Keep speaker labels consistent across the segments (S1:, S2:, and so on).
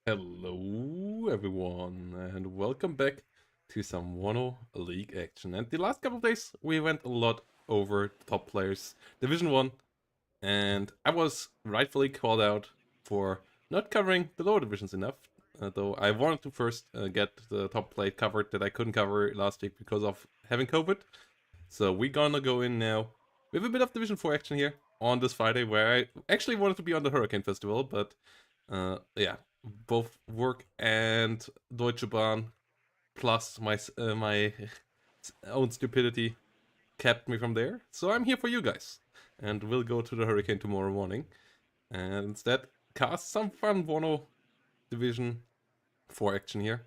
S1: Hello everyone and welcome back to some WARNo League action. And the last couple of days we went a lot over the top players Division 1, and I was rightfully called out for not covering the lower divisions enough, though I wanted to first get the top play covered that I couldn't cover last week because of having COVID. So we're gonna go in now with a bit of Division 4 action here on this Friday, where I actually wanted to be on the Hurricane Festival, but yeah, both work and Deutsche Bahn plus my own stupidity kept me from there. So I'm here for you guys, and we'll go to the Hurricane tomorrow morning, and instead cast some fun WARNo Division 4 action here.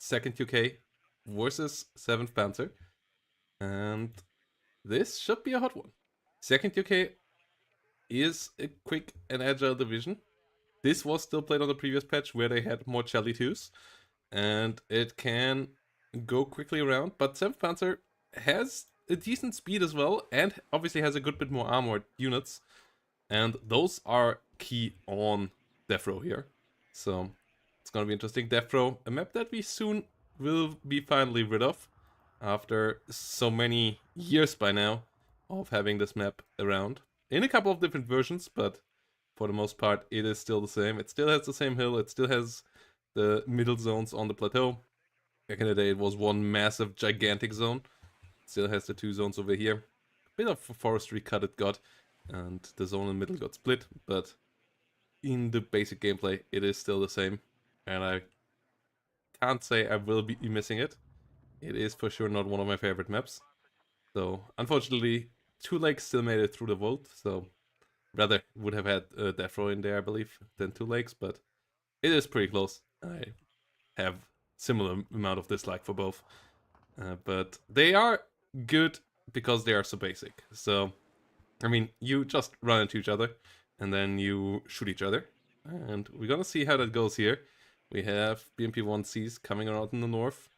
S1: 2nd UK versus 7th Panzer, and this should be a hot one. 2nd UK is a quick and agile division. This was still played on the previous patch where they had more Jelly 2s, and it can go quickly around, but 7th Panzer has a decent speed as well, and obviously has a good bit more armored units, and those are key on Death Row here. So it's gonna be interesting. Death Row, a map that we soon will be finally rid of, after so many years by now of having this map around. In a couple of different versions, but for the most part, it is still the same. It still has the same hill. It still has the middle zones on the plateau. Back in the day, it was one massive, gigantic zone. It still has the two zones over here. Bit of a forestry cut it got, and the zone in the middle got split. But in the basic gameplay, it is still the same. And I can't say I will be missing it. It is for sure not one of my favorite maps. So, unfortunately, Two Lakes still made it through the vote, so rather would have had Death Row in there, I believe, than Two Lakes, but it is pretty close. I have similar amount of dislike for both. But they are good because they are so basic. So, I mean, you just run into each other, and then you shoot each other. And we're gonna see how that goes here. We have BMP-1Cs coming around in the north.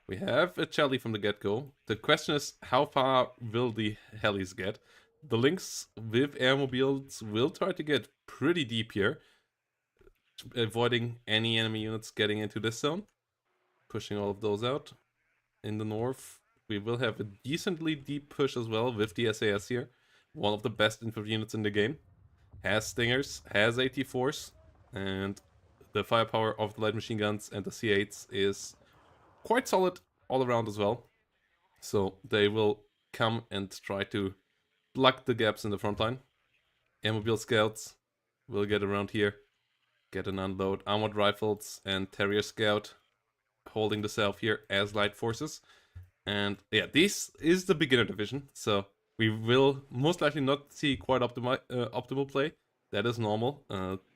S1: We have a Charlie from the get-go. The question is, how far will the helis get? The links with airmobiles will try to get pretty deep here, avoiding any enemy units getting into this zone. Pushing all of those out. In the north, we will have a decently deep push as well with the SAS here. One of the best infantry units in the game. Has Stingers, has AT4s, and the firepower of the light machine guns and the C8s is quite solid all around as well. So they will come and try to plug the gaps in the front line. Airmobile scouts will get around here, get an unload. Armored rifles and Terrier scout holding the south here as light forces. And yeah, this is the beginner division, so we will most likely not see quite optimal play. That is normal.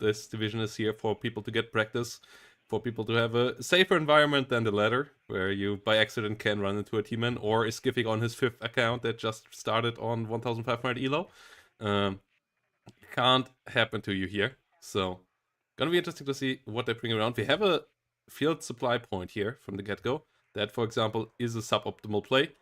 S1: This division is here for people to get practice, for people to have a safer environment than the ladder, where you by accident can run into a teamman or is skipping on his 5th account that just started on 1500 elo. Can't happen to you here. So, gonna be interesting to see what they bring around. We have a field supply point here from the get-go. That, for example, is a suboptimal play.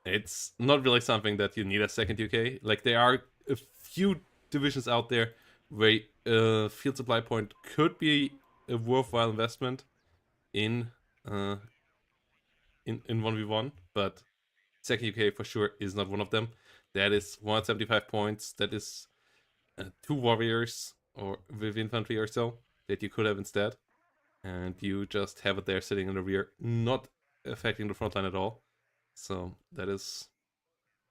S1: It's not really something that you need a 2nd UK. Like, there are a few divisions out there where a field supply point could be a worthwhile investment in 1v1, but 2nd UK for sure is not one of them. That is 175 points. That is 2 warriors or with infantry or so that you could have instead. And you just have it there sitting in the rear, not affecting the front line at all. So that is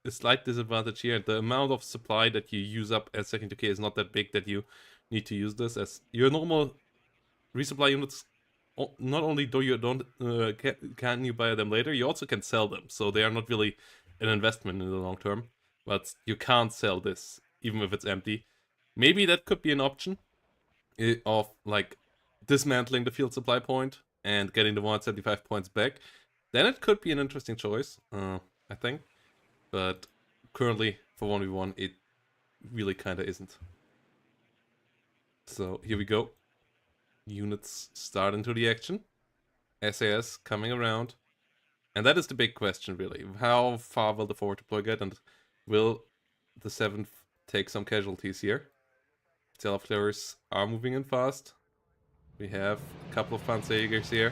S1: a slight disadvantage here. The amount of supply that you use up as 2nd UK is not that big that you need to use this, as your normal resupply units, not only do you don't can you buy them later, you also can sell them. So they are not really an investment in the long term, but you can't sell this even if it's empty. Maybe that could be an option of like dismantling the field supply point and getting the 175 points back. Then it could be an interesting choice, I think. But currently, for 1v1, it really kind of isn't. So here we go. Units start into the action. SAS coming around. And that is the big question, really. How far will the forward deploy get, and will the 7th take some casualties here? Artillerists are moving in fast. We have a couple of Panzerjägers here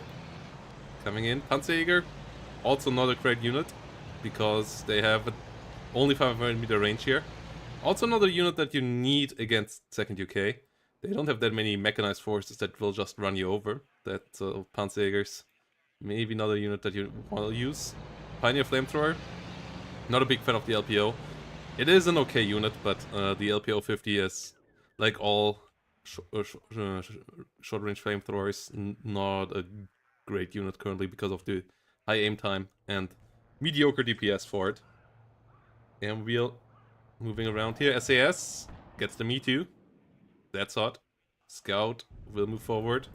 S1: coming in. Panzerjäger, also not a great unit, because they have only 500-meter range here. Also another unit that you need against 2nd UK. They don't have that many mechanized forces that will just run you over. That Panzerjägers, maybe not a unit that you want to use. Pioneer Flamethrower, not a big fan of the LPO. It is an okay unit, but the LPO 50 is, like all short-range flamethrowers, not a great unit currently because of the high aim time and mediocre DPS for it. And we're moving around here. SAS gets the Me Too. That's hot. Scout will move forward.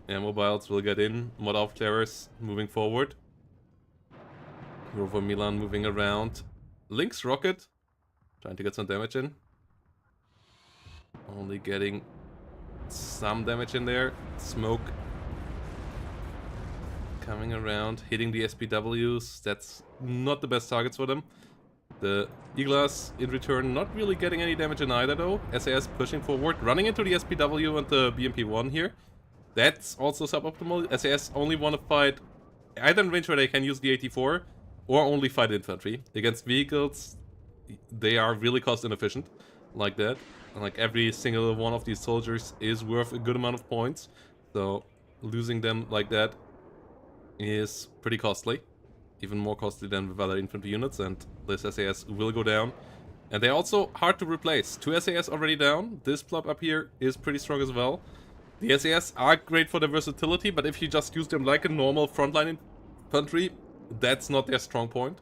S1: And mobiles will get in. Mod Aufklärers moving forward. Rover Milan moving around. Lynx Rocket trying to get some damage in. Only getting some damage in there. Smoke coming around, hitting the SPWs. That's not the best targets for them. The Iglas, in return, not really getting any damage in either though. SAS pushing forward, running into the SPW and the BMP-1 here. That's also suboptimal. SAS only want to fight either in range where they can use the 84 or only fight infantry. Against vehicles, they are really cost inefficient like that. Like every single one of these soldiers is worth a good amount of points. So losing them like that is pretty costly. Even more costly than with other infantry units, and this SAS will go down. And they're also hard to replace. 2 SAS already down. This plop up here is pretty strong as well. The SAS are great for their versatility, but if you just use them like a normal frontline infantry, that's not their strong point.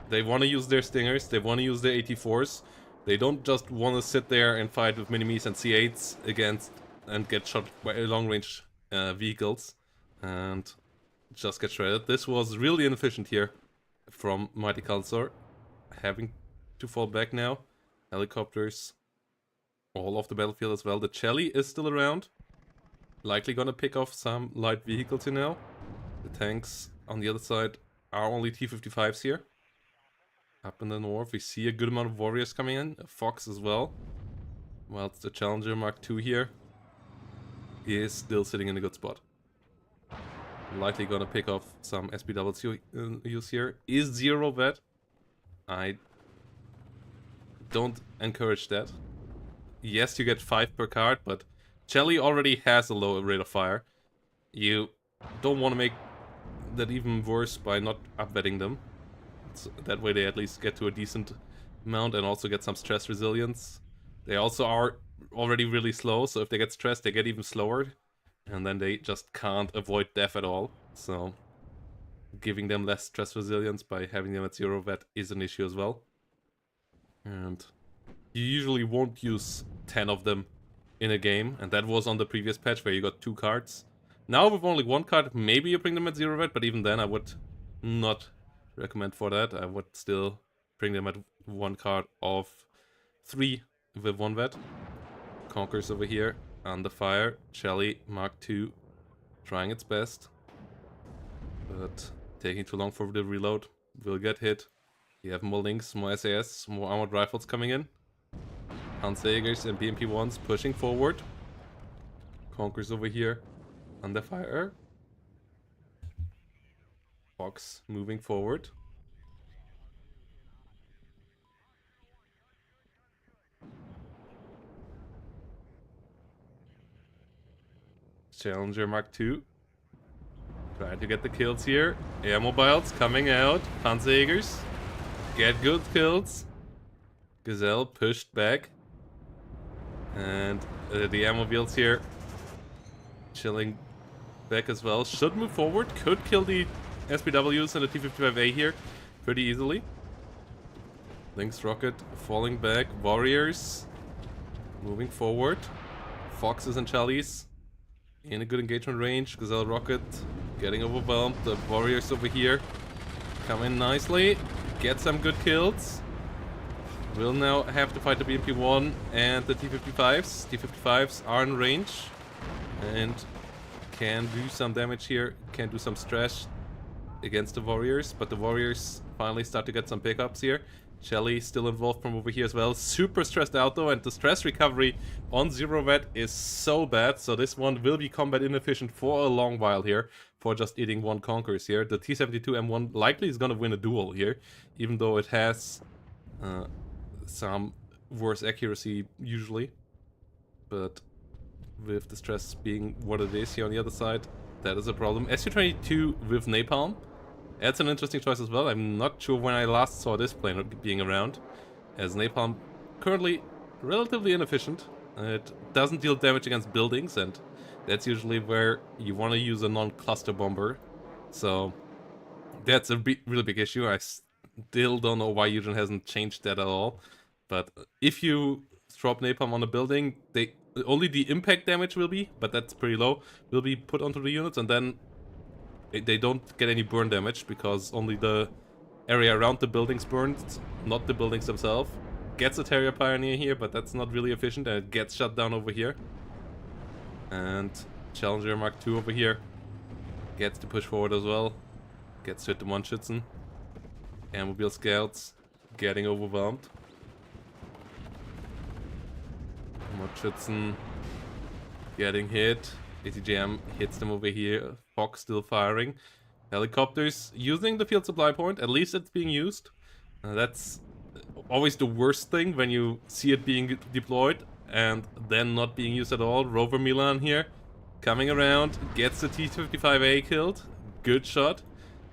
S1: They want to use their Stingers, they want to use their 84s. They don't just want to sit there and fight with Minimis and C8s against and get shot by long-range vehicles and just get shredded. This was really inefficient here from Mighty Counselor. Having to fall back now. Helicopters all off the battlefield as well. The Chelly is still around. Likely gonna pick off some light vehicles here now. The tanks on the other side are only T-55s here. Up in the north we see a good amount of warriors coming in. A Fox as well. Whilst the Challenger Mark II here is still sitting in a good spot. Likely gonna pick off some SPWs here. Is 0 vet? I don't encourage that. Yes, you get 5 per card, but Chelly already has a low rate of fire. You don't want to make that even worse by not upvetting them. So that way they at least get to a decent amount and also get some stress resilience. They also are already really slow, so if they get stressed, they get even slower. And then they just can't avoid death at all. So giving them less stress resilience by having them at 0 vet is an issue as well. And you usually won't use 10 of them in a game. And that was on the previous patch where you got 2 cards. Now with only 1 card, maybe you bring them at 0 vet. But even then I would not recommend for that. I would still bring them at 1 card of 3 with 1 vet. Conquers over here. Under fire, Chelly Mark II trying its best, but taking too long for the reload. Will get hit. You have more Lynx, more SAS, more armored rifles coming in. Panzerjägers and BMP-1s pushing forward. Conquers over here under fire. Fox moving forward. Challenger Mark II. Trying to get the kills here. Air mobiles coming out. Panzerjägers get good kills. Gazelle pushed back. And the air mobiles here chilling back as well. Should move forward. Could kill the SPWs and the T-55A here pretty easily. Lynx Rocket falling back. Warriors moving forward. Foxes and Chellies in a good engagement range. Gazelle Rocket getting overwhelmed. The Warriors over here come in nicely. Get some good kills. Will now have to fight the BMP-1 and the T-55s. T-55s are in range and can do some damage here. Can do some stress. against the Warriors, but the Warriors finally start to get some pickups here. Shelly still involved from over here as well. Super stressed out though, and the stress recovery on Zero Red is so bad, so this one will be combat inefficient for a long while here, for just eating one Conquerors here. The T-72M1 likely is gonna win a duel here, even though it has some worse accuracy usually. But with the stress being what it is here on the other side, that is a problem. SU-22 with Napalm. That's an interesting choice as well. I'm not sure when I last saw this plane being around, as Napalm currently relatively inefficient. It doesn't deal damage against buildings, and that's usually where you want to use a non-cluster bomber. So that's a really big issue. I still don't know why Eugen hasn't changed that at all. But if you drop Napalm on a building, only the impact damage will be, but that's pretty low, will be put onto the units, and then they don't get any burn damage because only the area around the buildings burns, not the buildings themselves. Gets a Terrier Pioneer here, but that's not really efficient, and it gets shut down over here. And Challenger Mark II over here gets to push forward as well. Gets to hit the one Schützen. Airmobile Scouts getting overwhelmed. More Schützen getting hit. ATGM hits them over here. Fox still firing. Helicopters using the field supply point. At least it's being used. That's always the worst thing when you see it being deployed and then not being used at all. Rover Milan here coming around. Gets the T-55A killed. Good shot.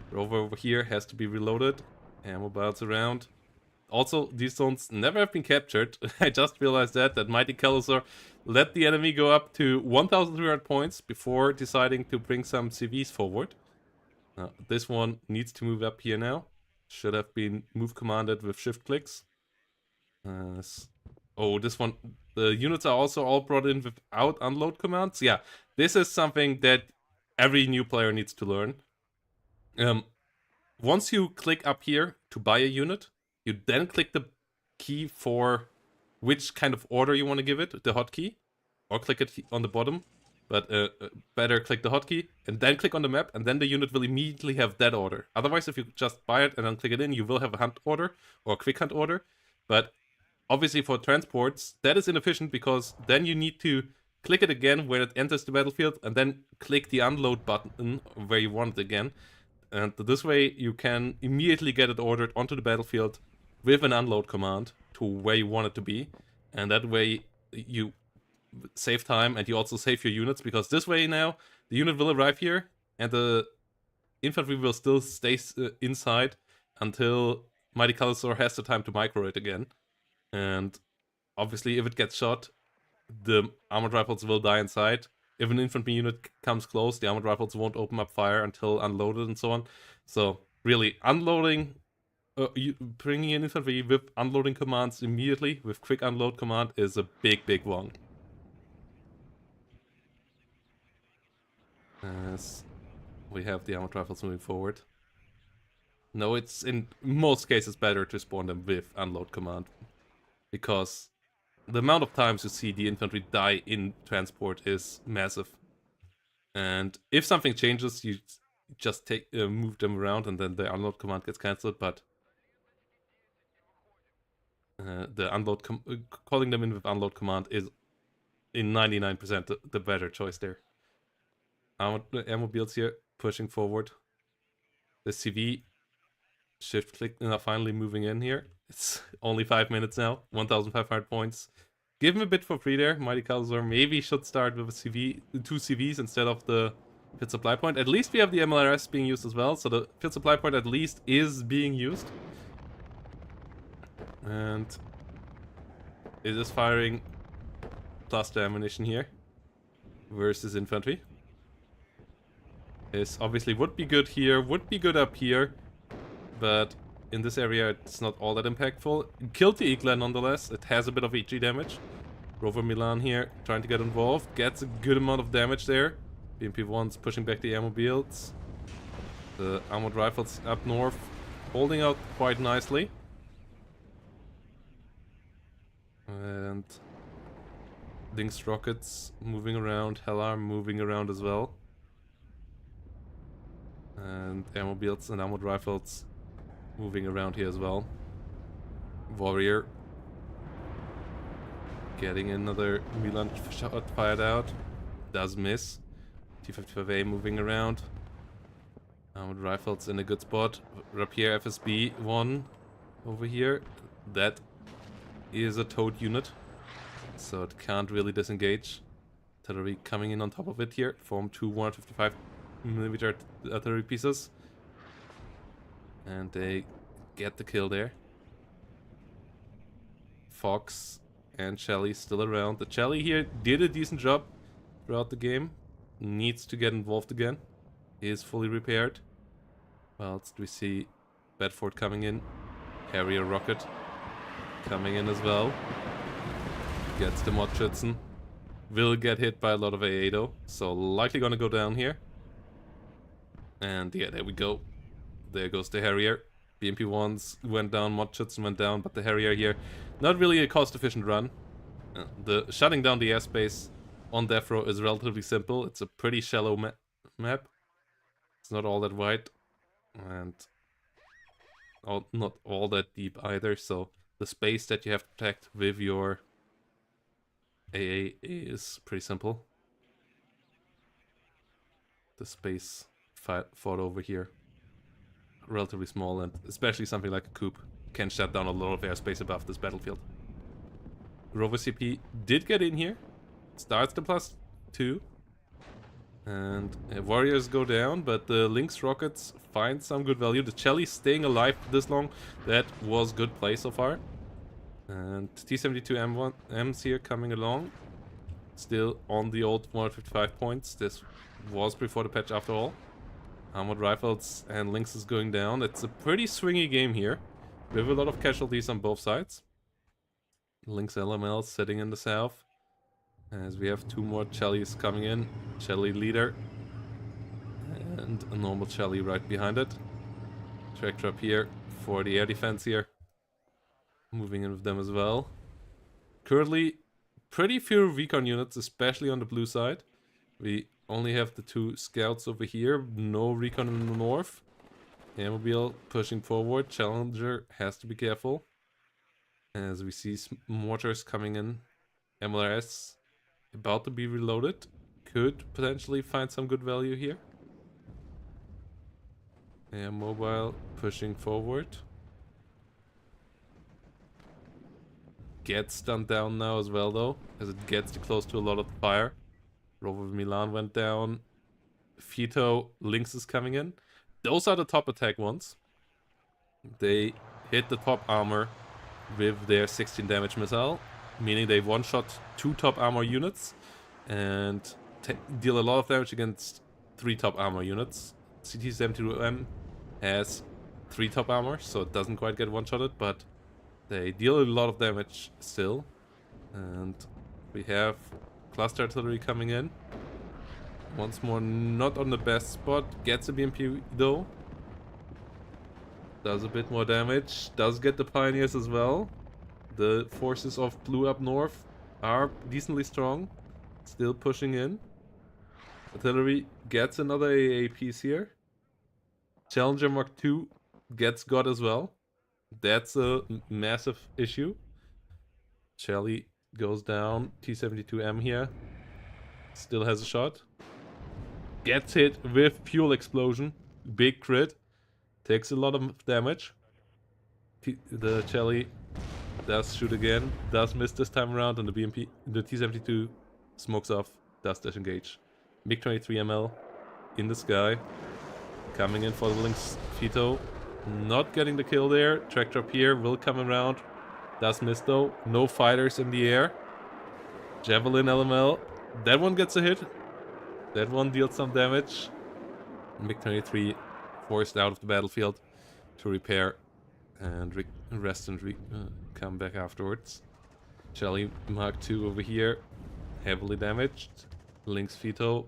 S1: Rover over here has to be reloaded. Ammo bounce around. Also, these zones never have been captured. I just realized that Mighty Calusor let the enemy go up to 1,300 points before deciding to bring some CVs forward. This one needs to move up here now. Should have been move commanded with shift clicks. Oh, this one. The units are also all brought in without unload commands. Yeah, this is something that every new player needs to learn. Once you click up here to buy a unit, you then click the key for which kind of order you want to give it, the hotkey, or click it on the bottom, but better click the hotkey, and then click on the map, and then the unit will immediately have that order. Otherwise, if you just buy it and then click it in, you will have a hunt order, or a quick hunt order, but obviously for transports, that is inefficient, because then you need to click it again when it enters the battlefield, and then click the unload button where you want it again, and this way you can immediately get it ordered onto the battlefield with an unload command to where you want it to be, and that way you save time and you also save your units, because this way now the unit will arrive here and the infantry will still stay inside until Mighty Calusor has the time to micro it again. And obviously if it gets shot, the armored rifles will die inside. If an infantry unit comes close, the armored rifles won't open up fire until unloaded and so on. So really, unloading, bringing in infantry with unloading commands immediately, with quick unload command, is a big one. As we have the armored rifles moving forward. No, it's in most cases better to spawn them with unload command, because the amount of times you see the infantry die in transport is massive. And if something changes, you just move them around and then the unload command gets cancelled, but the unload calling them in with unload command is in 99% the better choice there. Airmobiles here pushing forward. The CV shift click finally moving in here. It's only 5 minutes now, 1,500 points. Give him a bit for free there. Mighty Calusor maybe should start with a CV, 2 CVs instead of the field supply point. At least we have the MLRS being used as well, so the field supply point at least is being used. And it is firing cluster ammunition here versus infantry. This obviously would be good here, would be good up here, but in this area it's not all that impactful. Killed the Eagle nonetheless, it has a bit of HE damage. Rover Milan here trying to get involved, gets a good amount of damage there. BMP-1's pushing back the airmobiles. The armored rifles up north holding out quite nicely. And Dings rockets moving around, Hellar moving around as well. And airmobiles and armored rifles moving around here as well. Warrior getting another Milan shot fired out. Does miss. T-55A moving around. Armored rifles in a good spot. Rapier FSB 1 over here. That is a towed unit, so it can't really disengage. Artillery coming in on top of it here. Form 2 155mm artillery pieces. And they get the kill there. Fox and Shelly still around. The Shelly here did a decent job throughout the game. Needs to get involved again. He is fully repaired. Whilst we see Bedford coming in. Harrier rocket coming in as well. Gets the Mordschützen. Will get hit by a lot of AA though. So likely gonna go down here. And yeah, there we go. There goes the Harrier. BMP-1s went down, Mordschützen went down, but the Harrier here, not really a cost-efficient run. The shutting down the airspace on death row is relatively simple. It's a pretty shallow map. It's not all that wide, and not all that deep either, so the space that you have to protect with your AA is pretty simple. The space fought over here, relatively small, and especially something like a coup can shut down a lot of airspace above this battlefield. Rover CP did get in here, starts the +2, and Warriors go down, but the Lynx rockets find some good value. The Shelly staying alive this long, that was good play so far. And T-72Ms here coming along, still on the old 155 points. This was before the patch after all. Armored rifles and Lynx is going down. It's a pretty swingy game here, with a lot of casualties on both sides. Lynx LML sitting in the south, as we have 2 more Shellys coming in. Shelly leader, and a normal Shelly right behind it. Tractor up here for the air defense here. Moving in with them as well. Currently, pretty few recon units, especially on the blue side. We only have the 2 scouts over here, no recon in the north. Airmobile pushing forward. Challenger has to be careful, as we see mortars coming in. MLRS about to be reloaded. Could potentially find some good value here. Air mobile pushing forward. Gets stunned down now as well though, as it gets too close to a lot of the fire. Rover Milan went down. Fito Lynx is coming in. Those are the top attack ones. They hit the top armor with their 16 damage missile, meaning they one-shot 2 top armor units and deal a lot of damage against 3 top armor units. CT-72M has 3 top armor, so it doesn't quite get one-shotted, but they deal a lot of damage still. And we have cluster artillery coming in. Once more, not on the best spot. Gets a BMP though. Does a bit more damage. Does get the pioneers as well. The forces of blue up north are decently strong. Still pushing in. Artillery gets another AA piece here. Challenger Mark II gets got as well. That's a massive issue. Shelly goes down. T-72M here. Still has a shot. Gets hit with fuel explosion. Big crit. Takes a lot of damage. The Shelly does shoot again. Does miss this time around, and the T-72 smokes off. Does disengage. MiG-23ML in the sky. Coming in for the Lynx Fito. Not getting the kill there. Tractor up here will come around. Does miss though. No fighters in the air. Javelin LML. That one gets a hit. That one deals some damage. MiG-23 forced out of the battlefield to repair and rest and come back afterwards. Shelly Mark II over here. Heavily damaged. Lynx Fito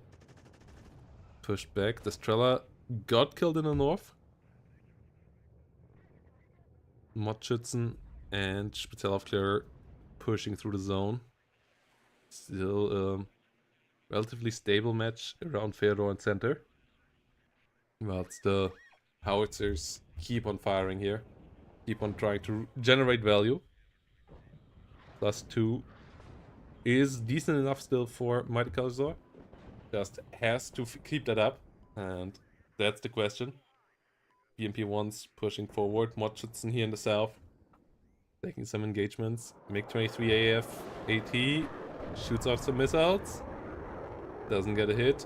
S1: pushed back. The Strela got killed in the north. Mordschützen and Spezialaufklärer pushing through the zone. Still a relatively stable match around Fedor and center. Whilst the howitzers keep on firing here. Keep on trying to generate value. +2 is decent enough still for Mighty Calazor. Just has to keep that up. And that's the question. BMP-1's pushing forward. Modschützen here in the south. Taking some engagements. MiG-23 AF AT shoots off some missiles. Doesn't get a hit.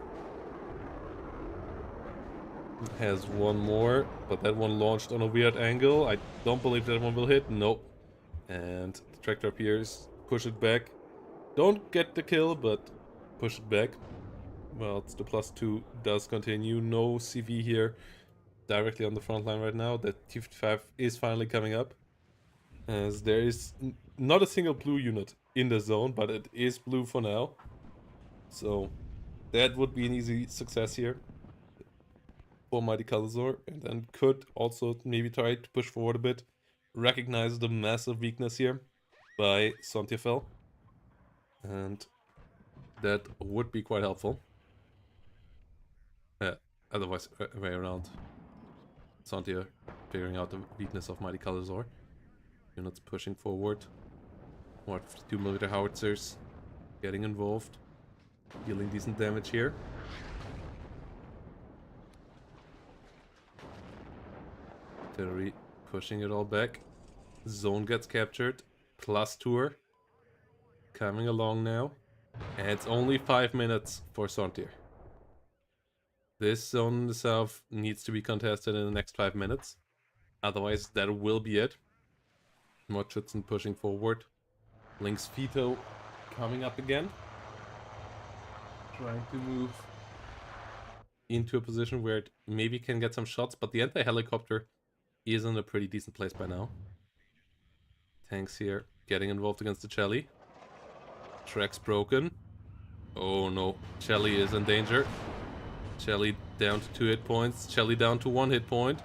S1: Has one more, but that one launched on a weird angle. I don't believe that one will hit. Nope. And the tractor appears. Push it back. Don't get the kill, but push it back. Well, it's the +2 does continue. No CV here directly on the front line right now. The T-55 is finally coming up. As there is not a single blue unit in the zone, but it is blue for now. So that would be an easy success here for Mighty Calazor. And then could also maybe try to push forward a bit. Recognize the massive weakness here by sontirfel. And that would be quite helpful. Otherwise, way around. Sontir figuring out the weakness of Mighty Calazor. Units pushing forward. More 52mm howitzers getting involved. Dealing decent damage here. Artillery pushing it all back. Zone gets captured. +2 coming along now. And it's only 5 minutes for Sontir. This zone in the south needs to be contested in the next 5 minutes. Otherwise, that will be it. Modschützen pushing forward. Link's Veto coming up again. Trying to move into a position where it maybe can get some shots, but the anti-helicopter is in a pretty decent place by now. Tanks here getting involved against the Chelly. Track's broken. Oh no, Chelly is in danger. Chelly down to 2 hit points. Chelly down to 1 hit point.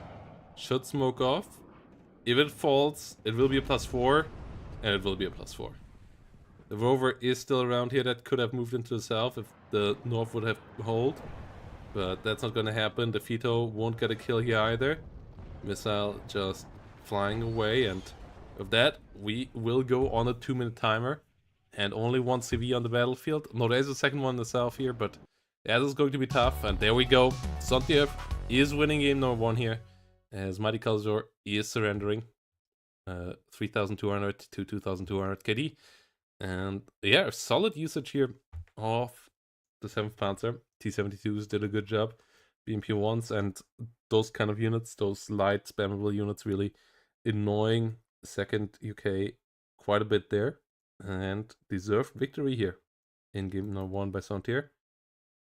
S1: Should smoke off. If it falls, it will be a +4. And it will be a +4. The rover is still around here. That could have moved into the south if the north would have hold. But that's not going to happen. The Veto won't get a kill here either. Missile just flying away. And with that, we will go on a 2-minute timer. And only 1 CV on the battlefield. No, there's a second one in the south here, but that is going to be tough. And there we go. Sontir is winning game number 1 here. As Mighty Calazor is surrendering. 3,200 to 2,200 KD. And yeah, solid usage here of the 7th Panzer. T-72s did a good job. BMP-1s and those kind of units, those light spammable units, really annoying 2nd UK quite a bit there. And deserved victory here in game number 1 by Sontir.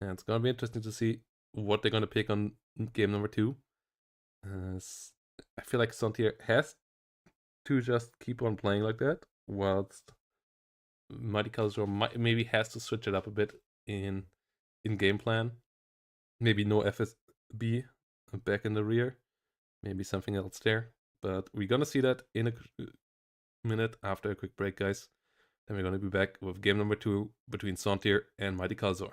S1: And it's gonna be interesting to see what they're gonna pick on game number 2. I feel like Sontir has to just keep on playing like that, whilst Mighty Calazor maybe has to switch it up a bit in game plan. Maybe no FSB back in the rear. Maybe something else there. But we're gonna see that in a minute after a quick break, guys. Then we're gonna be back with game number 2 between Sontir and Mighty Calazor.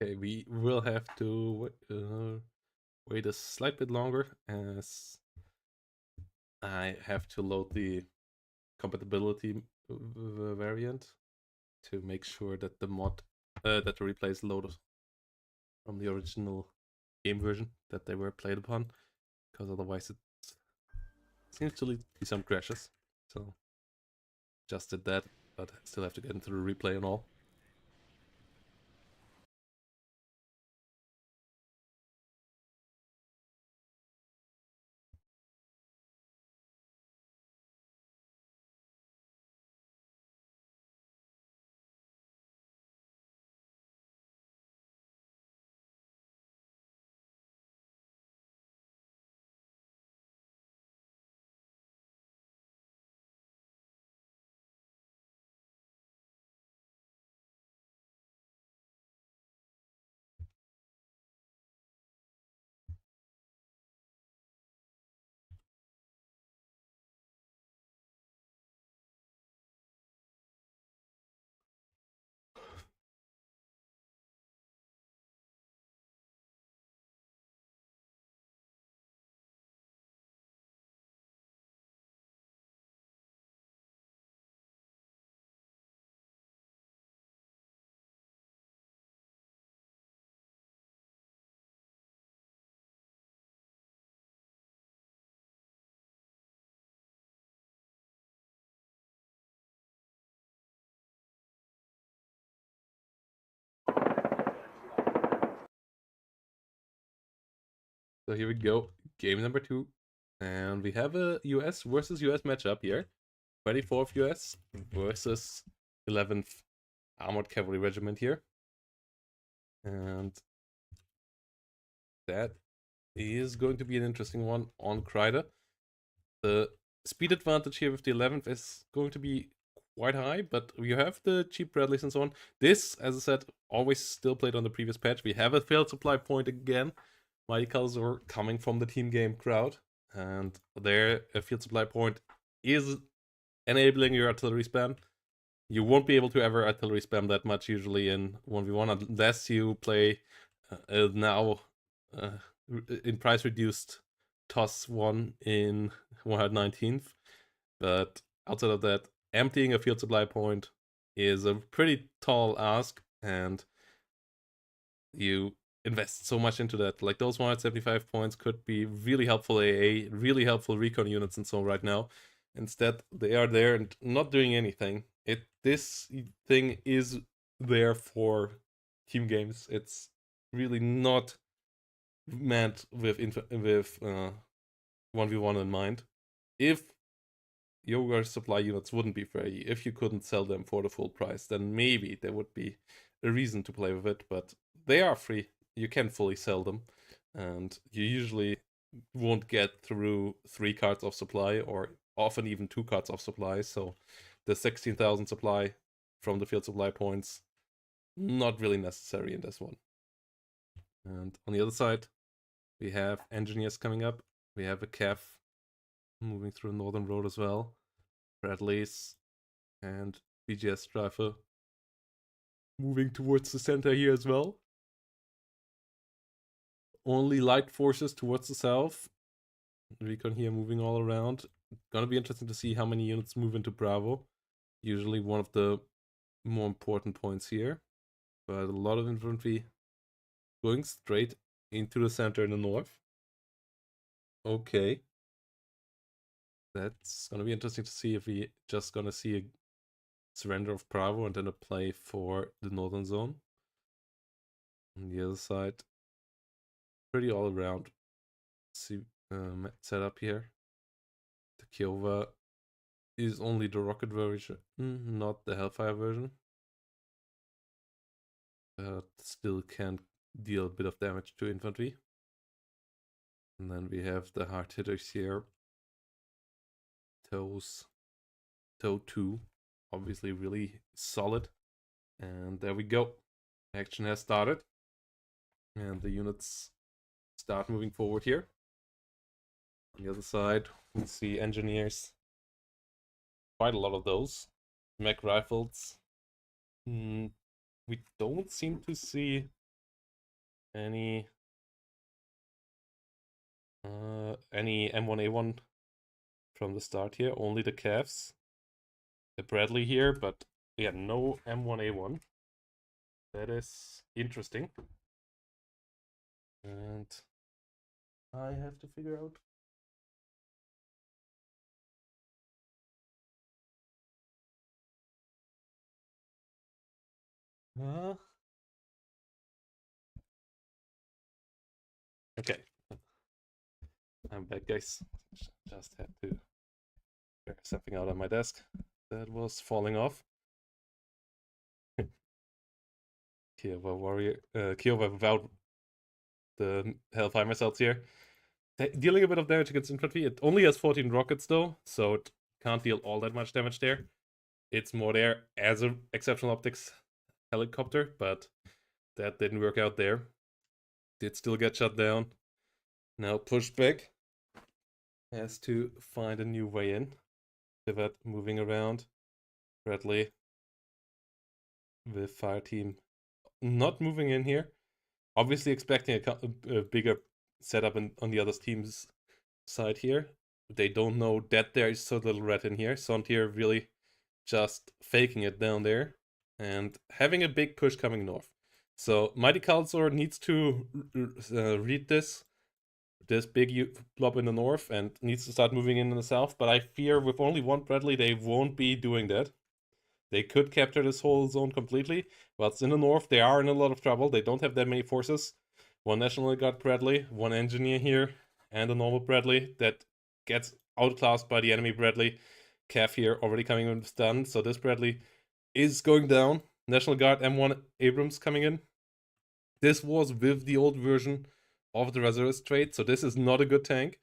S1: Okay, we will have to wait a slight bit longer as I have to load the compatibility variant to make sure that the that the replay is loaded from the original game version that they were played upon, because otherwise it seems to lead to some crashes. So just did that, but still have to get into the replay and all. So here we go, game number 2. And we have a US versus US matchup here. 24th US versus 11th Armored Cavalry Regiment here. And that is going to be an interesting one on Kreider. The speed advantage here with the 11th is going to be quite high, but you have the cheap Bradleys and so on. This, as I said, always still played on the previous patch. We have a failed supply point again. Mighty Calzor coming from the team game crowd, and their field supply point is enabling your artillery spam. You won't be able to ever artillery spam that much usually in 1v1 unless you play now in price reduced TOS 1 in 119th. But outside of that, emptying a field supply point is a pretty tall ask, and you invest so much into that. Like, those 175 points could be really helpful AA, really helpful recon units and so on right now. Instead, they are there and not doing anything. This thing is there for team games. It's really not meant with 1v1 in mind. If your supply units wouldn't be free, if you couldn't sell them for the full price, then maybe there would be a reason to play with it, but they are free. You can fully sell them, and you usually won't get through 3 cards of supply, or often even 2 cards of supply, so the 16,000 supply from the field supply points, not really necessary in this one. And on the other side, we have engineers coming up. We have a ACAV moving through the northern road as well. Bradleys and BGS Strifer moving towards the center here as well. Only light forces towards the south. Recon here moving all around. Gonna be interesting to see how many units move into Bravo. Usually one of the more important points here. But a lot of infantry going straight into the center in the north. Okay. That's gonna be interesting to see if we just gonna see a surrender of Bravo and then a play for the northern zone. On the other side, pretty all around setup here. The Kiowa is only the rocket version, not the Hellfire version. But still can deal a bit of damage to infantry. And then we have the hard hitters here. TOW 2, obviously really solid. And there we go. Action has started. And the units start moving forward here. On the other side, we see engineers. Quite a lot of those. Mech rifles. We don't seem to see Any M1A1 from the start here? Only the ACAVs. The Bradley here, but yeah, no M1A1. That is interesting. And I have to figure out. Okay. I'm back, guys. Just had to figure something out on my desk that was falling off. Kiowa warrior, Kiowa without the Hellfire missiles here. Dealing a bit of damage against infantry. It only has 14 rockets though, so it can't deal all that much damage there. It's more there as an exceptional optics helicopter, but that didn't work out there. Did still get shut down. Now pushed back. Has to find a new way in. Pivot moving around. Bradley with fire team not moving in here. Obviously expecting a bigger setup on the other team's side here. They don't know that there is so little red in here. Sontir really just faking it down there and having a big push coming north. So Mighty Calzor needs to read this big blob in the north and needs to start moving in the south. But I fear with only one Bradley, they won't be doing that. They could capture this whole zone completely, but in the north, they are in a lot of trouble. They don't have that many forces. One National Guard Bradley, one engineer here, and a normal Bradley that gets outclassed by the enemy Bradley. Cav here already coming in with stun, so this Bradley is going down. National Guard M1 Abrams coming in. This was with the old version of the Reservist trait, so this is not a good tank.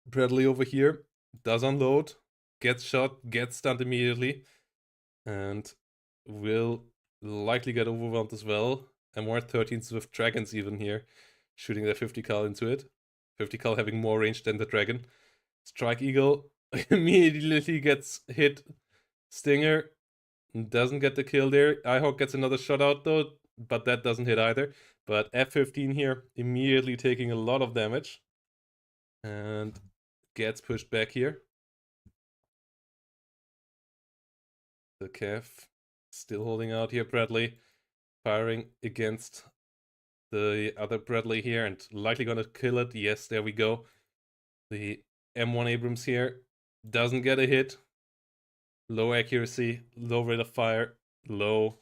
S1: Bradley over here does unload, gets shot, gets stunned immediately, and will likely get overwhelmed as well. And more 13s with dragons even here, shooting their 50 cal into it. 50 cal having more range than the dragon. Strike Eagle immediately gets hit. Stinger doesn't get the kill there. Ihawk gets another shot out though, but that doesn't hit either. But F-15 here immediately taking a lot of damage. And gets pushed back here. The Cav still holding out here, Bradley. Firing against the other Bradley here and likely gonna kill it. Yes, there we go. The M1 Abrams here doesn't get a hit. Low accuracy, low rate of fire, low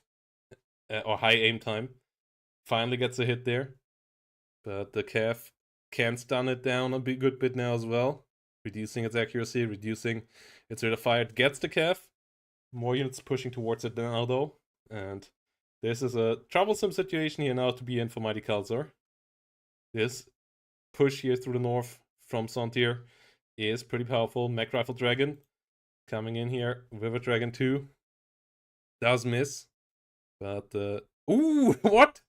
S1: or high aim time. Finally gets a hit there. But the Cav can stun it down a good bit now as well. Reducing its accuracy, reducing its rate of fire. It gets the Cav. More units pushing towards it now though. And this is a troublesome situation here now to be in for Mighty Calzor. This push here through the north from Sontir is pretty powerful. Mech Rifle Dragon coming in here with a Dragon 2. Does miss. But, ooh, what?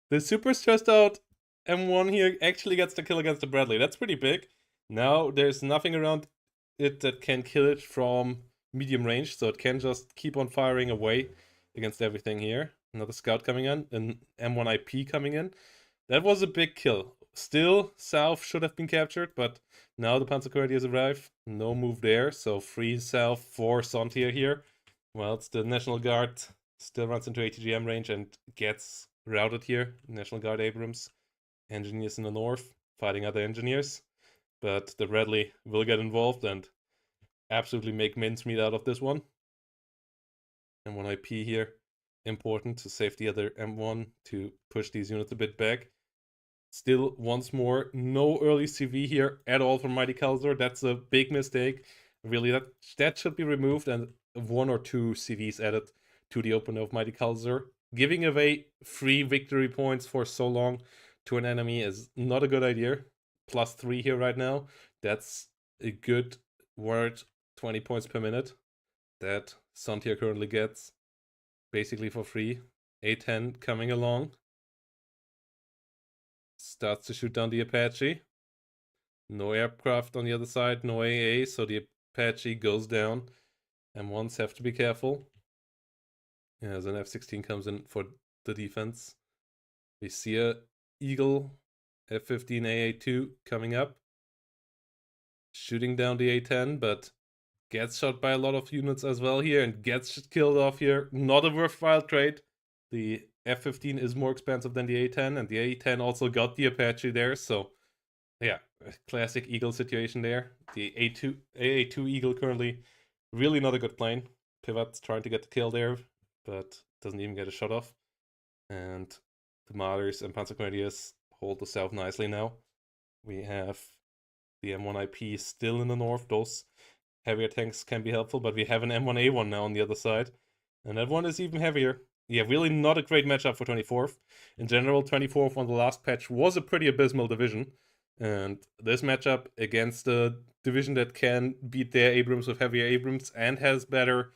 S1: The super stressed out M1 here actually gets the kill against the Bradley. That's pretty big. Now there's nothing around it that can kill it from medium range, so it can just keep on firing away against everything here. Another scout coming in, an M1 IP coming in. That was a big kill. Still, south should have been captured, but now the Panzer Couriers arrive. No move there, so free south for Sontir here. Well, it's the National Guard still runs into ATGM range and gets routed here. National Guard Abrams, engineers in the north, fighting other engineers. But the Bradley will get involved and absolutely make mincemeat out of this one. M1 IP here, important to save the other M1 to push these units a bit back. Still, once more, no early CV here at all from Mighty Calzor. That's a big mistake. Really, that should be removed and 1 or 2 CVs added to the opener of Mighty Calzor. Giving away free victory points for so long to an enemy is not a good idea. +3 here right now. That's a good word, 20 points per minute that Sontir currently gets basically for free. A10 coming along. Starts to shoot down the Apache. No aircraft on the other side, no AA, so the Apache goes down. M1s have to be careful. Yeah, as an F-16 comes in for the defense. We see a Eagle F-15 AA2 coming up, shooting down the A-10, but gets shot by a lot of units as well here and gets killed off here. Not a worthwhile trade. The F-15 is more expensive than the A-10, and the A-10 also got the Apache there, so yeah, classic Eagle situation there. The AA2 Eagle currently really not a good plane. Pivot's trying to get the kill there, but doesn't even get a shot off. And the Martyrs and Panzer Grenadiers hold the south nicely now. We have the M1IP still in the north. Those heavier tanks can be helpful, but we have an M1A1 now on the other side. And that one is even heavier. Yeah, really not a great matchup for 24th. In general, 24th on the last patch was a pretty abysmal division. And this matchup against a division that can beat their Abrams with heavier Abrams and has better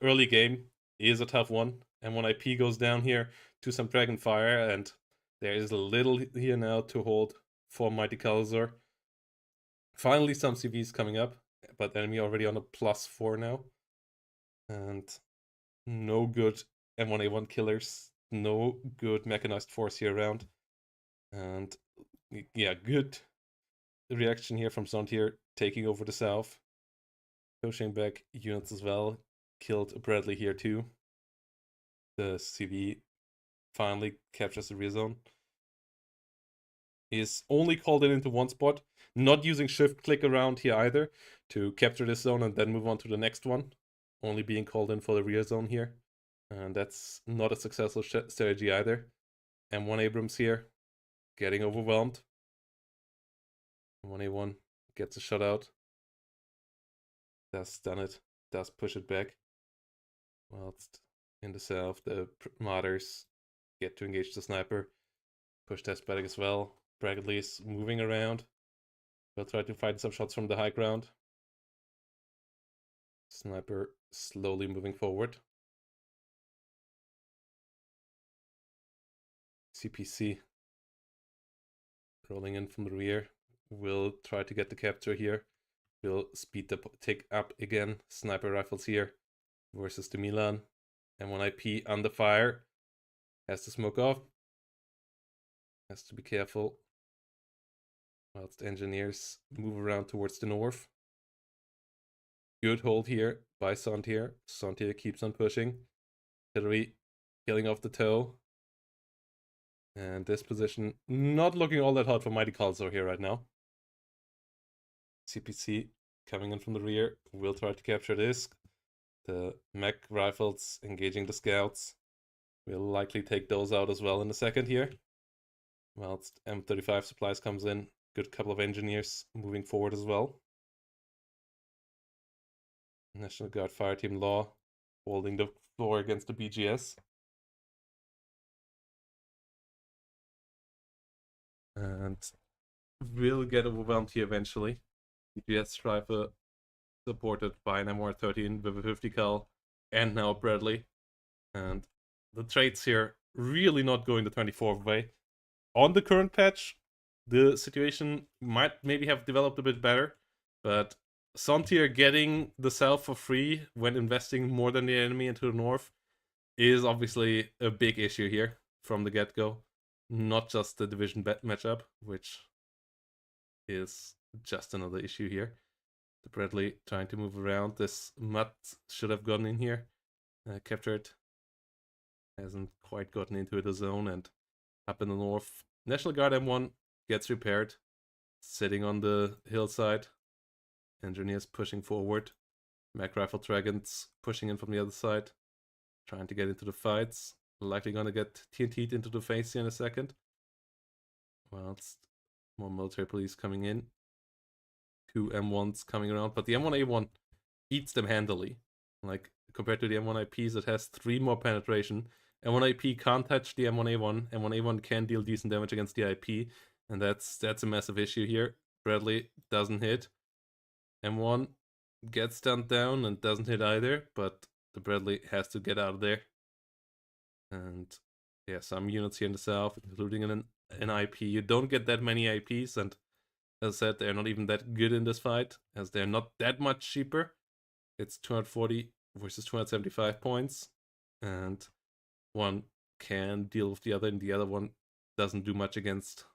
S1: early game is a tough one. M1IP goes down here to some Dragonfire, and there is a little here now to hold for Mighty Calzar. Finally, some CVs coming up, but enemy already on a +4 now. And no good M1A1 killers, no good mechanized force here around. And yeah, good reaction here from Sontir, taking over the south. Pushing back units as well. Killed Bradley here too. The CV finally captures the rear zone. He is only called into one spot, not using shift click around here either to capture this zone and then move on to the next one. Only being called in for the rear zone here. And that's not a successful strategy either. M1 Abrams here, getting overwhelmed. M1A1 gets a shutout. Does stun it, does push it back. Whilst in the south, the Martyrs get to engage the sniper. Push test back as well. Bradley's moving around. We'll try to find some shots from the high ground. Sniper slowly moving forward. CPC rolling in from the rear. We'll try to get the capture here. We'll speed the take up again. Sniper rifles here versus the Milan. M1IP under fire. Has to smoke off. Has to be careful. Whilst engineers move around towards the north. Good hold here by Sontir. Sontir keeps on pushing. Hillary killing off the toe. And this position not looking all that hot for Mighty Calzar here right now. CPC coming in from the rear. Will try to capture this. The mech rifles engaging the scouts. We'll likely take those out as well in a second here. Whilst M35 supplies comes in. Good couple of engineers moving forward as well. National Guard Fireteam Law holding the floor against the BGS. And will get overwhelmed here eventually. BGS Strifer supported by an MR13 with a 50 cal and now Bradley. And the trades here really not going the 24th way. On the current patch, the situation might maybe have developed a bit better, but Sontir getting the south for free when investing more than the enemy into the north is obviously a big issue here from the get-go. Not just the division matchup, which is just another issue here. The Bradley trying to move around. This Mutt should have gotten in here. Captured. Hasn't quite gotten into the zone, and up in the north, National Guard M1 gets repaired. Sitting on the hillside. Engineers pushing forward. Mech Rifle Dragons pushing in from the other side. Trying to get into the fights. Likely gonna get TNT'd into the face here in a second. Whilst more military police coming in. 2 M1s coming around, but the M1A1 beats them handily. Like, compared to the M1IPs, it has 3 more penetration. M1IP can't touch the M1A1. M1A1 can deal decent damage against the IP, and that's a massive issue here. Bradley doesn't hit. M1 gets stunned down and doesn't hit either, but the Bradley has to get out of there. And yeah, some units here in the south, including an IP. You don't get that many IPs, and as I said, they're not even that good in this fight, as they're not that much cheaper. It's 240 versus 275 points, and one can deal with the other, and the other one doesn't do much against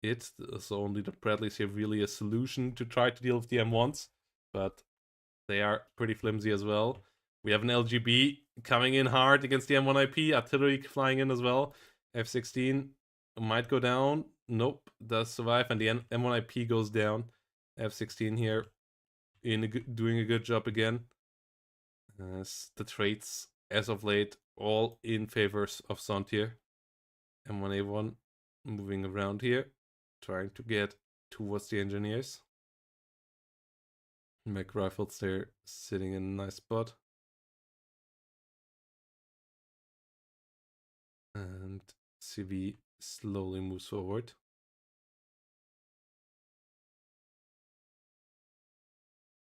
S1: it. So only the Bradleys here really a solution to try to deal with the M1s, but they are pretty flimsy as well. We have an LGB coming in hard against the M1 IP, artillery flying in as well. F-16 might go down. Nope, does survive, and the M1 IP goes down. F-16 here doing a good job again. The traits as of late all in favors of Sontir. M1A1 moving around here, trying to get towards the engineers. Mac rifles there sitting in a nice spot. And CV slowly moves forward.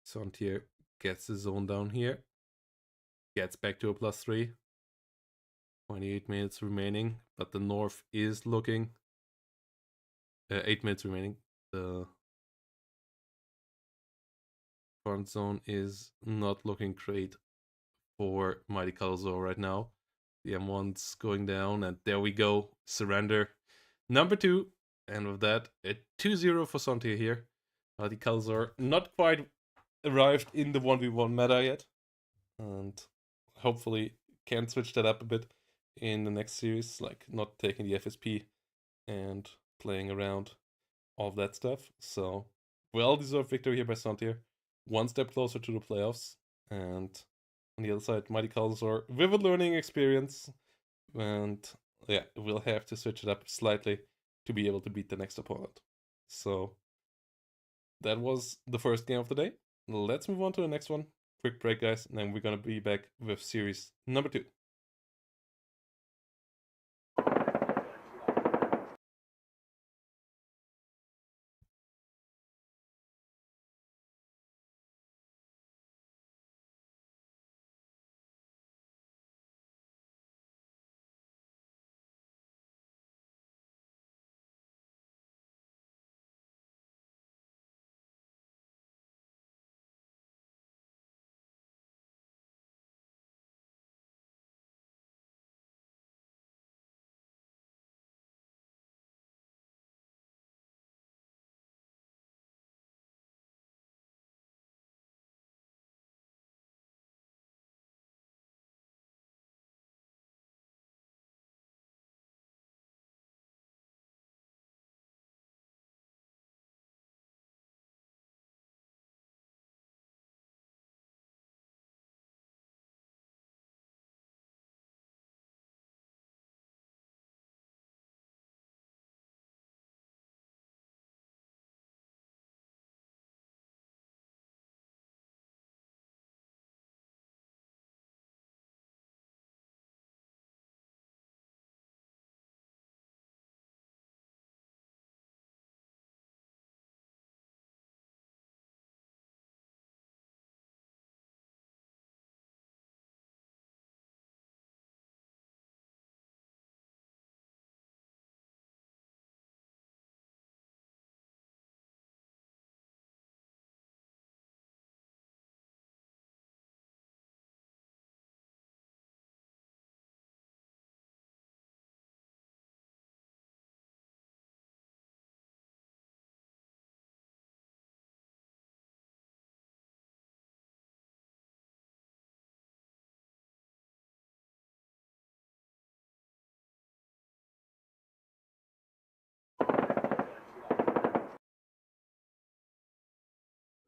S1: Sontir gets the zone down here. Gets back to a +3. 28 minutes remaining, but the north is looking... 8 minutes remaining. The front zone is not looking great for Mighty Calazor right now. The M1's going down, and there we go. Surrender. Number 2. And with that, a 2-0 for Sontir here. Mighty Calazor not quite arrived in the 1v1 meta yet. And hopefully can switch that up a bit in the next series, like not taking the FSP and playing around all of that stuff. So, well-deserved victory here by Sontir. One step closer to the playoffs. And on the other side, Mighty Calazor with a learning experience. And yeah, we'll have to switch it up slightly to be able to beat the next opponent. So, that was the first game of the day. Let's move on to the next one. Quick break, guys, and then we're gonna be back with series number 2.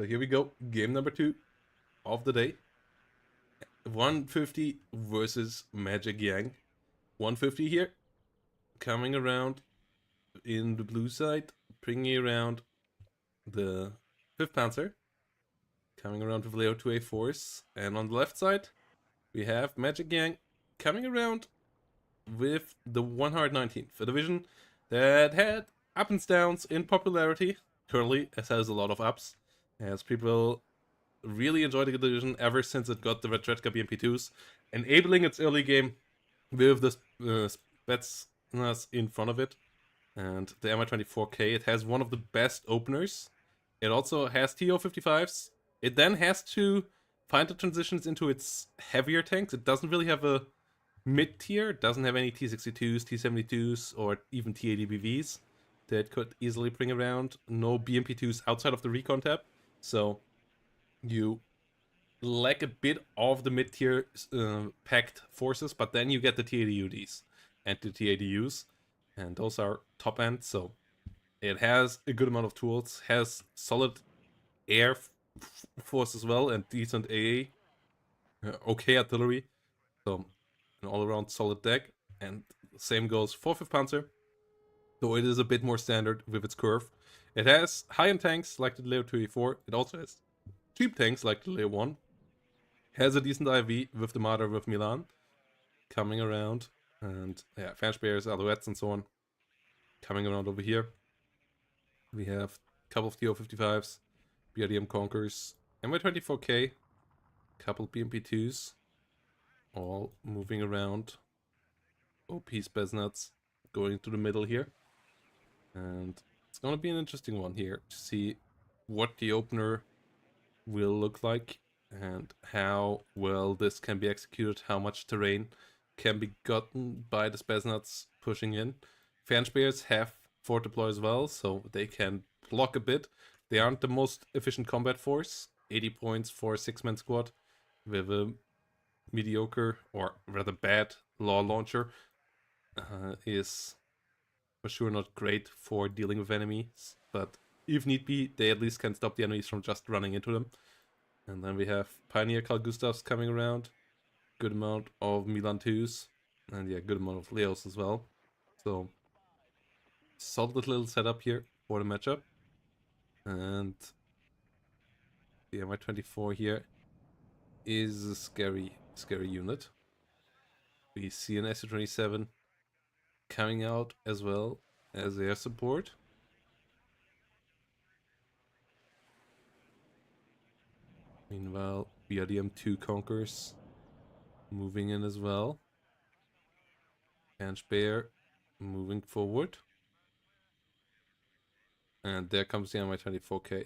S1: So here we go, game number 2 of the day. 150 versus Magic Yang. 150 here, coming around in the blue side, bringing around the 5th Panzer, coming around with Leo 2A4s, and on the left side, we have Magic Yang coming around with the 119th, a division that had ups and downs in popularity. Currently, it has a lot of ups, as people really enjoyed the division ever since it got the Retretka BMP2s, enabling its early game with the Spetsnaz in front of it. And the MI-24K, it has one of the best openers. It also has TO-55s. It then has to find the transitions into its heavier tanks. It doesn't really have a Mid-tier doesn't have any T-62s, T-72s, or even T-80BVs that could easily bring around. No BMP-2s outside of the recon tab. So you lack a bit of the mid-tier packed forces, but then you get the T-80UDs and the T-80Us, and those are top end. So it has a good amount of tools, has solid air force as well, and decent AA, okay artillery. So an all-around solid deck, and same goes for 5th Panzer, though it is a bit more standard with its curve. It has high-end tanks like the Leo 2A4. It also has cheap tanks like the Leo 1. Has a decent IV with the Marder with Milan coming around, and yeah, Fanspeyers, Alouettes, and so on coming around over here. We have a couple of TO-55s, BRDM Conkers, MY-24K, couple BMP-2s, all moving around. OP Spetsnaz going to the middle here. And it's going to be an interesting one here to see what the opener will look like and how well this can be executed, how much terrain can be gotten by the Spetsnaz pushing in. Fanspeyers have fort deploy as well, so they can block a bit. They aren't the most efficient combat force. 80 points for a 6-man squad with a mediocre, or rather bad, law launcher is for sure not great for dealing with enemies, but if need be, they at least can stop the enemies from just running into them. And then we have Pioneer Carl Gustavs coming around, good amount of Milan 2s, and yeah, good amount of Leos as well. So, solid little setup here for the matchup. And the MI-24 here is a scary unit. We see an SU-27 coming out as well as air support. Meanwhile, BRDM-2 Conkers moving in as well. Fanspeyer moving forward. And there comes the MI-24K.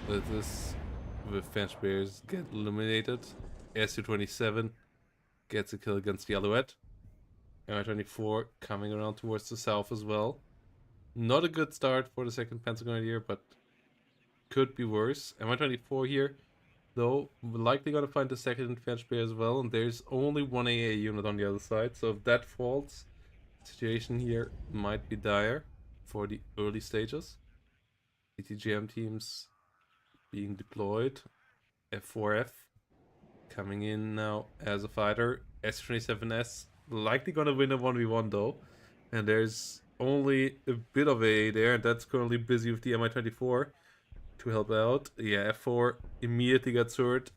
S1: Let this with Fanspeyers get eliminated. SU-27 gets a kill against the Alouette. MI-24 coming around towards the south as well. Not a good start for the 2nd Panzer Grenadier, but could be worse. MI-24 here, though, we're likely going to find the 2nd Fanspeyer as well, and there's only one AA unit on the other side, so if that falls, the situation here might be dire for the early stages. ETGM teams being deployed. F4F coming in now as a fighter. S27S likely gonna win a 1v1 though. And there's only a bit of AA there, and that's currently busy with the MI-24 to help out. Yeah, F4 immediately gets hurt.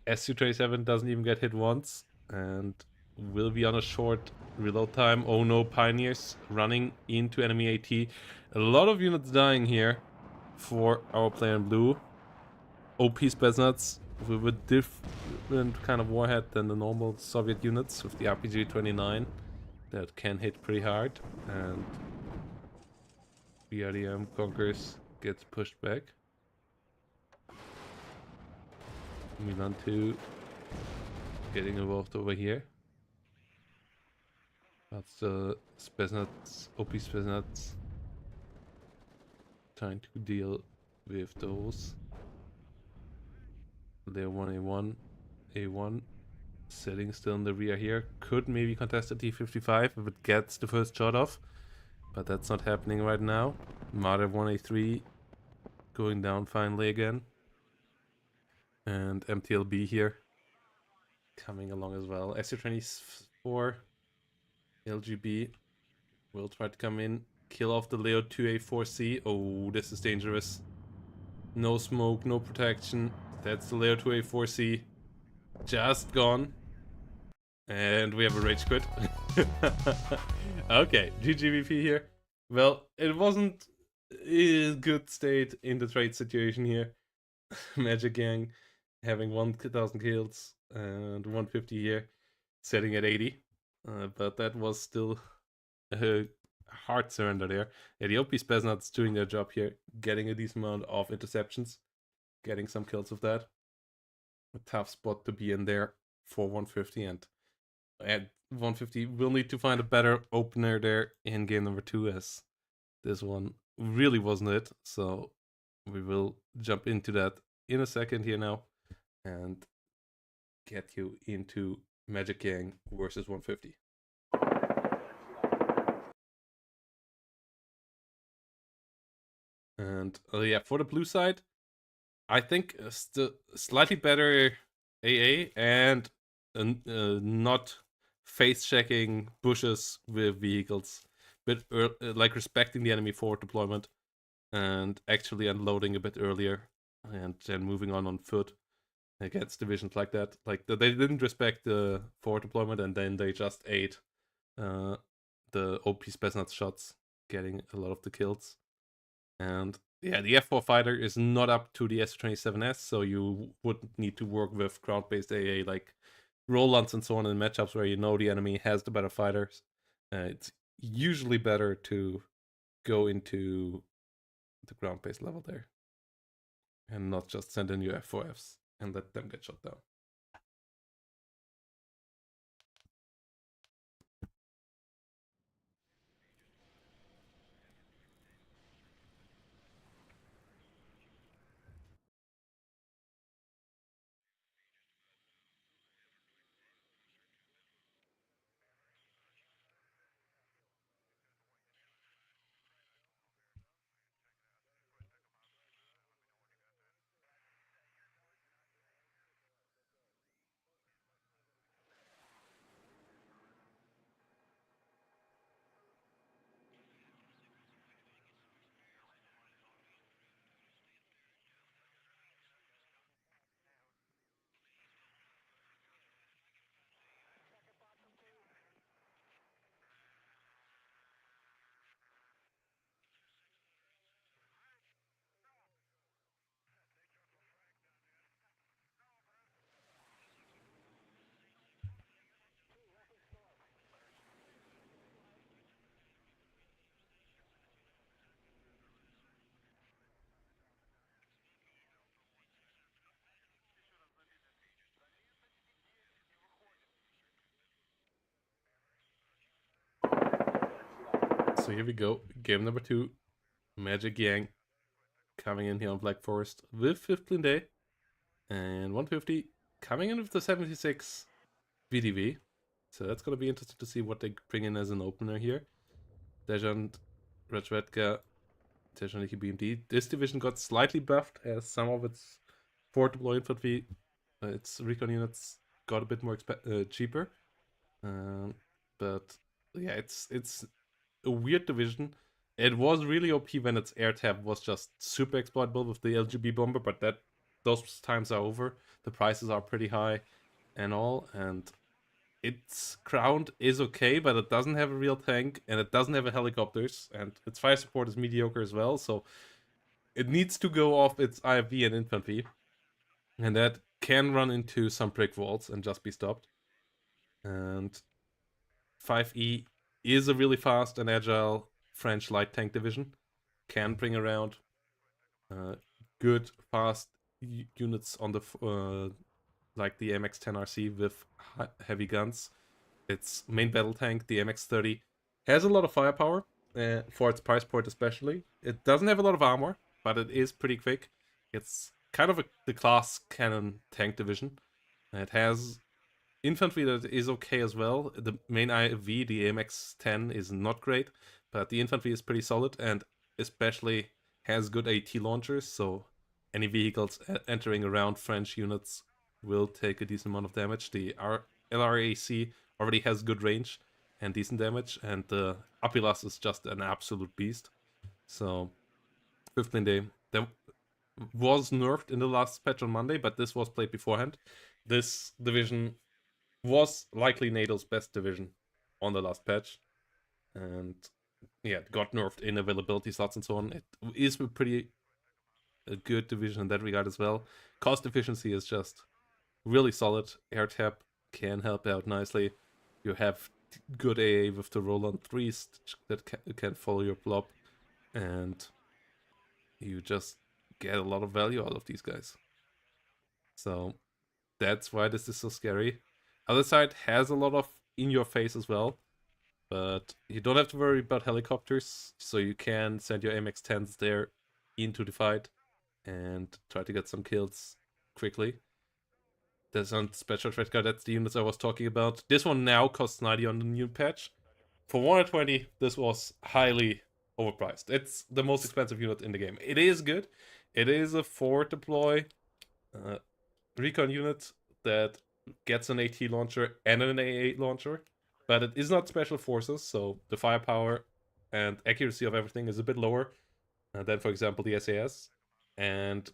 S1: SU-27 doesn't even get hit once, and will be on a short reload time. Oh no, Pioneers running into enemy AT. A lot of units dying here for our player in blue. OP Spetsnaz with a different kind of warhead than the normal Soviet units with the RPG-29 that can hit pretty hard, and BRDM Conkers gets pushed back. Milan 2 getting involved over here. That's the Spetsnaz, OP Spetsnaz trying to deal with those. Layer 1A1, A1 sitting still in the rear here. Could maybe contest the T-55 if it gets the first shot off, but that's not happening right now. Marder 1A3 going down finally again. And MTLB here coming along as well. SU-24 LGB will try to come in, kill off the Leo 2A4C. Oh, this is dangerous. No smoke, no protection. That's the Leo 2A4C. Just gone. And we have a rage quit. Okay, GGVP here. Well, it wasn't a good state in the trade situation here. Magic Gang having 1,000 kills and 150 here, setting at 80. But that was still a hard surrender there. Yeah, the OP Spetsnaz doing their job here, getting a decent amount of interceptions, getting some kills with that. a tough spot to be in there for 150, and at 150 we'll need to find a better opener there in game number 2, as this one really wasn't it. So we will jump into that in a second here now and get you into Magic Gang versus 150. And yeah, for the blue side, I think slightly better AA and not face checking bushes with vehicles, but like respecting the enemy forward deployment and actually unloading a bit earlier and then moving on foot against divisions like that. Like they didn't respect the forward deployment and then they just ate uh, the OP Spetsnaz shots, getting a lot of the kills. And yeah, the F4 fighter is not up to the S27S, so you would need to work with ground-based AA like Rolands and so on in matchups where you know the enemy has the better fighters. It's usually better to go into the ground-based level there and not just send in your F4Fs and let them get shot down. So here we go, game number 2, Magic Gang coming in here on Black Forest with 15 Day and 150 coming in with the 76 VDV. So that's gonna be interesting to see what they bring in as an opener here. Dejant, Rajvedka, Tejaniki BMD. This division got slightly buffed as some of its forward deploy infantry, its recon units got a bit more cheaper. But yeah, it's a weird division. It was really OP when its air tab was just super exploitable with the LGB bomber, but those times are over. The prices are pretty high and all, and its ground is okay, but it doesn't have a real tank and it doesn't have a helicopters, and its fire support is mediocre as well, so it needs to go off its IFV and infantry, and that can run into some brick walls and just be stopped. And 5E is a really fast and agile French light tank division, can bring around good fast units on the like the MX-10RC with heavy guns. Its main battle tank, the MX-30, has a lot of firepower for its price point especially. It doesn't have a lot of armor, but it is pretty quick. It's kind of the class cannon tank division. It has infantry that is okay as well. The main IV, the MX-10, is not great, but the infantry is pretty solid and especially has good AT launchers, so any vehicles entering around French units will take a decent amount of damage. The LRAC already has good range and decent damage, and the Apilas is just an absolute beast. So 15 Day, that was nerfed in the last patch on Monday, but this was played beforehand. This division was likely NATO's best division on the last patch, and yeah, it got nerfed in availability slots and so on. It is a good division in that regard as well. Cost efficiency is just really solid. Air tap can help out nicely. You have good AA with the Roland 3s that can follow your blob, and you just get a lot of value out of these guys. So That's why this is so scary. Other side has a lot of in your face as well, but you don't have to worry about helicopters, so you can send your MX-10s there into the fight and try to get some kills quickly. There's on Special Threat Guard, that's the units I was talking about. This one now costs 90 on the new patch. For 120, this was highly overpriced. It's the most expensive unit in the game. It is good. It is a 4 deploy recon unit that gets an AT launcher and an AA launcher, but it is not special forces, so the firepower and accuracy of everything is a bit lower than, for example, the SAS. And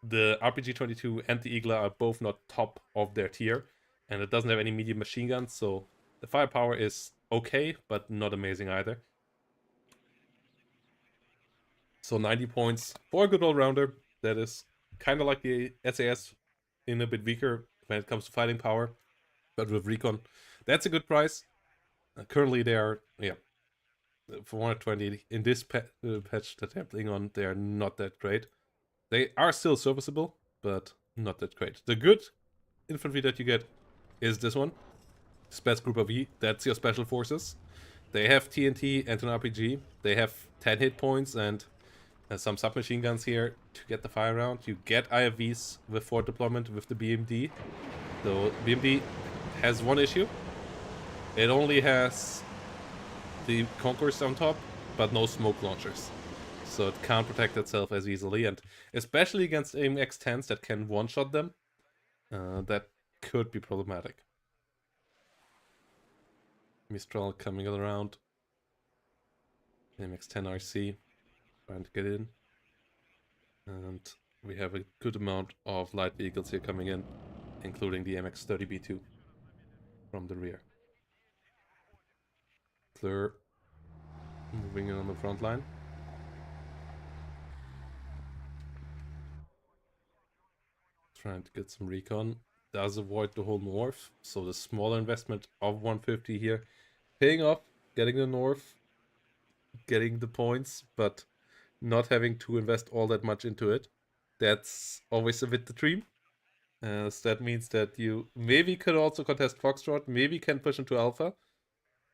S1: the RPG-22 and the Eagler are both not top of their tier, and it doesn't have any medium machine guns, so the firepower is okay, but not amazing either. So 90 points for a good all-rounder. That is kind of like the SAS in a bit weaker when it comes to fighting power, but with recon, that's a good price. Currently they are, for 120 in this patch that they're playing on, they are not that great. They are still serviceable, but not that great. The good infantry that you get is this one, Spets Group V. That's your special forces. They have TNT and an RPG. They have 10 hit points and some submachine guns here to get the fire round. You get IFVs with forward deployment with the BMD. Though BMD has one issue. It only has the Conquerors on top, but no smoke launchers. So it can't protect itself as easily, and especially against AIM-X10s that can one-shot them, that could be problematic. Mistral coming around. AIM-X10 RC trying to get in. And we have a good amount of light vehicles here coming in, including the MX-30B2 from the rear. Clear moving in on the front line. Trying to get some recon. Does avoid the whole north, so the smaller investment of 150 here paying off, getting the north, getting the points, but not having to invest all that much into it. That's always a bit the dream. So that means that you maybe could also contest Foxtrot, maybe can push into Alpha.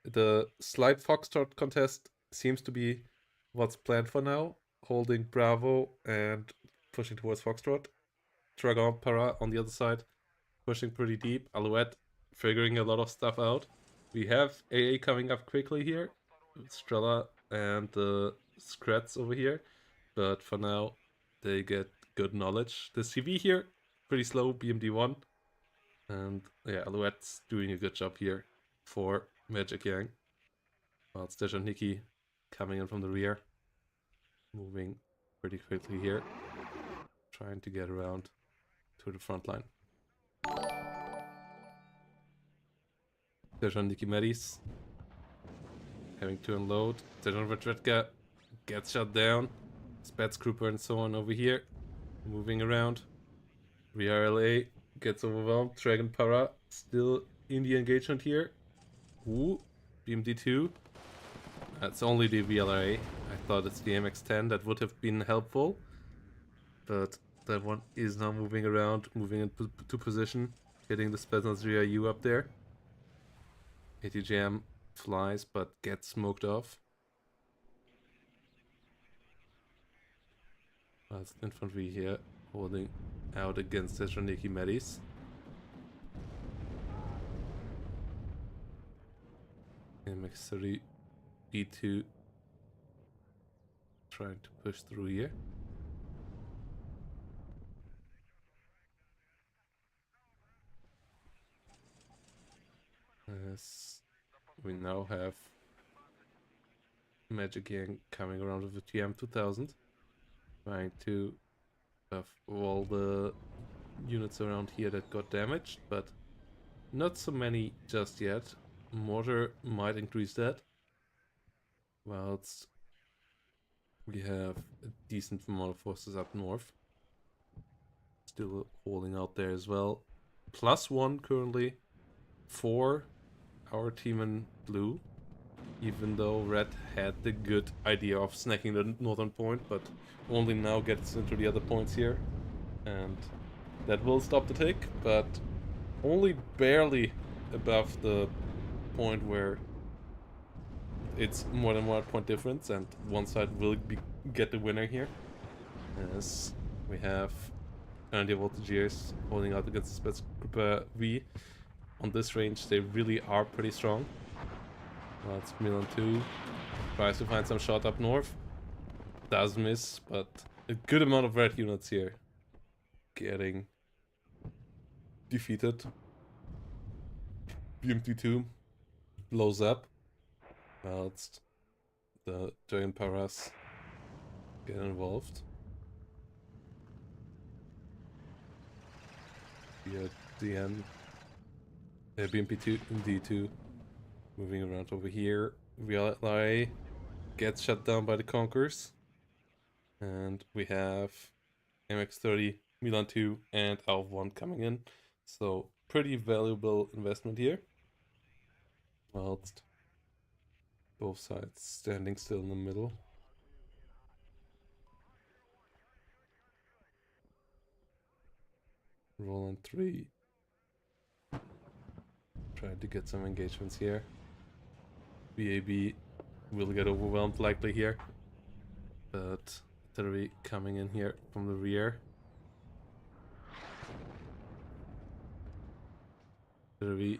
S1: The slight Foxtrot contest seems to be what's planned for now, holding Bravo and pushing towards Foxtrot. Dragon Para on the other side, pushing pretty deep. Alouette figuring a lot of stuff out. We have AA coming up quickly here, Strela and the Scrats over here, but for now they get good knowledge. The CV here, pretty slow, BMD1, and yeah, Alouette's doing a good job here for Magic Yang. While Stesh and Nikki coming in from the rear, moving pretty quickly here, trying to get around to the front line. Dejan Nikimeris having to unload. Dejan Vedretka gets shot down. Spets Grouper and so on over here. Moving around. VRLA gets overwhelmed. Dragon Para still in the engagement here. Ooh, BMD2. That's only the VLRA. I thought it's the MX-10 that would have been helpful. But that one is now moving around, moving into position, hitting the Spetsnaz U up there. ATGM flies but gets smoked off. That's infantry here holding out against the Thessaloniki Medis. MX-30 B2 trying to push through here. As we now have Magic Gang coming around with the TM2000, trying to have all the units around here that got damaged, but not so many just yet. Mortar might increase that, whilst we have a decent amount of forces up north. Still holding out there as well. +1 currently for our team in blue, even though red had the good idea of snacking the northern point, but only now gets into the other points here, and That will stop the tick, but only barely above the point where it's more than 1 point difference, and one side will get the winner here. As we have Andy Voltagiers holding out against the Spetsgruppe V. On this range, they really are pretty strong. Well, it's Milan 2. Tries to find some shot up north. Does miss, but a good amount of red units here getting defeated. BMT2 blows up, whilst the giant paras get involved. Here, DN, BMP2 and D2 moving around over here. VLI gets shut down by the Conquerors, and we have MX30, Milan 2, and ACAV 1 coming in. So pretty valuable investment here. Whilst both sides standing still in the middle. Roland 3. Trying to get some engagements here. BAB will get overwhelmed likely here. But artillery coming in here from the rear. Artillery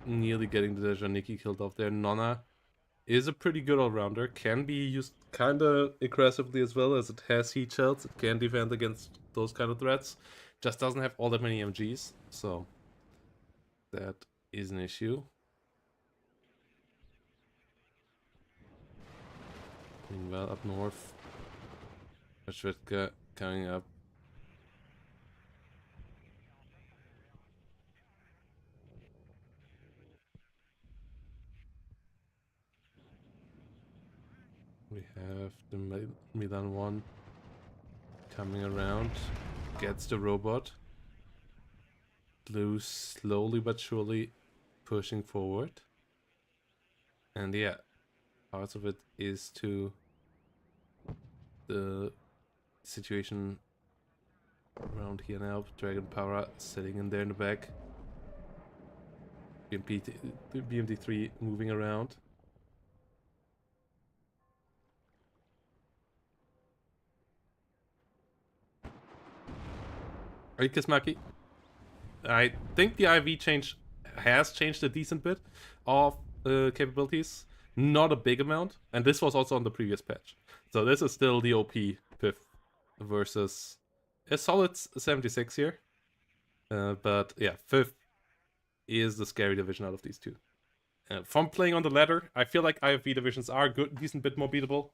S1: nearly getting the Janiki killed off there. Nonna is a pretty good all-rounder. Can be used kind of aggressively as well, as it has heat shells. It can defend against those kind of threats. Just doesn't have all that many MGs, so that is an issue. Meanwhile, up north, Schwedka coming up. We have the Milan 1 coming around, gets the robot. Blue slowly but surely pushing forward. And yeah, parts of it is to the situation around here now. Dragon Para sitting in there in the back. BMD3 moving around. Kismaki. I think the IV change has changed a decent bit of capabilities. Not a big amount. And this was also on the previous patch. So this is still the OP PIF versus a solid 76 here. But yeah, 5th is the scary division out of these two. From playing on the ladder, I feel like IFV divisions are good, decent bit more beatable.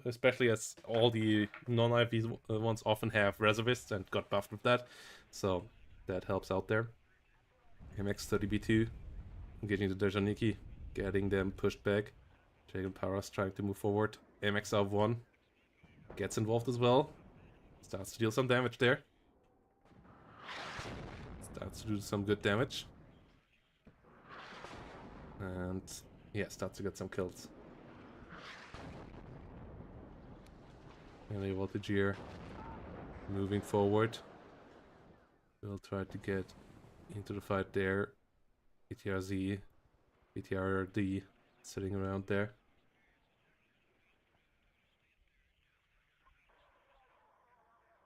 S1: Especially as all the non-IFV ones often have reservists and got buffed with that. So that helps out there. MX30B2 engaging the Dejaniki, getting them pushed back. Dragon Paras trying to move forward. MX1 gets involved as well. Starts to deal some damage there. Starts to do some good damage. And yeah, starts to get some kills. And a Voltagier moving forward. We'll try to get into the fight there. BTRZ, BTRD sitting around there.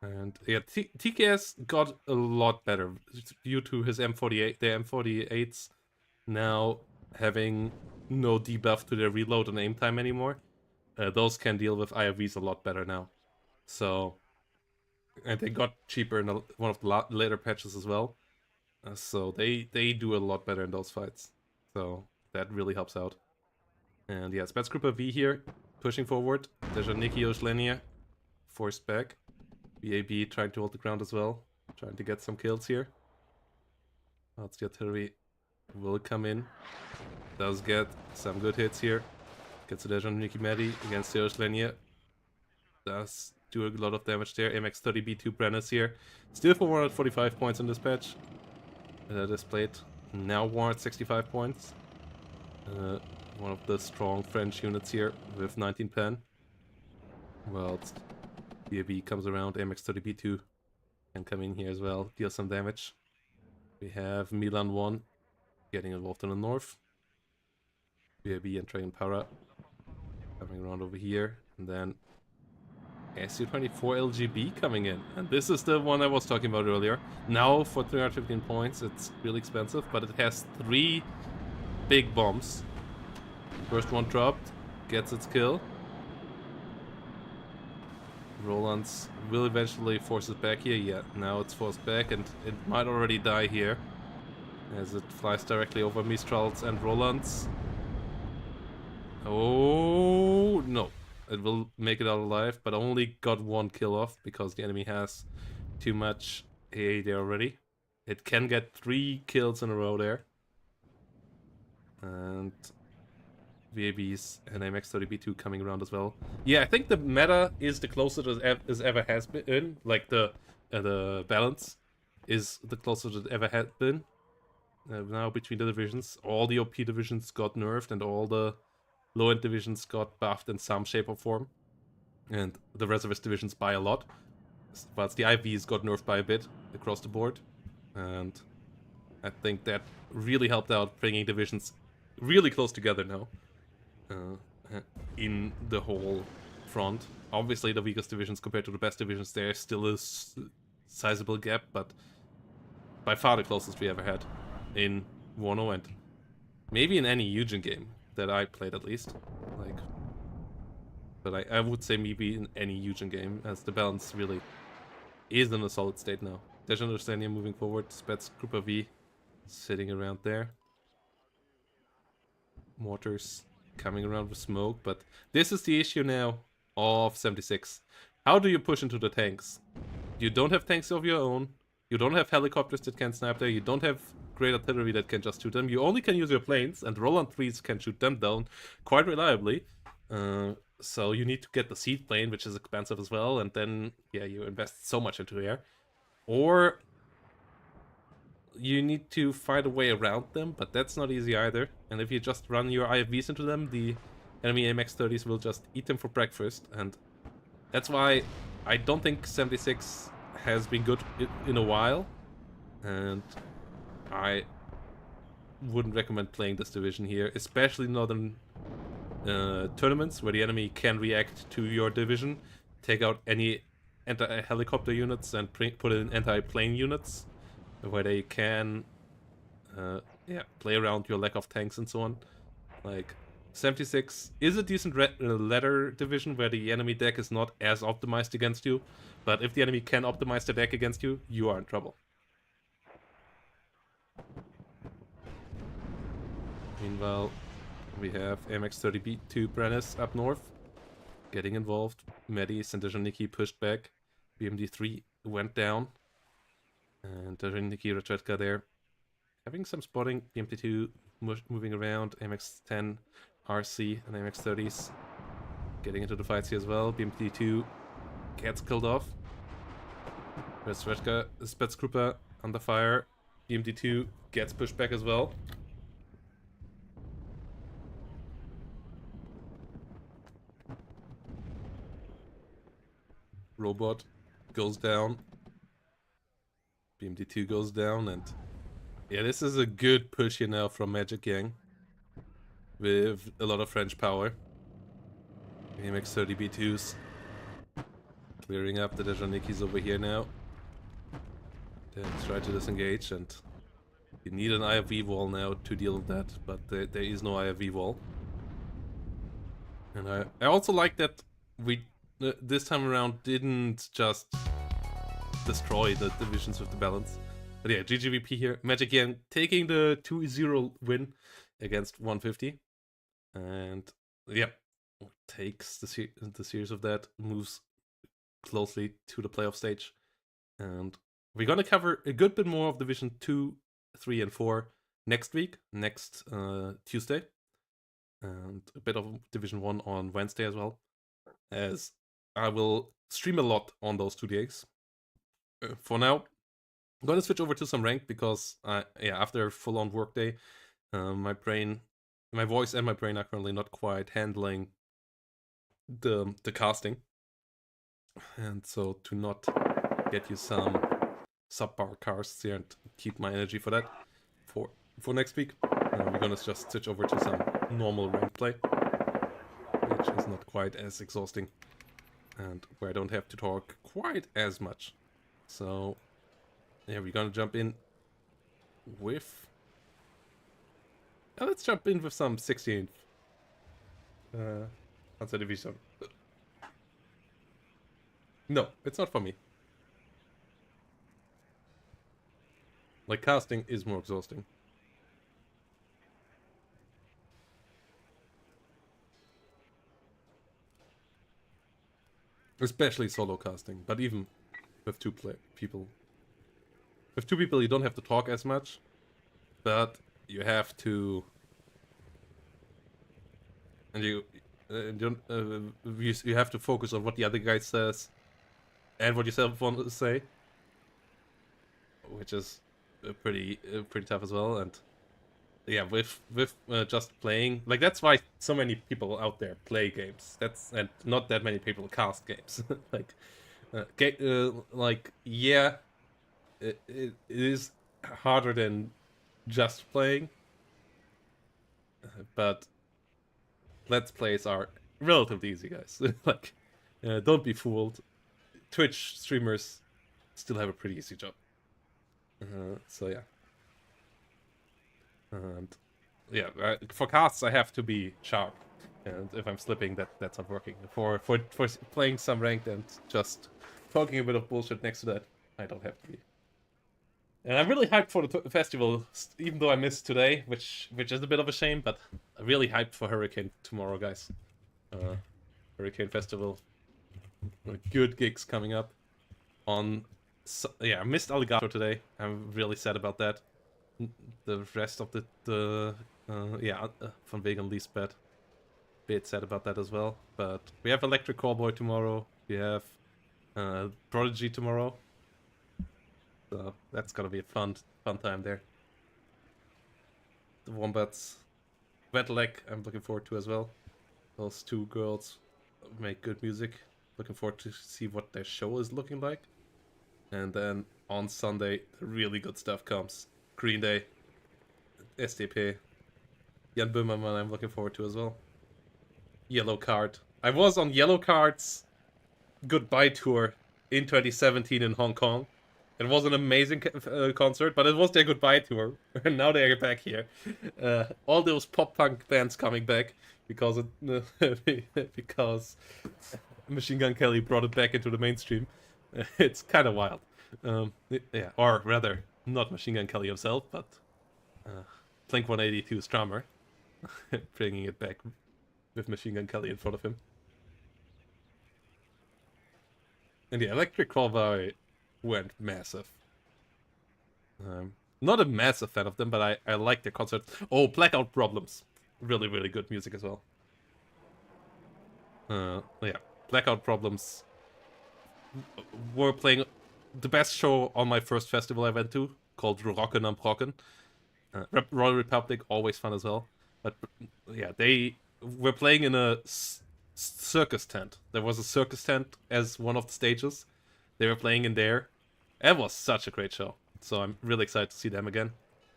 S1: And yeah, TKS got a lot better due to his M48, the M48s now having no debuff to their reload and aim time anymore. Those can deal with IFVs a lot better now. So, and they got cheaper in one of the later patches as well. So they do a lot better in those fights. So that really helps out. And yeah, Spetsgruppe V here, pushing forward. Dejaniki Oslenia forced back. BAB trying to hold the ground as well. Trying to get some kills here. That's the artillery will come in. Does get some good hits here. Gets the Dejaniki Medi against the Oslenia. Does do a lot of damage there. MX30B2 Brennis here. Still 445 points in this patch. Displayed. Now WARNo at 65 points. One of the strong French units here with 19 pen. Whilst DAB comes around, MX-30B2 can come in here as well, deal some damage. We have Milan 1 getting involved in the north. DAB and Train Para coming around over here, and then SU-24 LGB coming in. And this is the one I was talking about earlier. Now for 315 points, it's really expensive, but it has 3 big bombs. First one dropped, gets its kill. Roland's will eventually force it back here. Yeah, now it's forced back, and it might already die here, as it flies directly over Mistral's and Roland's. Oh, no. It will make it out alive, but only got 1 kill off because the enemy has too much AA there already. It can get 3 kills in a row there. And VABs and MX-30B2 coming around as well. Yeah, I think the meta is the closest it ever has been. Like the balance is the closest it ever had been. Now between the divisions, all the OP divisions got nerfed and all the low-end divisions got buffed in some shape or form. And the reservist divisions by a lot. But the IVs got nerfed by a bit across the board. And I think that really helped out bringing divisions really close together now. In the whole front. Obviously the weakest divisions compared to the best divisions, there's still a sizable gap, but by far the closest we ever had in WARNo and maybe in any Eugen game that I played at least. Like, but I would say maybe in any Eugen game, as the balance really is in a solid state now. There's understanding moving forward. Spets Group V sitting around there. Mortars coming around with smoke, but this is the issue now of 76. How do you push into the tanks? You don't have tanks of your own. You don't have helicopters that can snipe there. You don't have great artillery that can just shoot them. You only can use your planes, and Roland 3s can shoot them down quite reliably. So you need to get the seed plane, which is expensive as well, and then, yeah, you invest so much into air. Or you need to find a way around them, but that's not easy either. And if you just run your IFVs into them, the enemy MX-30s will just eat them for breakfast. And that's why I don't think 76 has been good in a while. And I wouldn't recommend playing this division here, especially not in tournaments where the enemy can react to your division, take out any anti-helicopter units and put in anti-plane units, where they can play around your lack of tanks and so on. Like, 76 is a decent ladder division where the enemy deck is not as optimized against you, but if the enemy can optimize the deck against you, you are in trouble. Meanwhile, we have MX-30B2 Brennis up north getting involved. Medis and Dejaniki pushed back. BMD3 went down. And Dejaniki Retretka there having some spotting. BMD2 moving around. MX-10 RC and MX-30s getting into the fights here as well. BMD2 gets killed off. Retretka, Spetsgruppe under fire. BMD2 gets pushed back as well. Robot goes down. BMD2 goes down, and yeah, this is a good push here now from Magic Gang with a lot of French power. MX-30B2s clearing up the Dejanikis over here now. Then try to disengage, and you need an IFV wall now to deal with that, but there is no IFV wall. And I also like that we this time around didn't just destroy the divisions with the balance. But yeah, GGVP here. Magic Gang taking the 2-0 win against 150. And yeah, takes the series of that, moves closely to the playoff stage. And we're going to cover a good bit more of Division 2, 3, and 4 next week, next Tuesday. And a bit of Division 1 on Wednesday as well, as I will stream a lot on those 2 days. For now, I'm going to switch over to some ranked because, after a full-on workday, my voice and my brain are currently not quite handling the casting. And so to not get you some subpar cars here and keep my energy for that for next week, we're gonna just switch over to some normal rank play, which is not quite as exhausting and where I don't have to talk quite as much. So yeah, we're gonna jump in with let's jump in with some 16th Panzer Division. No, it's not for me. Like, casting is more exhausting. Especially solo casting, but even with people. With two people you don't have to talk as much, but you have to... And you have to focus on what the other guy says and what yourself want to say, which is pretty tough as well. And yeah, with just playing, like, that's why so many people out there play games. And not that many people cast games. Like, yeah, it is harder than just playing, but Let's Plays are relatively easy, guys. Like, don't be fooled. Twitch streamers still have a pretty easy job. So yeah. And yeah, for casts I have to be sharp, and if I'm slipping, that's not working. For playing some ranked and just talking a bit of bullshit next to that, I don't have to be. And I'm really hyped for the festival, even though I missed today, which is a bit of a shame, but I'm really hyped for Hurricane tomorrow, guys. Hurricane Festival. Good gigs coming up. Yeah, I missed Alligator today. I'm really sad about that. The rest of Von Wegen Lisbeth. Bit sad about that as well. But we have Electric Callboy tomorrow. We have Prodigy tomorrow. So that's gonna be a fun time there. The Wombats, Wet Leg, I'm looking forward to as well. Those two girls make good music. Looking forward to see what their show is looking like. And then on Sunday, really good stuff comes. Green Day, SDP, Jan Böhmermann I'm looking forward to as well. Yellow Card. I was on Yellow Card's goodbye tour in 2017 in Hong Kong. It was an amazing concert, but it was their goodbye tour, and now they're back here. All those pop-punk bands coming back because because Machine Gun Kelly brought it back into the mainstream. It's kind of wild. Yeah, or rather, not Machine Gun Kelly himself, but Blink-182's drummer, bringing it back with Machine Gun Kelly in front of him. And the Electric Callboy went massive. Not a massive fan of them, but I like their concerts. Oh, Blackout Problems. Really, really good music as well. Yeah, Blackout Problems were playing the best show on my first festival I went to, called Rockin' am Brocken. Royal Republic, always fun as well. But yeah, they were playing in a circus tent. There was a circus tent as one of the stages. They were playing in there. It was such a great show. So I'm really excited to see them again.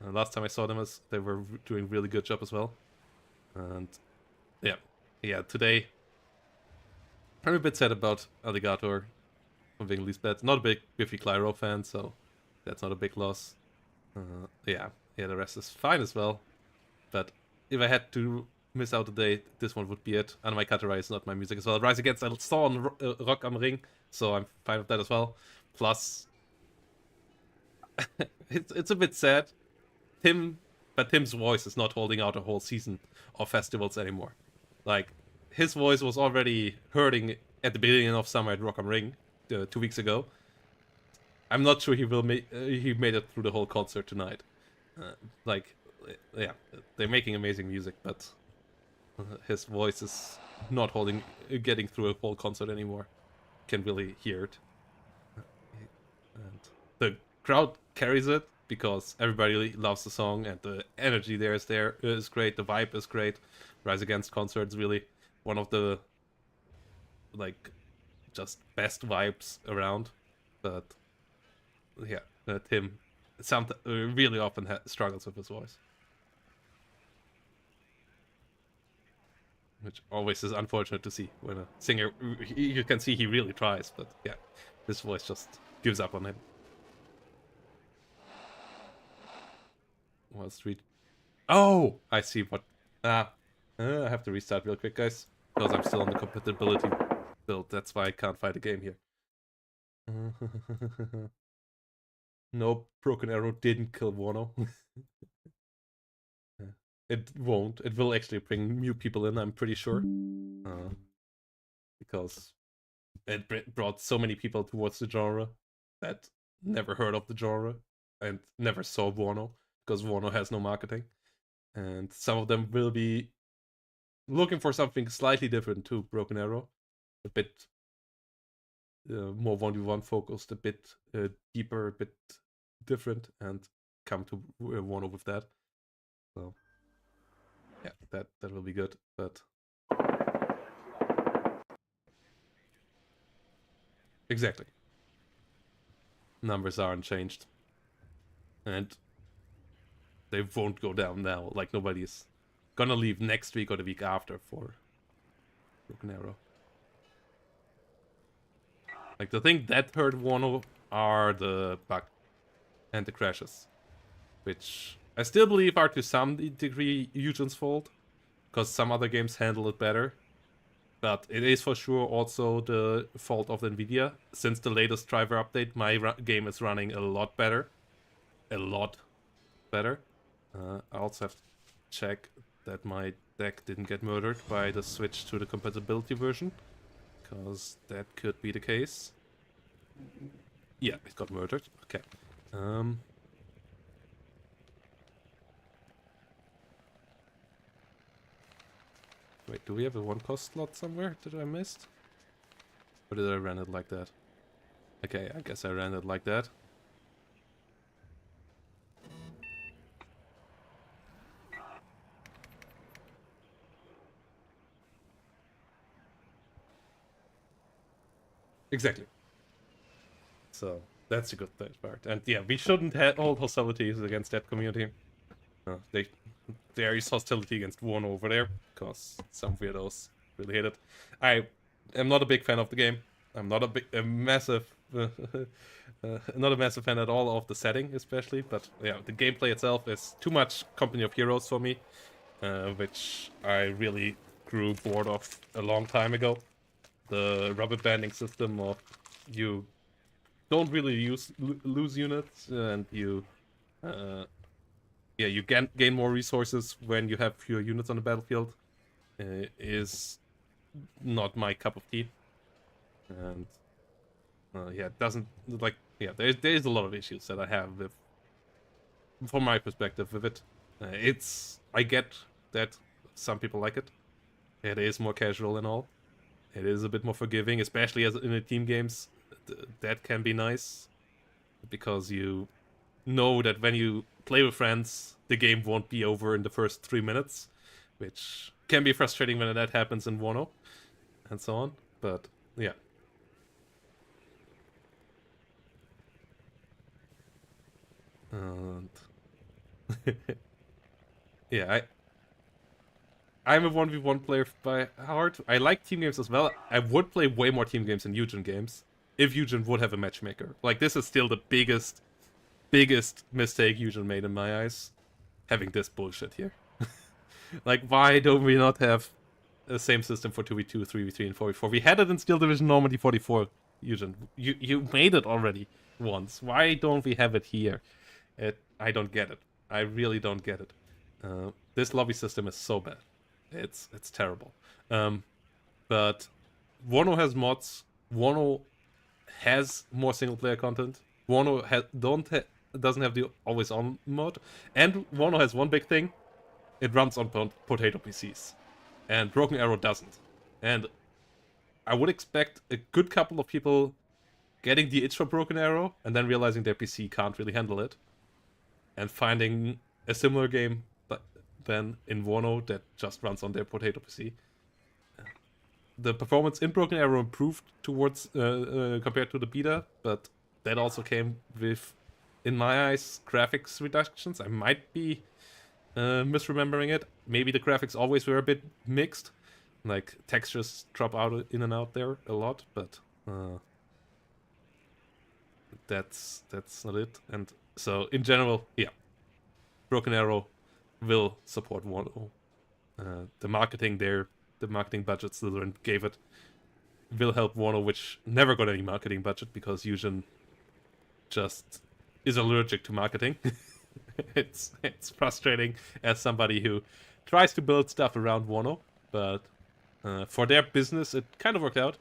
S1: Last time I saw them, they were doing a really good job as well. And yeah, today I'm a bit sad about Alligator from being Lisbeth. Not a big Biffy Clyro fan, so that's not a big loss. Yeah, the rest is fine as well. But if I had to miss out a day, this one would be it. And my Katerai is not my music as well. Rise Against I saw on Rock am Ring, so I'm fine with that as well. Plus, it's a bit sad. But Tim's voice is not holding out a whole season of festivals anymore. Like, his voice was already hurting at the beginning of summer at Rock am Ring 2 weeks ago. I'm not sure he made it through the whole concert tonight. Yeah, they're making amazing music, but his voice is not getting through a whole concert anymore. Can really hear it. And the crowd carries it because everybody loves the song and the energy is great. The vibe is great. Rise Against concerts really one of the just best vibes around. But yeah, Tim really often struggles with his voice, which always is unfortunate to see when a singer. You can see he really tries, but yeah, his voice just gives up on him. Wall Street. Oh, I see what. I have to restart real quick, guys, because I'm still on the compatibility build. That's why I can't fight a game here. Nope, Broken Arrow didn't kill WARNo. It won't. It will actually bring new people in, I'm pretty sure. Because it brought so many people towards the genre that never heard of the genre and never saw WARNo, because WARNo has no marketing. And some of them will be looking for something slightly different to Broken Arrow. A bit more 1v1 focused, a bit deeper, a bit different, and come to WARNo with that. So yeah, that will be good. But exactly, numbers aren't changed, and they won't go down now. Like, nobody's gonna leave next week or the week after for Broken Arrow. Like, the thing that hurt WARNo are the bug and the crashes, which I still believe are to some degree Eugen's fault, because some other games handle it better. But it is for sure also the fault of NVIDIA. Since the latest driver update, my game is running a lot better. A lot better. I also have to check that my deck didn't get murdered by the switch to the compatibility version, because that could be the case. Yeah, it got murdered. Okay. Wait, do we have a 1-cost slot somewhere that I missed? Or did I run it like that? Okay, I guess I ran it like that. Exactly. So, that's a good part. And yeah, we shouldn't have all hostilities against that community. There is hostility against WARNo over there, because some weirdos really hate it. I am not a big fan of the game. I'm not a massive, not a massive fan at all of the setting, especially. But yeah, the gameplay itself is too much Company of Heroes for me, which I really grew bored of a long time ago. The rubber banding system of you don't really lose units, and you you gain more resources when you have fewer units on the battlefield, is not my cup of tea. And yeah, it doesn't, like, yeah, there's a lot of issues that I have with, from my perspective, with it. I get that some people like it. It is more casual and all. It is a bit more forgiving, especially as in the team games. That can be nice, because you know that when you play with friends, the game won't be over in the first 3 minutes, which can be frustrating when that happens in WARNo, and so on. But yeah. And yeah, I'm a 1v1 player by heart. I like team games as well. I would play way more team games than Eugen games if Eugen would have a matchmaker. Like, this is still the biggest mistake Eugen made in my eyes, having this bullshit here. Like, why don't we not have the same system for 2v2, 3v3, and 4v4? We had it in Steel Division Normandy 44, Eugen. You made it already once. Why don't we have it here? I don't get it. I really don't get it. This lobby system is so bad. It's terrible. But WARNo has mods. WARNo has more single player content. WARNo doesn't have the always on mode, and WARNo has one big thing: it runs on potato PCs, and Broken Arrow doesn't. And I would expect a good couple of people getting the itch for Broken Arrow and then realizing their PC can't really handle it, and finding a similar game then in WARNo that just runs on their potato PC. the performance in Broken Arrow improved towards compared to the beta, but that also came with, in my eyes, graphics reductions. I might be misremembering it. Maybe the graphics always were a bit mixed, like textures drop out in and out there a lot, but that's not it. And so in general, yeah, Broken Arrow will support WARNo. The marketing there, the marketing budget Slytherin gave it, will help WARNo, which never got any marketing budget because Yuzhen just is allergic to marketing. it's frustrating as somebody who tries to build stuff around WARNo, but for their business, it kind of worked out.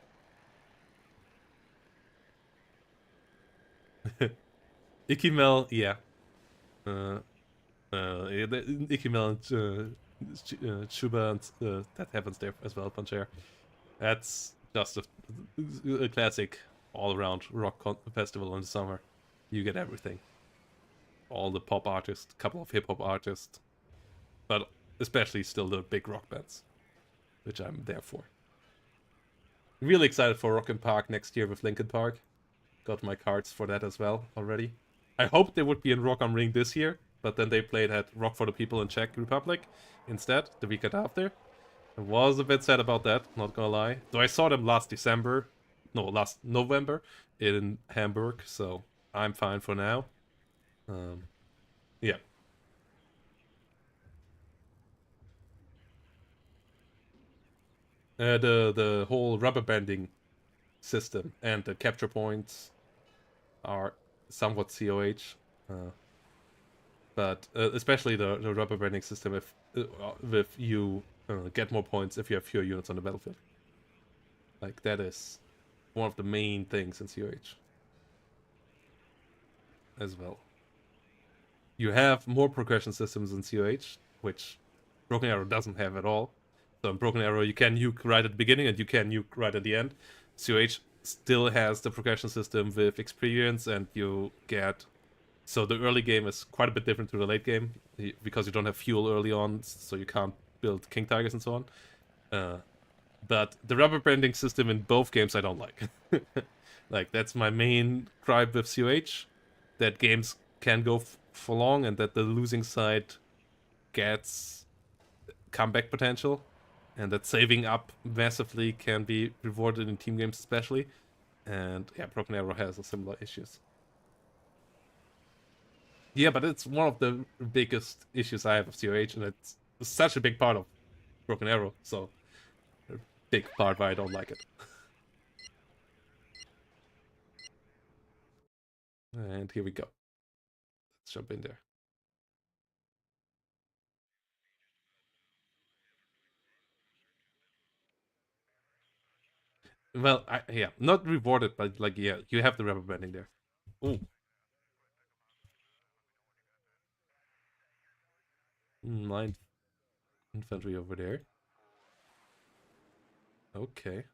S1: Ikimel, yeah. Ikimel and Chuba, and that happens there as well, Panzer. That's just a classic all-around rock festival in the summer. You get everything. All the pop artists, couple of hip-hop artists, but especially still the big rock bands, which I'm there for. Really excited for Rock and Park next year with Linkin Park. Got my cards for that as well already. I hoped they would be in Rock am Ring this year, but then they played at Rock for the People in Czech Republic instead, the weekend after. I was a bit sad about that, not gonna lie. Though I saw them last November in Hamburg, so I'm fine for now. Yeah. The whole rubber banding system and the capture points are somewhat COH, but especially the rubber banding system if you get more points if you have fewer units on the battlefield. Like, that is one of the main things in COH as well. You have more progression systems in COH, which Broken Arrow doesn't have at all. So in Broken Arrow, you can nuke right at the beginning and you can nuke right at the end. COH still has the progression system with experience, and you get... So the early game is quite a bit different to the late game, because you don't have fuel early on, so you can't build King Tigers and so on. But the rubber banding system in both games I don't like. Like, that's my main gripe with COH, that games can go for long and that the losing side gets comeback potential, and that saving up massively can be rewarded in team games especially. And yeah, Broken Arrow has similar issues. Yeah, but it's one of the biggest issues I have of COH, and it's such a big part of Broken Arrow, so a big part why I don't like it. And here we go. Let's jump in there. Well, yeah, not rewarded, but like, yeah, you have the rubber banding there. Ooh. Light infantry over there. Okay.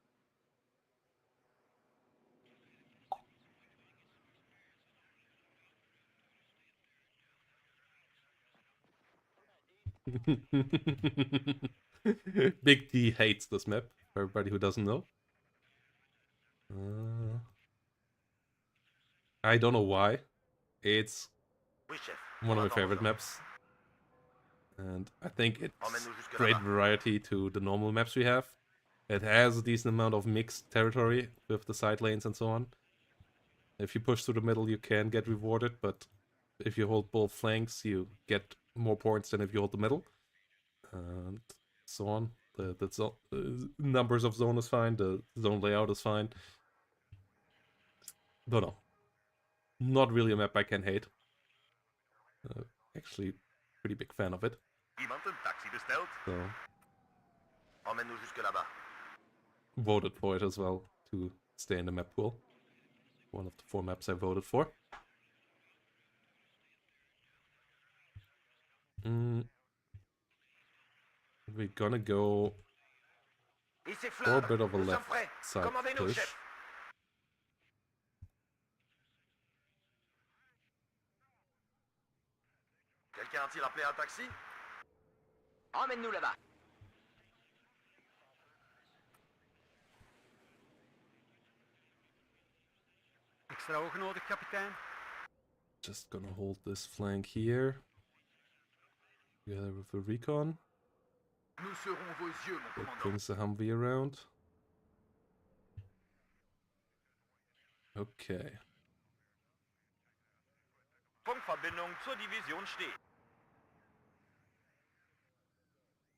S1: Big D hates this map, for everybody who doesn't know. I don't know why. It's one of my favorite maps. And I think it's great variety to the normal maps we have. It has a decent amount of mixed territory with the side lanes and so on. If you push through the middle, you can get rewarded, but if you hold both flanks, you get more points than if you hold the middle. And so on. The numbers of zone is fine, the zone layout is fine. But no. Not really a map I can hate. Actually, pretty big fan of it. So, voted for it as well to stay in the map pool. One of the 4 maps I voted for. We're gonna go for a bit of a left side push.
S2: Quelqu'un a-t-il appelé un taxi? Emmène-nous là-bas.
S3: extra ogen nodig, kapitein?
S1: Just gonna hold this flank here. Together with the recon.
S2: Nous serons vos yeux, mon
S1: That
S2: commandant.
S1: brings the Humvee around. Okay.
S2: Funkverbindung zur Division steht.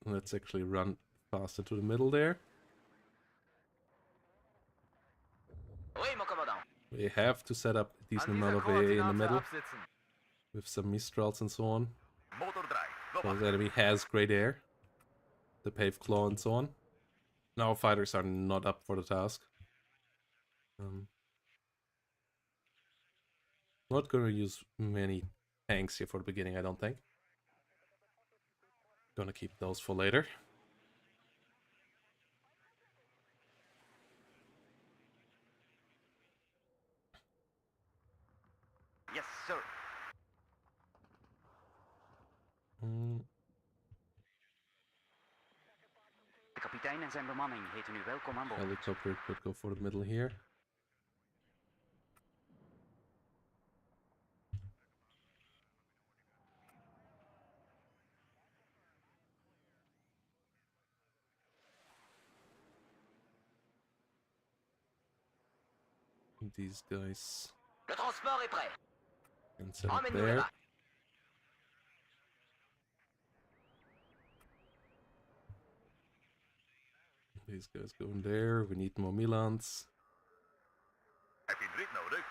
S1: Let's actually run fast into the middle there.
S2: Oui, mon commandant.
S1: We have to set up a decent amount of AA in the middle. With some Mistrals and so on.
S2: Motor draait.
S1: Because the enemy has great air. The paved claw and so on. And our fighters are not up for the task. Not gonna use many tanks here for the beginning, I don't think. Gonna keep those for later.
S2: Yes, sir.
S4: De kapitein en zijn bemanning heten u welkom aan boord.
S1: Helicopter could go for the middle here. These guys
S2: Le transport est prêt.
S1: can set up
S2: Emmène-nous
S1: there.
S2: là-bas.
S1: These guys go in there. We need more Milans.
S2: Heb je druk nodig?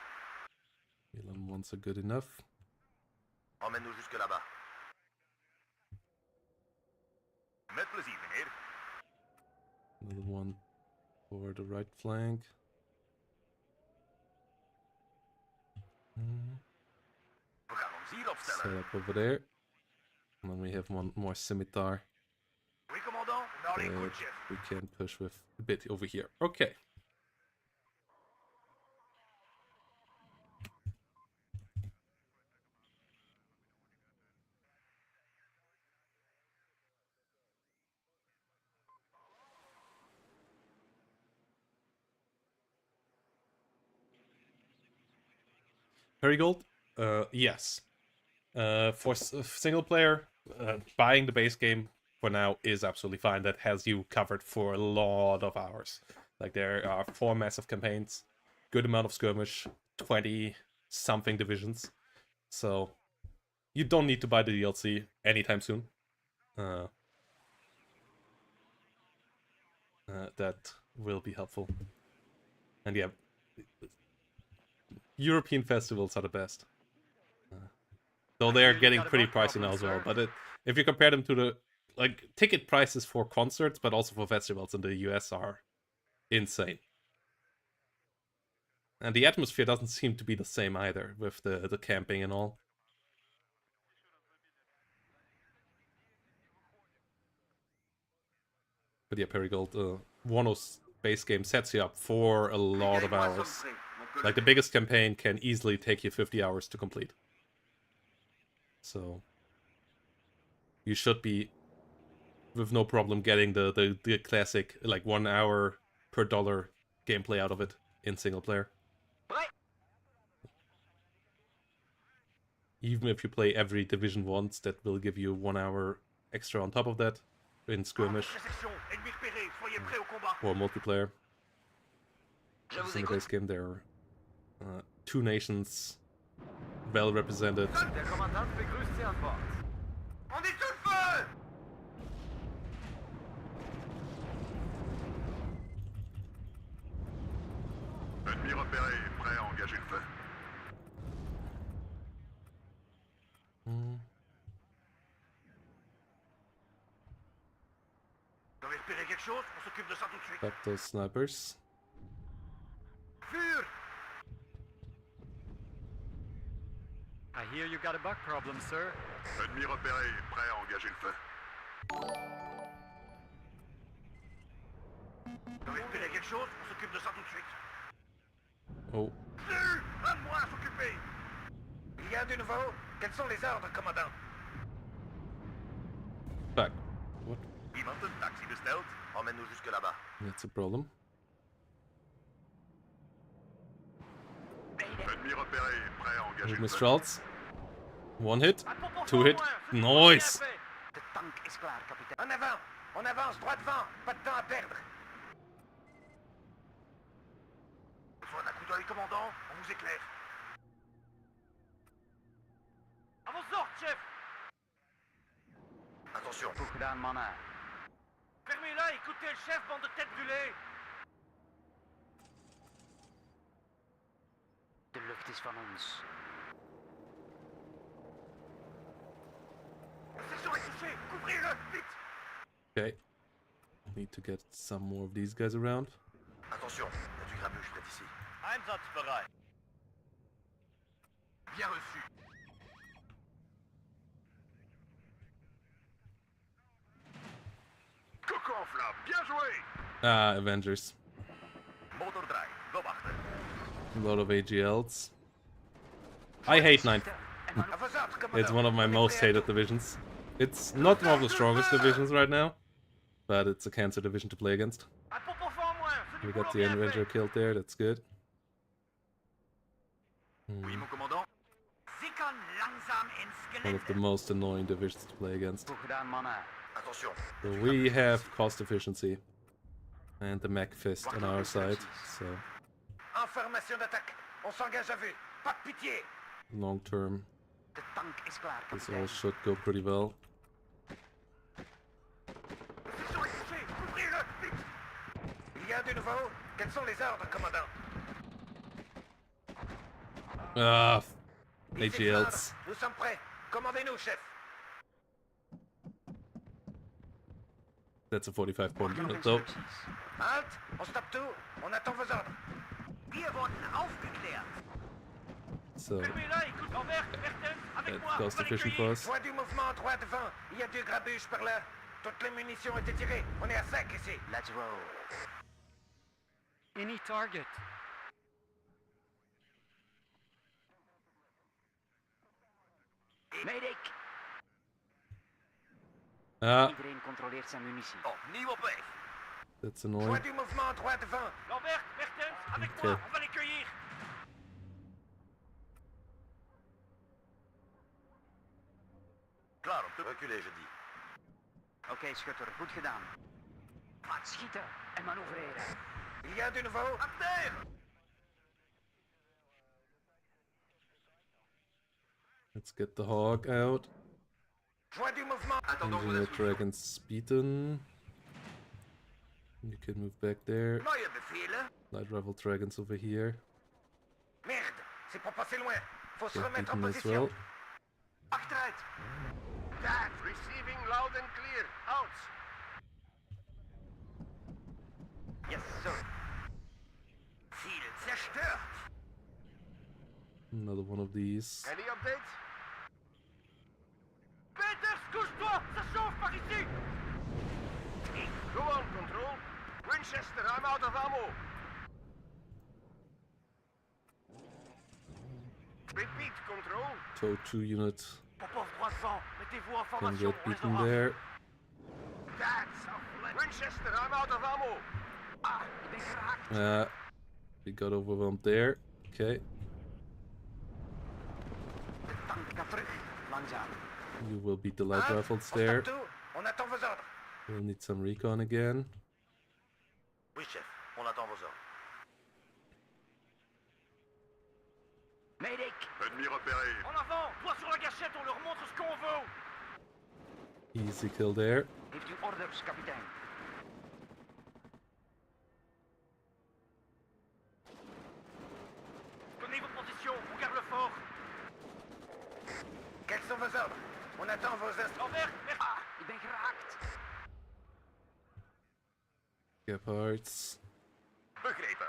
S1: Milan ones are good enough.
S2: Emmène-nous jusque là-bas. Met plezier, meneer.
S1: Another one for the right flank.
S2: We gaan ons hier
S1: Set
S2: opstellen.
S1: up over there. And then we have one more scimitar.
S2: Oui, commandant. Dans les coups,
S1: That
S2: chef.
S1: we can push with a bit over here. Okay. Perigold? Yes. For single player, buying the base game for now is absolutely fine. That has you covered for a lot of hours. Like there are 4 massive campaigns, good amount of skirmish, 20 something divisions. So you don't need to buy the DLC anytime soon. That will be helpful. And yeah, European festivals are the best. Though they are getting pretty pricey now as well. But if you compare them to the ticket prices for concerts, but also for festivals in the US are insane. And the atmosphere doesn't seem to be the same either with the camping and all. But yeah, Perigold, WARNo's base game sets you up for a lot of hours. Like the biggest campaign can easily take you 50 hours to complete. So you should be with no problem getting the classic like 1 hour per dollar gameplay out of it in single player. Even if you play every division once, that will give you 1 hour extra on top of that in skirmish or multiplayer.
S2: Je
S1: In the base game, there are 2 nations well represented.
S3: Der Kommandant begrüßt Sie an Bord.
S2: On est sous le feu! Ennemi repéré, prêt à engager le feu. Vous avez repéré quelque chose? On s'occupe de ça tout de suite.
S1: Stop those snipers.
S2: Vuur!
S3: I hear you got a bug problem, sir.
S2: Ennemi repéré, prêt à engager le feu. Vous avez repéré quelque chose? On s'occupe de ça tout de suite.
S1: Oh,
S2: À moi à s'occuper! Il y a du nouveau? Quels sont les ordres, commandant?
S1: back. What?
S2: Iemand een taxi besteld? Emmène-nous jusque là-bas.
S1: That's a problem.
S2: Feu
S1: Mistrals. One hit,
S2: Un pot pour
S1: two
S2: toi,
S1: hit.
S2: au moins. C'est tout bien
S1: Nice.
S2: fait.
S4: De tank is klaar, kapitein.
S2: En avant. On avance droit devant. Pas de temps à perdre. Besoin d'un coup d'œil, commandant. On vous éclaire.
S3: À vos ordres, chef.
S2: Attention.
S4: Goed gedaan, mannen.
S3: Fermez-la, écoutez le chef, bande de têtes brûlées.
S4: De lucht is van ons.
S2: Le sergent est touché. Couvrez-le. Vite.
S1: Okay. Need to get some more of these guys around.
S2: Attention. Il y a du grabuge près d'ici.
S3: Einsatzbereit.
S2: Bien reçu. Coco en flamme. Bien joué.
S1: Ah, Avengers.
S2: Motor drive. Loop achter.
S1: A lot of AGLs. I hate 9th.
S2: À vos ordres, commandant.
S1: It's one of my
S2: On est
S1: most
S2: prêt à
S1: hated
S2: tout.
S1: divisions. It's not one of the strongest divisions right now, but it's a cancer division to play against.
S3: Un pot pour en moins. C'est
S1: We
S3: du
S1: got
S3: boulot
S1: the
S3: bien
S1: Avenger
S3: fait.
S1: killed there, that's good.
S2: Oui, mon commandant.
S3: Sickern langsam ins
S1: One of the
S3: Gelände.
S1: most annoying divisions to play against.
S4: Goed gedaan, mannen.
S2: Attention.
S1: So we have cost efficiency and the mech fist on our side, so
S2: En formation d'attaque. On s'engage à vue. Pas de pitié.
S1: long term
S4: De tank is klaar,
S1: this
S4: kapitein.
S1: all should go pretty well.
S2: Le sergent est touché. Couvrez-le. Vite. Il y a du nouveau. Quels sont les ordres, commandant?
S1: Ah,
S2: Ici
S1: AGLs.
S2: Flandre. Nous sommes prêts. Commandez-nous, chef.
S1: That's a 45-point
S4: Wacht op
S1: unit though.
S4: instructies.
S2: Halt. On stoppe tout. On attend vos ordres.
S3: Wir wurden aufgeklärt.
S1: So
S3: Fermez-la, écoute. Envers, Mertens, avec
S1: that's
S3: moi.
S1: cost
S3: On va les
S1: efficient for
S3: cueillir.
S1: us.
S2: Point du mouvement droit devant. Il y a du grabuge par là. Toutes les munitions ont été tirées. On est à sec ici.
S4: Let's roll.
S3: Any target.
S4: Medic!
S1: Ah,
S4: Iedereen controleert zijn munitie.
S2: Opnieuw op weg.
S1: that's
S2: Point
S1: annoying.
S2: du mouvement droit devant.
S3: Lambert, Mertens, avec
S1: Ok.
S3: moi. On va les cueillir.
S2: Klaar om te reculer, je dis.
S4: Oké, schutter, goed gedaan. Wat schieten en manoeuvreren.
S2: Il y a du nouveau. À terre.
S1: Let's get the hawk out.
S2: Point du mouvement. Attendons vos
S1: Engineer
S2: instructions.
S1: Dragon's beaten. You can move back there.
S2: Neue Befehle.
S1: Light Rival Dragons over here.
S2: Merde, c'est pour passer loin. Faut se
S1: Get
S2: remettre en
S1: beaten as
S2: position.
S1: well.
S2: Achteruit. That, receiving loud and clear. Out. Yes, sir. Ziel zerstört.
S1: Another one of these.
S2: Any update?
S3: Peters, couche-toi. Ça chauffe par ici.
S2: Go on, control. Winchester, I'm out of ammo. Repeat, control.
S1: Tow 2 unit
S3: Popov droit devant. Mettez-vous en
S1: can
S3: formation.
S1: get
S3: On les
S1: beaten
S3: aura.
S1: there.
S2: That's a flank. Winchester, I'm out of ammo.
S4: Ah, ik ben geraakt.
S1: We got overwhelmed there. Okay,
S4: De tank gaat terug. Langzaam.
S1: you will beat the light
S2: Halt,
S1: rifles
S2: on stoppe
S1: there.
S2: tout. On attend vos ordres.
S1: We'll need some recon again.
S2: Oui, chef. On attend vos ordres.
S4: Medic!
S2: Ennemi repéré.
S3: En avant. Doigt sur la gâchette. On leur montre ce qu'on veut.
S1: Easy kill there.
S4: Heeft u orders, kapitein?
S3: Tenez votre position. On garde le fort.
S2: Quels sont vos ordres? On attend vos instructions.
S3: Lambert, Mertens.
S4: Ah, ik ben geraakt.
S1: Gephards.
S2: Begrepen.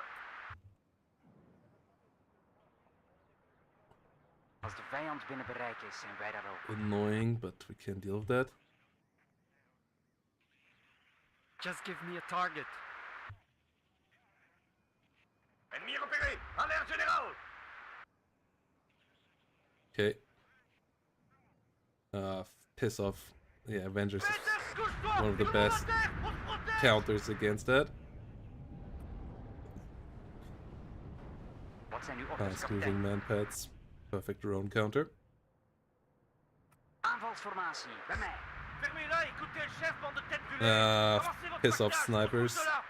S4: Als de vijand binnen bereik is, zijn wij daar ook.
S1: Annoying, but we can deal with that.
S3: Just give me a target.
S2: Ennemi repéré. Alerte générale.
S1: Okay. Piss off. Yeah, Avengers is
S3: Peters, couche-toi.
S1: one of the
S3: Tout le monde
S1: best
S3: à terre. On se protège.
S1: counters against that.
S4: Wat zijn uw orders,
S1: Fast moving
S4: kapitein?
S1: manpads. Perfect drone counter.
S4: Aanvalsformatie, bij mij.
S2: Fermez-la, écoutez le chef, bande de têtes brûlées. Avancez votre
S1: Piss off
S2: pactage,
S1: snipers.
S2: on bouge de là.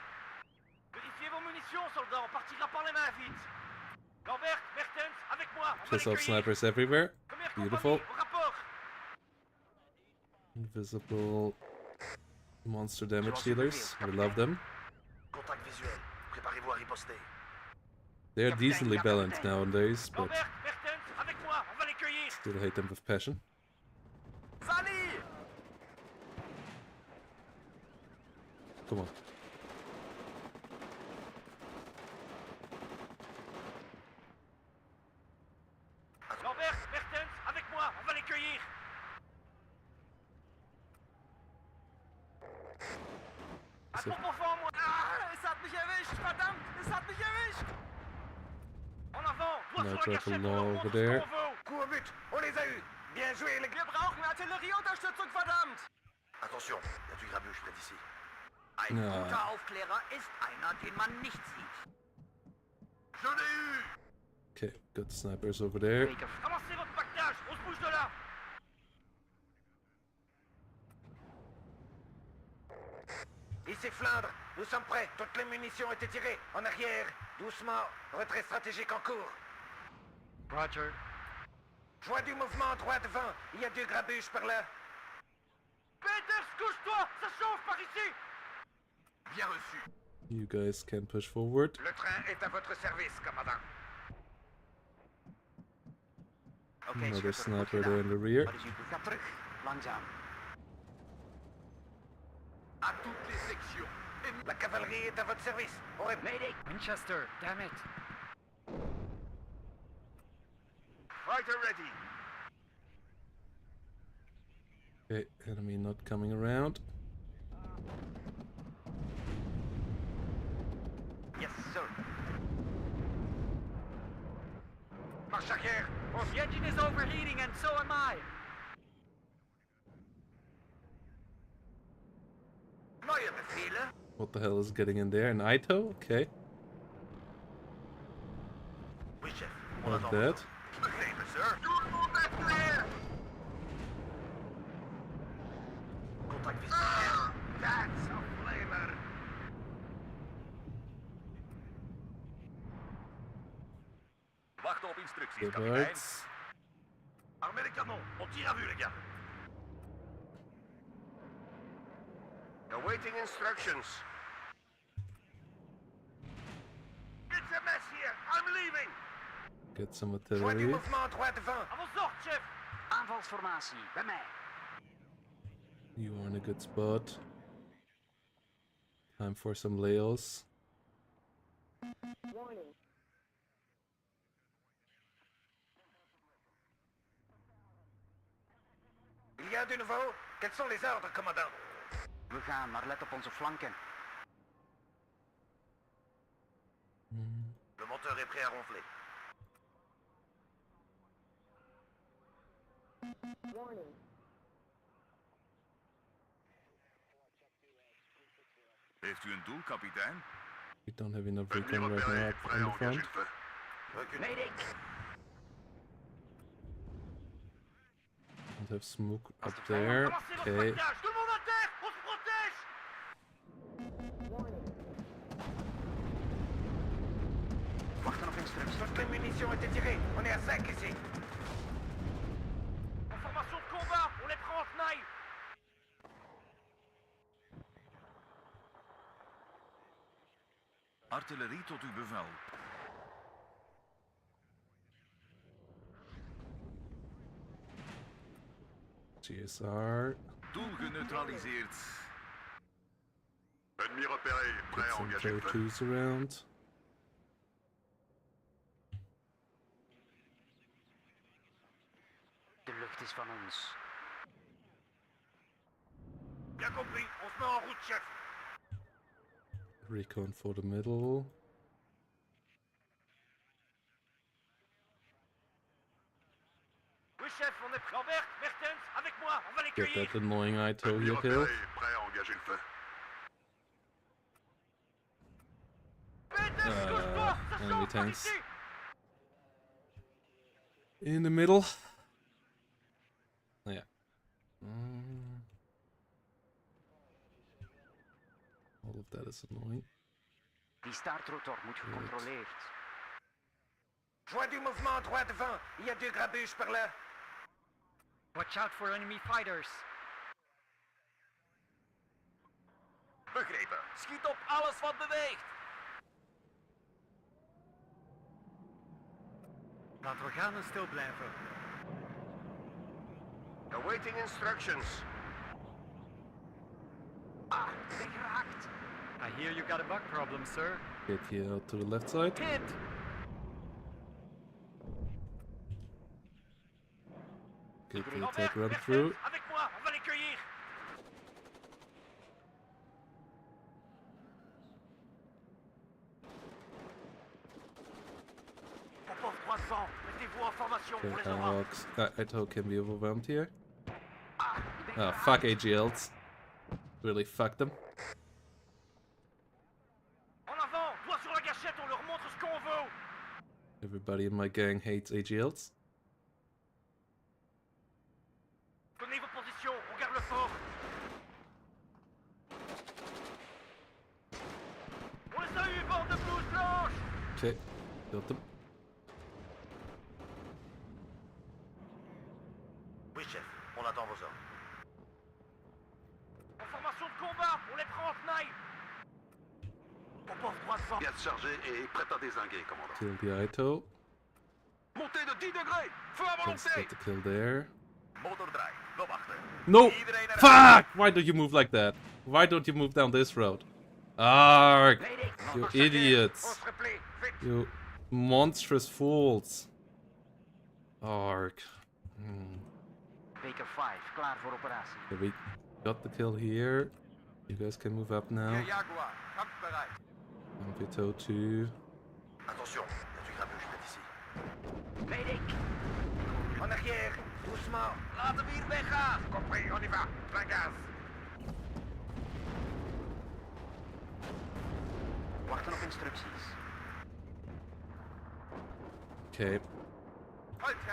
S2: Vérifiez vos munitions, soldats, on partira par les mains vite. Lambert, Mertens, avec moi, on va
S1: Piss
S2: les
S1: off
S2: cueillir.
S1: snipers everywhere.
S2: Première
S1: Beautiful.
S2: compagnie, au rapport.
S1: Invisible monster damage dealers. We love them.
S2: Contact visuel. Préparez-vous à riposter.
S1: They are decently balanced nowadays, but
S2: Lambert, Mertens, avec moi, on va les cueillir.
S1: still hate them with passion.
S2: Sally!
S1: Come on.
S2: Lambert, Mertens, avec moi, on va les cueillir. Un
S1: So-
S2: pompe enfant, moi. Ah, es hat mich erwischt, verdammt, es hat mich erwischt. En avant, doigt
S1: No
S2: sur la
S1: trifle
S2: gâchette, on
S1: law
S2: leur
S1: over
S2: montre ce
S1: there.
S2: qu'on veut. Coup au but, on les a eus. Bien joué, les gars. Wir brauchen Artillerieunterstützung, verdammt. Attention, il y a du grabuge près d'ici.
S4: Ein
S1: Ja.
S4: guter Aufklärer ist einer, den man nicht sieht.
S2: Je l'ai eu.
S1: Okay, got snipers over there.
S4: Zeker.
S2: Avancez votre pactage, on se bouge de là. Ici Flandre, nous sommes prêts. Toutes les munitions ont été tirées. En arrière, doucement, retrait stratégique en cours.
S3: Roger.
S2: Je vois du mouvement droit devant. Il y a du grabuge par là. Peters, couche-toi, ça chauffe par ici. Bien reçu.
S1: You guys can push forward.
S2: Le train est à votre service, commandant.
S4: Oké,
S1: Another
S4: schutter, goed
S1: sniper there in
S4: gedaan.
S1: the rear.
S4: Wat is uw bevel? Ga terug, langzaam.
S2: À toutes les sections. La cavalerie est à votre service. On répète.
S4: Mayday.
S3: Winchester, damn it.
S2: Fighter ready.
S1: Okay, enemy not coming around.
S2: Yes, sir. Marche arrière.
S3: The engine is overheating and so am I.
S2: Neue Befehle.
S1: What the hell is getting in there? An Ito? Okay,
S2: Oui, chef.
S1: not dead.
S2: Begrepen, sir. Tout le monde est prêt. Contact visuel. That's a flavor. Wacht op instructies,
S1: Good
S2: kapitein.
S1: bites.
S2: Armez les canons. On tire à vue, les gars. Awaiting instructions. It's a mess here. I'm leaving.
S1: Get some
S2: Je vois du
S1: artillery.
S2: mouvement droit devant. À vos ordres, chef.
S4: Aanvalsformatie, bij mij.
S1: You are in a good spot. Time for some layoffs.
S2: Il y a du nouveau. Quels sont les ordres, commandant?
S4: We gaan, maar let op onze flanken.
S2: Le moteur est prêt à ronfler.
S5: Heeft u een doel, kapitein?
S1: We don't have enough recon right now up on the front.
S2: Recule.
S4: Mayday.
S1: Don't have smoke up there.
S2: Avancez votre
S1: Okay,
S2: pactage. Tout le monde à terre. On se protège.
S4: Wachten op instructies.
S2: Toutes les munitions ont été tirées. On est à 5 ici. En formation de combat. On les prend en tenaille.
S5: Artillerie tot uw bevel.
S1: GSR.
S5: Doel geneutraliseerd.
S2: Ennemi repéré.
S1: Get some J2s around.
S4: De lucht is van ons.
S2: Bien compris. On se met en route, chef.
S1: Recon for the middle.
S2: Oui, chef. On est prêt. Lambert, Mertens, avec moi. On va les
S1: Get
S2: cueillir.
S1: that annoying Ito you killed.
S2: prêt à engager le feu. Peters, couche-toi. Ça
S1: enemy
S2: chauffe par
S1: tanks.
S2: ici.
S1: In the middle. Oh, yeah. All of that is annoying.
S4: Die startrotor moet gecontroleerd.
S2: Joint du mouvement droit devant. Il y a 2 grabuges par là.
S3: Watch out for enemy fighters.
S5: Begrepen. Schiet op alles wat beweegt.
S3: Laten we gaan en stil blijven.
S2: Awaiting instructions.
S4: Ah, ben geraakt.
S3: I hear you got a bug problem, sir.
S1: Get here out to the left side.
S3: Hit!
S1: Get the attack run through.
S2: Avec moi, on va les cueillir. Popov 300, mettez-vous en formation, on
S1: Okay,
S2: les aura.
S1: Ito can be overwhelmed here.
S4: Ah, ik ben
S1: Ah,
S4: geraakt.
S1: fuck AGLs. Really fucked them.
S2: En avant, doigt sur la gâchette, on leur montre ce qu'on veut.
S1: Everybody in my gang hates AGLs.
S2: Tenez vos positions, on garde le fort. On les a eu, bande de blouses blanches.
S1: Okay, got them.
S2: Oui, chef, on attend vos ordres. En formation de combat, on les prend en tenaille. Popov 300.
S5: Pièce chargée et prête à dézinguer, commandant.
S1: Kill the Ito.
S5: Montée de 10 degrés. Feu à
S1: Just
S5: volonté.
S1: got the kill there.
S5: Motor draai. Loop achter.
S1: No!
S5: Iedereen eruit.
S1: Fuck! Why do you move like that? Why don't you move down this road? Arg! You
S2: On
S1: idiots!
S2: se replie, vite.
S1: You monstrous fools! Arg.
S4: Baker 5, klaar voor operatie.
S1: Okay, we got the kill here. You guys can move up now.
S2: Jaguar, kampbereid.
S1: Vito 2.
S2: Attention, il y a du grabuge près d'ici.
S4: Medic!
S2: En arrière, doucement. Laten we hier weggaan. Compris, on y va. Plein gaz.
S4: Wachten op instructies.
S1: Okay,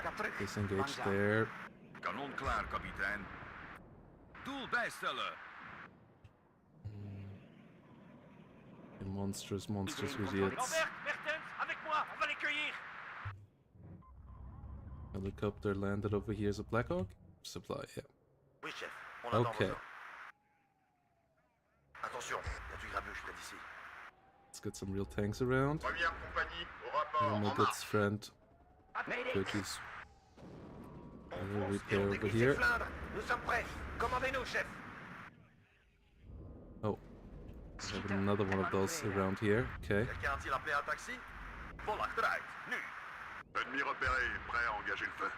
S4: Ga terug.
S1: disengage
S4: Langzaam.
S1: there.
S5: Kanon klaar, kapitein. Doel bijstellen.
S1: You monstrous
S2: Albert,
S1: idiots.
S2: Mertens, avec moi, on va les cueillir.
S1: Helicopter landed over here as a Black Hawk. Supply, yeah.
S2: Oui, chef, on attend
S1: Okay.
S2: vos ordres. Attention, il y a du grabuge près d'ici.
S1: Let's get some real tanks around.
S2: Première compagnie, au rapport,
S1: And my good friend
S4: Medic!
S1: Cody's
S2: On
S1: will
S2: fonce et
S1: repair
S2: on
S1: over
S2: dévisse
S1: here.
S2: les Flandres. Nous sommes prêts. Commandez-nous, chef.
S1: Oh, I have another one of those around here. Okay.
S2: Quelqu'un a-t-il appelé un taxi? Vol achteruit, nu.
S5: Ennemi repéré, prêt à engager le feu.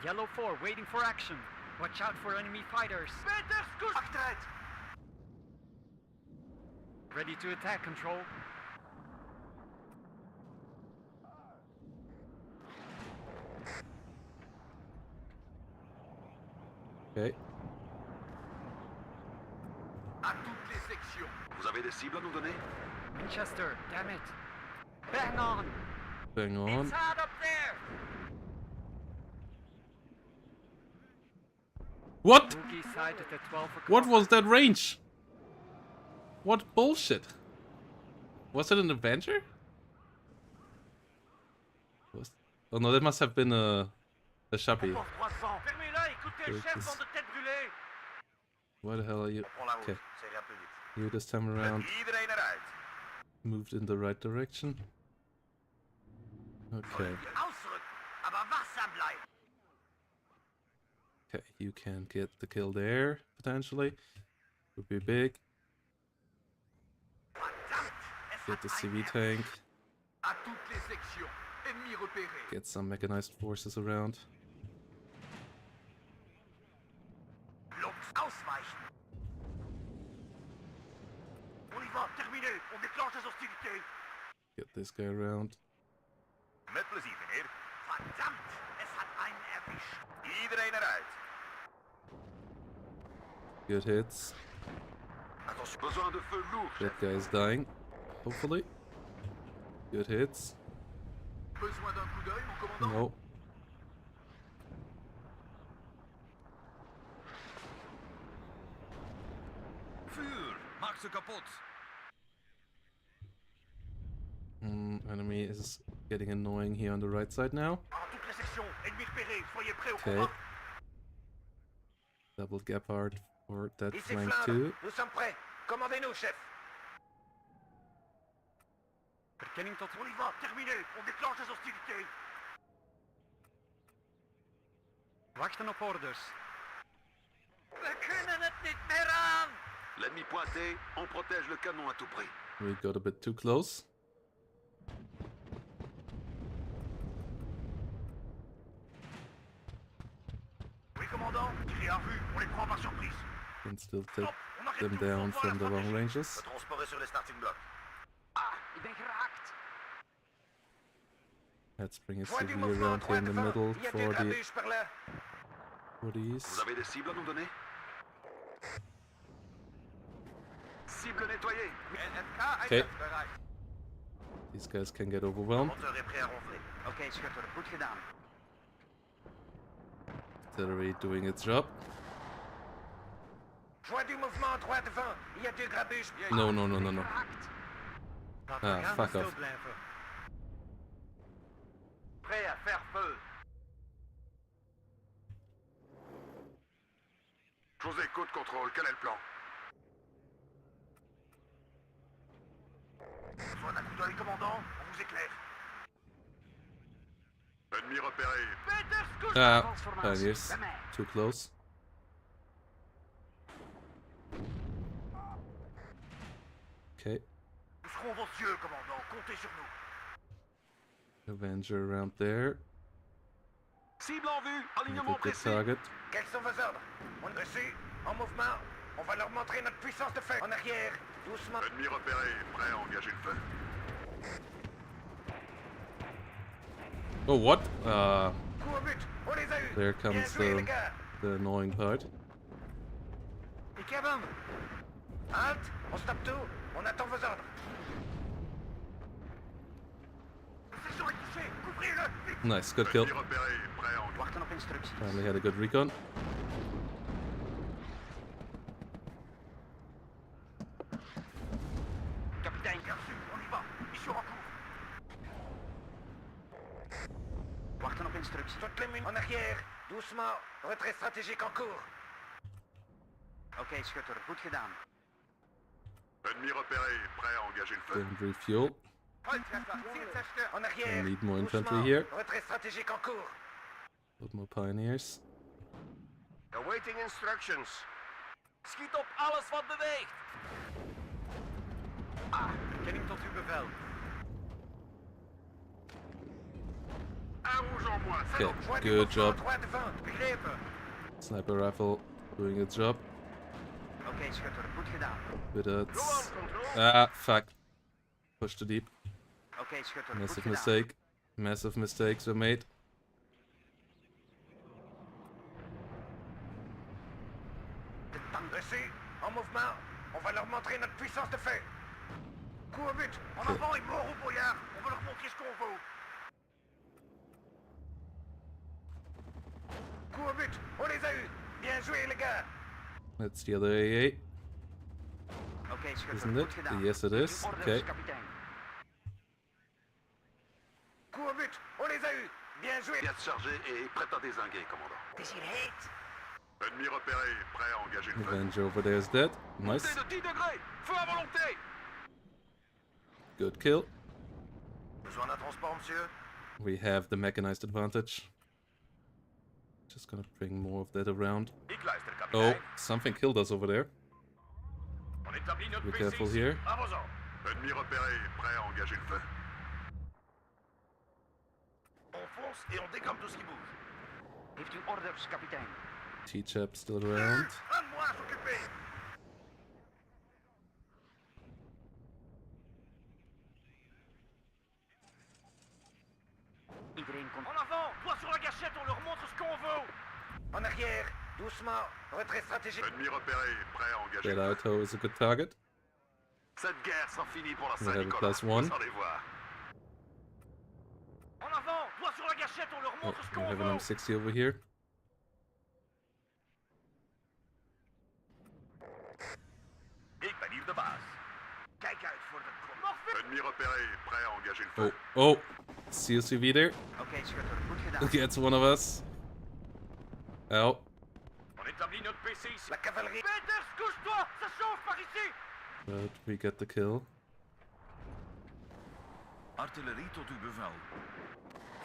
S3: Yellow 4, waiting for action. Watch out for enemy fighters.
S2: Peters, couche. Achteruit.
S3: Ready to attack, control.
S1: Okay.
S2: À toutes les sections.
S5: Vous avez des cibles à nous donner?
S3: Winchester, damn it. Bang on!
S1: Bang on.
S2: Inside up there.
S1: What?
S3: Boogie sighted at 12 o'clock.
S1: What was that range? What bullshit? Was it an Avenger? Was... Oh no, that must have been a Chappie.
S2: Popov 300. Fermez-la, écoutez le
S1: Wait,
S2: chef,
S1: this-
S2: bande de têtes brûlées.
S1: Why the hell are you?
S2: On prend la route.
S1: Okay.
S2: Ça ira plus vite.
S1: You this time around
S2: Iedereen eruit.
S1: moved in the right direction. Okay.
S2: Ausrücken. Aber wachsam bleiben.
S1: Okay, you can get the kill there, potentially. Would be big.
S2: Verdammt. Es
S1: Get
S2: hat
S1: the
S2: einen
S1: CV tank.
S2: À toutes les sections. Ennemi repéré.
S1: Get some mechanized forces around.
S2: Lux, ausweichen. On y va, terminé. On déclenche les hostilités.
S1: Get this guy around.
S2: Met plezier, meneer. Verdammt. Es hat einen erwischt. Iedereen eruit.
S1: Good hits.
S2: Attention.
S5: Besoin de feu lourd, chef.
S1: That guy is dying. Hopefully. Good hits.
S2: Besoin d'un coup d'œil, mon commandant?
S1: No.
S5: Maak ze kapot.
S1: Enemy is getting annoying here on the right side now.
S2: En toutes les sections, ennemis repérés, soyez prêts au
S1: Okay.
S2: combat.
S1: Double Gepard for that
S2: Ici
S1: flank
S2: Flandre,
S1: too.
S2: nous sommes prêts. Commandez-nous, chef.
S3: Verkenning tot
S2: On y va, terminé. On déclenche les hostilités.
S3: wachten op orders.
S2: We kunnen het niet meer aan.
S5: L'ennemi pointé, on protège le canon à tout prix.
S1: We got a bit too close.
S2: Oui, commandant. Tirez à vue. On les prend par surprise.
S1: Can still take
S2: Stop. On arrête
S1: them
S2: tout.
S1: down
S2: On voit
S1: from
S2: la
S1: the long
S2: stratégie.
S1: ranges.
S2: Le transport est sur les starting blocks.
S4: Ik ben geraakt.
S1: Let's bring a
S2: Point du
S1: civilian
S2: mouvement
S1: around here in the
S2: 3 de 20.
S1: middle
S2: Il y a
S1: for
S2: des
S1: the
S2: grabuges par là.
S5: Vous
S1: these.
S5: avez des cibles à nous donner? Cible nettoyée.
S1: Okay. These guys can get overwhelmed.
S2: Moteur est prêt à ronfler.
S4: Oké, schutter, goed gedaan.
S1: Artillery doing its job.
S2: Point du mouvement 3 de 20. Il y a 2 grabuges.
S1: No, no, no, no, no.
S4: Geraakt.
S3: Laten we
S1: Ah,
S3: gaan
S1: fuck
S3: en
S1: off.
S3: stil blijven.
S2: Prêt à faire feu.
S5: José, côte contrôle, quel est le plan?
S2: Besoin d'un coup d'œil, commandant. On vous éclaire.
S5: Ennemi repéré.
S1: Ah,
S4: Transformatie.
S1: pioneers.
S4: Bij mij.
S1: Too close. Okay.
S2: Nous serons vos yeux, commandant. Comptez sur nous.
S1: Avenger around there.
S5: Cible en vue,
S1: Make
S5: alignement
S1: a good
S5: précis.
S1: target.
S2: Quels sont vos ordres? On est reçu. En mouvement. On va leur montrer notre puissance de feu. En arrière. Doucement.
S5: Ennemi repéré, prêt à engager le feu.
S1: Oh, what?
S2: Coup au but. On les a eus.
S1: There
S2: Bien
S1: comes
S2: joué, les gars.
S1: the annoying part.
S2: Et cabum. Halte. On stoppe tout. On attend vos ordres. Le sergent est touché. Couvrez-le. Vite.
S1: Nice, good kill.
S5: Ennemi repéré, prêt à engager.
S4: Wachten op instructies.
S1: Finally had a good recon.
S2: Capitaine, bien reçu. On y va. Mission en cours.
S4: Wachten op instructies.
S2: Toutes les minutes. En arrière. Doucement. Retrait stratégique en cours.
S4: Oké, schutter, goed gedaan.
S5: Ennemi repéré, prêt à engager le feu.
S1: Don't refuel.
S2: En arrière.
S1: I need more
S2: Doucement.
S1: infantry here.
S2: Retrait stratégique en cours.
S1: Put more pioneers.
S2: Awaiting instructions. Schiet op alles wat beweegt.
S3: Verkenning tot uw bevel.
S5: Un rouge en moins, c'est
S1: Okay,
S5: bon.
S2: Point du
S1: good
S2: mouvement
S1: job.
S2: 3 de 20. Begrepen.
S1: Sniper rifle doing its job.
S4: Oké, schutter, goed gedaan.
S1: But ah, fuck. Push too deep.
S4: Oké, schutter, goed
S1: Massive
S4: gedaan.
S1: mistake. Massive mistakes were made.
S2: Reçu. En mouvement. On va leur montrer notre puissance de feu. Coup au but. En avant et mort au brouillard. On va leur montrer ce qu'on vaut. Coup au but. On les a eus. Bien joué, les gars.
S1: That's the other AA,
S4: Oké, schutter,
S1: isn't
S4: goed
S1: it?
S4: gedaan.
S1: Yes, it is.
S4: Uw orders,
S1: Okay.
S4: kapitein.
S2: Coup au but. On les a eus. Bien joué.
S5: Pièce chargée et prête à dézinguer, commandant.
S2: Het is hier heet.
S5: Ennemi repéré, prêt à engager le feu.
S1: Avenger over there is dead. Nice.
S5: Montée de 10 degrés, feu à volonté.
S1: Good kill.
S2: Besoin d'un transport, monsieur?
S1: We have the mechanized advantage. Just gonna bring more of that around.
S5: Ik luister,
S1: Oh,
S5: kapitein.
S1: something killed us over there.
S5: On établit notre
S1: Be
S5: PC
S1: careful
S5: ici.
S1: here.
S5: À vos ordres. Ennemi repéré, prêt à engager le feu. On fonce et on dégomme tout ce qui bouge.
S4: Heeft u orders, kapitein?
S1: T-Chap still around.
S2: Un de moi à s'occuper.
S4: Iedereen komt.
S2: En avant. Toi sur la gâchette. On leur montre ce qu'on veut. En arrière. Doucement. Retrait stratégique.
S5: Ennemi repéré, prêt à engager
S1: That
S5: le feu.
S1: auto is a good target.
S5: Cette guerre sera finie pour la
S1: We have a
S5: Saint-Nicolas.
S1: +1.
S5: Vous allez voir.
S2: En avant. Toi sur la gâchette. On leur
S1: Oh,
S2: montre ce
S1: we
S2: qu'on
S1: have an
S2: veut.
S1: M60 over here.
S5: Ik ben hier de baas. Ennemi repéré, prêt à engager le
S1: Oh,
S5: feu.
S1: oh. COCV there.
S4: Oké, schutter, goed gedaan.
S1: Gets one of us. Ow.
S2: On établit notre PC ici. La cavalerie. Peters, couche-toi! Ça chauffe par ici!
S1: But we get the kill.
S6: Artillerie tot uw bevel.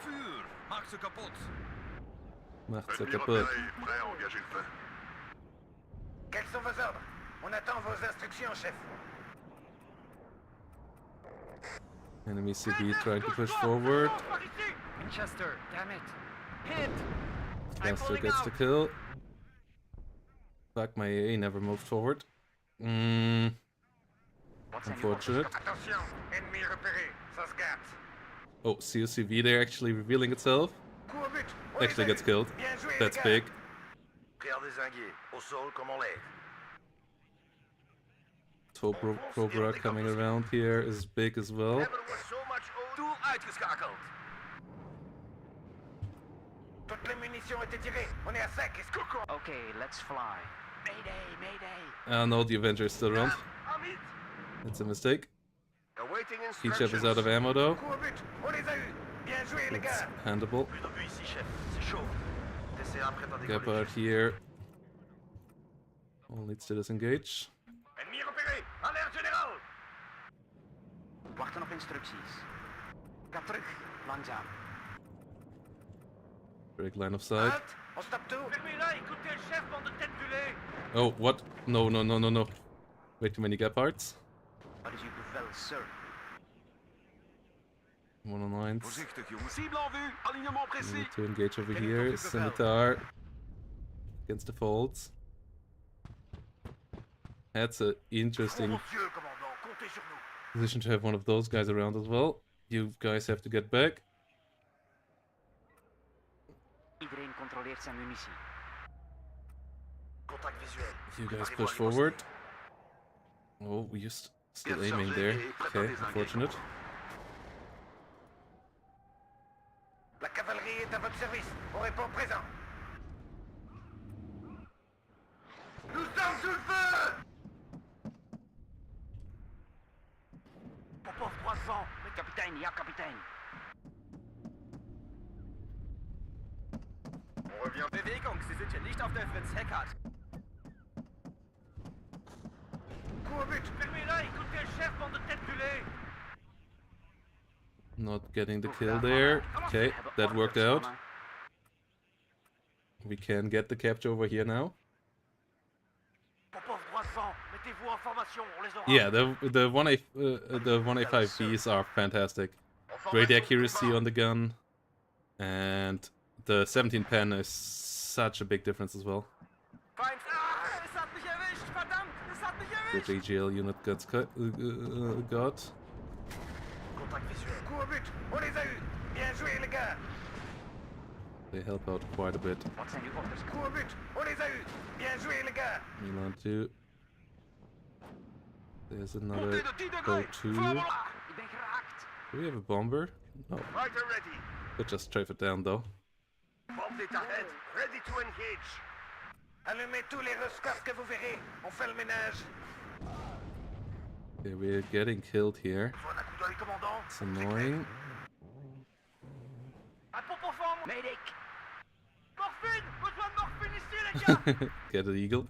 S6: Vuur, maak ze kapot.
S1: Macht ze
S5: Ennemi
S1: kapot.
S5: repéré, prêt à engager le feu.
S2: Quels sont vos ordres? On attend vos instructions, chef.
S1: Enemy CV trying to push forward.
S2: Par ici!
S3: Winchester, damn it. Hit!
S1: Caster gets the kill. Fuck, my AA never moved forward.
S4: Wat zijn uw
S1: Unfortunate.
S2: Attention! Ennemi repéré. Ça se gâte.
S1: Oh, COCV there actually revealing itself.
S2: Coup au but. On
S1: Actually
S2: les a
S1: gets
S2: eus.
S1: killed.
S2: Bien joué,
S1: That's
S2: les gars.
S1: big.
S2: Prière désinguée. Au sol comme en l'air.
S1: Cobra coming around here is big as well.
S2: Never was so much doel uitgeschakeld. Toutes les munitions étaient tirées. On est à sec. Est-ce que quoi?
S4: Oké, let's fly. Mayday, mayday.
S1: Oh no, the Avenger is still around.
S2: Amit.
S1: It's a mistake.
S2: Awaiting
S1: Ketchup is out of ammo though.
S2: Coup au but. On les a eus. Bien joué, les
S1: It's
S2: gars.
S1: handable.
S2: Plus d'obus ici, chef. C'est chaud. Laissez après par
S1: Gepard here. All needs to disengage.
S2: Ennemi repéré. Alerte générale.
S4: Wachten op instructies. Ga terug, langzaam.
S1: Break line of sight.
S2: Halt. On stoppe tout. Fermez-la. Écoutez le chef, bande de têtes brûlées.
S1: Oh, what? No, no, no, no, no. Way too many Gepards.
S4: Wat is uw bevel, sir?
S1: 109.
S6: Voorzichtig, jongens. Cible en vue, alignement
S1: We
S6: précis.
S1: need to engage over here. Scimitar against the folds. That's an interesting
S2: Monsieur le commandant, comptez sur nous.
S1: position to have one of those guys around as well. You guys have to get back.
S4: Iedereen controleert zijn munitie.
S2: Contact visuel.
S1: You guys
S2: Préparez-vous
S1: push
S2: à
S1: forward. Oh, we just still aiming there. Okay, unfortunate.
S2: La cavalerie est à votre service. On répond présent. Nous sommes sous le feu! Popov 300.
S4: Kapitein, ja, kapitein.
S2: On revient.
S3: Bewegung, Sie sind hier nicht auf der Fritz Heckert.
S2: Coup au but. Fermez-la. Écoutez le chef, bande de têtes brûlées.
S1: Not getting the kill there. Okay, that worked out. We can get the capture over here now.
S2: Popov 300. Mettez-vous en formation. On les aura.
S1: Yeah, the 1A5Bs are fantastic. Great accuracy on the gun, and the 17 pen is such a big difference as well.
S3: Feind. Ah, es hat mich erwischt, verdammt, es hat mich
S1: The
S3: erwischt.
S1: AGL unit got.
S2: Contact visuel. Coup au but. On les a eus. Bien joué, les gars.
S1: They help out quite a bit.
S4: Wat zijn uw orders?
S2: Coup au but. On les a eus. Bien joué, les gars.
S1: Milan 2. There's another
S2: Montez de 10
S1: Go
S2: degrés.
S1: 2.
S2: Feu à volant.
S4: Ik ben geraakt.
S1: Do we have a bomber? No.
S2: Fighter ready.
S1: Could just strafe it down though.
S2: Bombe est ahead. Ready to engage. Allumez tous les rescars que vous verrez. On fait le ménage.
S1: Okay, we're getting killed here.
S2: Faut un coup d'œil, commandant.
S1: It's annoying.
S2: Un pompe au fond.
S4: Medic.
S2: Morphine. Besoin de morphine ici, les gars.
S1: Get an eagle.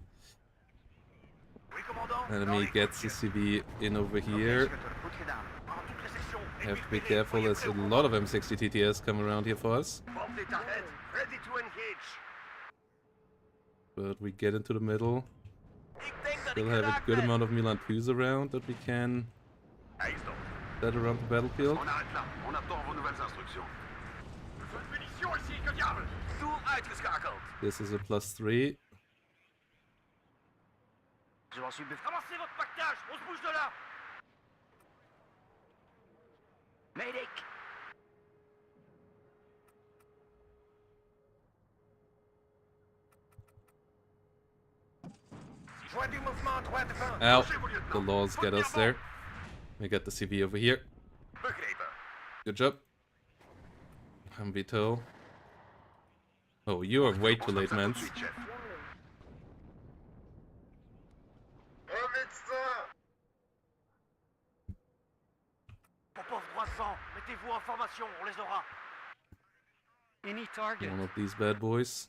S2: Oui, commandant.
S1: Enemy gets the CV in over here.
S4: Schutter, goed gedaan.
S2: En toutes les sections.
S1: Have to be careful, there's a lot of M60 TTS come around here for us.
S2: Bombe est ahead. Ready to engage.
S1: But we get into the middle.
S2: Ik denk dat
S1: Still
S2: ik
S1: have a
S2: geraakt
S1: good
S2: ben.
S1: amount of Milan 2s around that we can
S2: Hij is dood.
S1: set around the battlefield.
S5: On arrête là. On attend vos nouvelles instructions.
S2: Besoin de munitions ici, que diable. Doel uitgeschakeld.
S1: This is a +3.
S4: Zoals u bevel.
S2: Avancez votre pactage. On se bouge de là.
S4: Medic.
S2: Joint du mouvement droit devant.
S1: Ow! The laws get us there. We get the CV over here.
S2: Begrepen.
S1: Good job. Vito. Oh, you are way too late, man.
S5: Tout de suite, chef.
S2: Mettez-vous en formation, on les aura.
S3: Any target.
S1: One of these bad boys.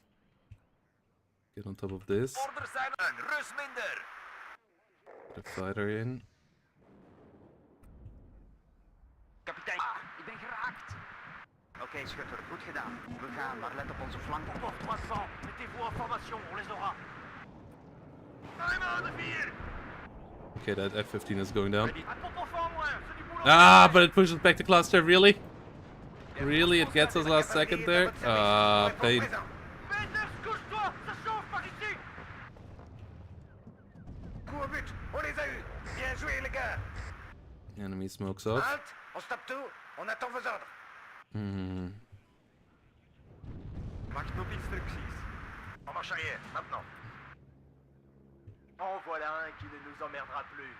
S1: Get on top of this.
S2: Orders zijn aan, rust minder.
S1: Get a fighter in.
S4: Kapitein, ik ben geraakt. Oké, schutter, goed gedaan. We gaan, maar let op onze flanken.
S2: Pour 300, mettez-vous en formation, on les aura. I'm on the field.
S1: Okay, that F-15 is going down.
S2: Un pompe en moins, c'est du boulot.
S1: Ah, but it pushes back the cluster, really? Really, it gets us last second there? Ah, pain.
S2: Panzer, couche-toi, ça chauffe par ici. Coup au but, on les a eus. Bien joué, les gars.
S1: Enemy smokes off.
S2: Halt, on stoppe tout, on attend vos ordres.
S3: Wacht op instructies.
S2: En marche arrière, maintenant. En voilà un qui ne nous emmerdera plus.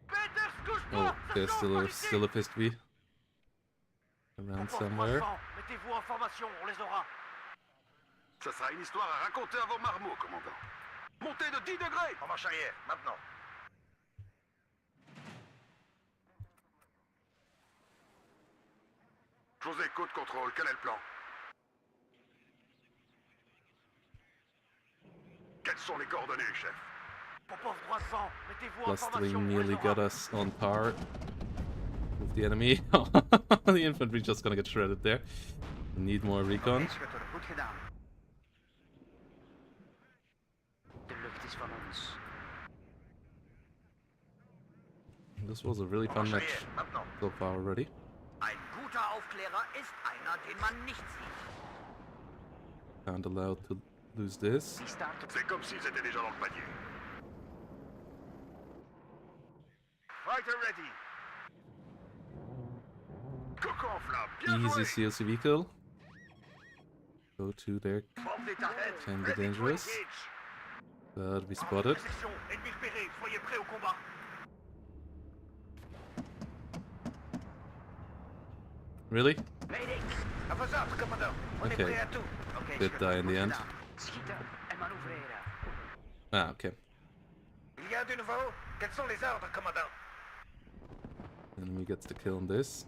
S2: Peter, couche-toi,
S1: Oh,
S2: ça
S1: there's
S2: chauffe par ici.
S1: still a fist V around
S2: Pour
S1: somewhere.
S2: 300, mettez-vous en formation, on les aura.
S5: Ça sera une histoire à raconter à vos marmots, commandant. Montée de 10 degrés.
S2: En marche arrière, maintenant.
S5: José, côte contrôle, quel est le plan? Quelles sont les coordonnées, chef?
S2: Pour 300, mettez-vous en
S1: Plus 3
S2: formation, on
S1: nearly
S2: les
S1: got
S2: aura.
S1: us on par with the enemy. The infantry just gonna get shredded there. Need more recon.
S4: Oké, schutter, goed gedaan. De lucht is van ons.
S1: This was a really
S2: En
S1: fun
S2: marche
S1: match
S2: arrière, maintenant.
S1: so far already.
S4: Ein guter Aufklärer ist einer, den man nicht sieht.
S1: Can't allow to lose this.
S4: Die staat op
S5: C'est comme s'ils étaient déjà dans le panier.
S2: Fighter ready.
S5: Coco en flamme, bien
S1: Easy
S5: joué.
S1: CLCV kill. Go to there,
S2: Bombe des targets.
S1: can be
S2: Ready to
S1: dangerous.
S2: engage.
S1: But we spotted.
S2: Section, ennemi repéré, soyez prêts au combat.
S1: Really?
S2: Mayday. À vos ordres, commandant. On est
S1: Okay.
S2: prêts à tout.
S4: Oké,
S1: Did
S4: schutter,
S1: die in
S4: goed
S1: the end.
S4: gedaan. Schieten en manoeuvreren.
S1: Ah, okay.
S2: Il y a du nouveau. Quels sont les ordres, commandant?
S1: Enemy gets the kill on this.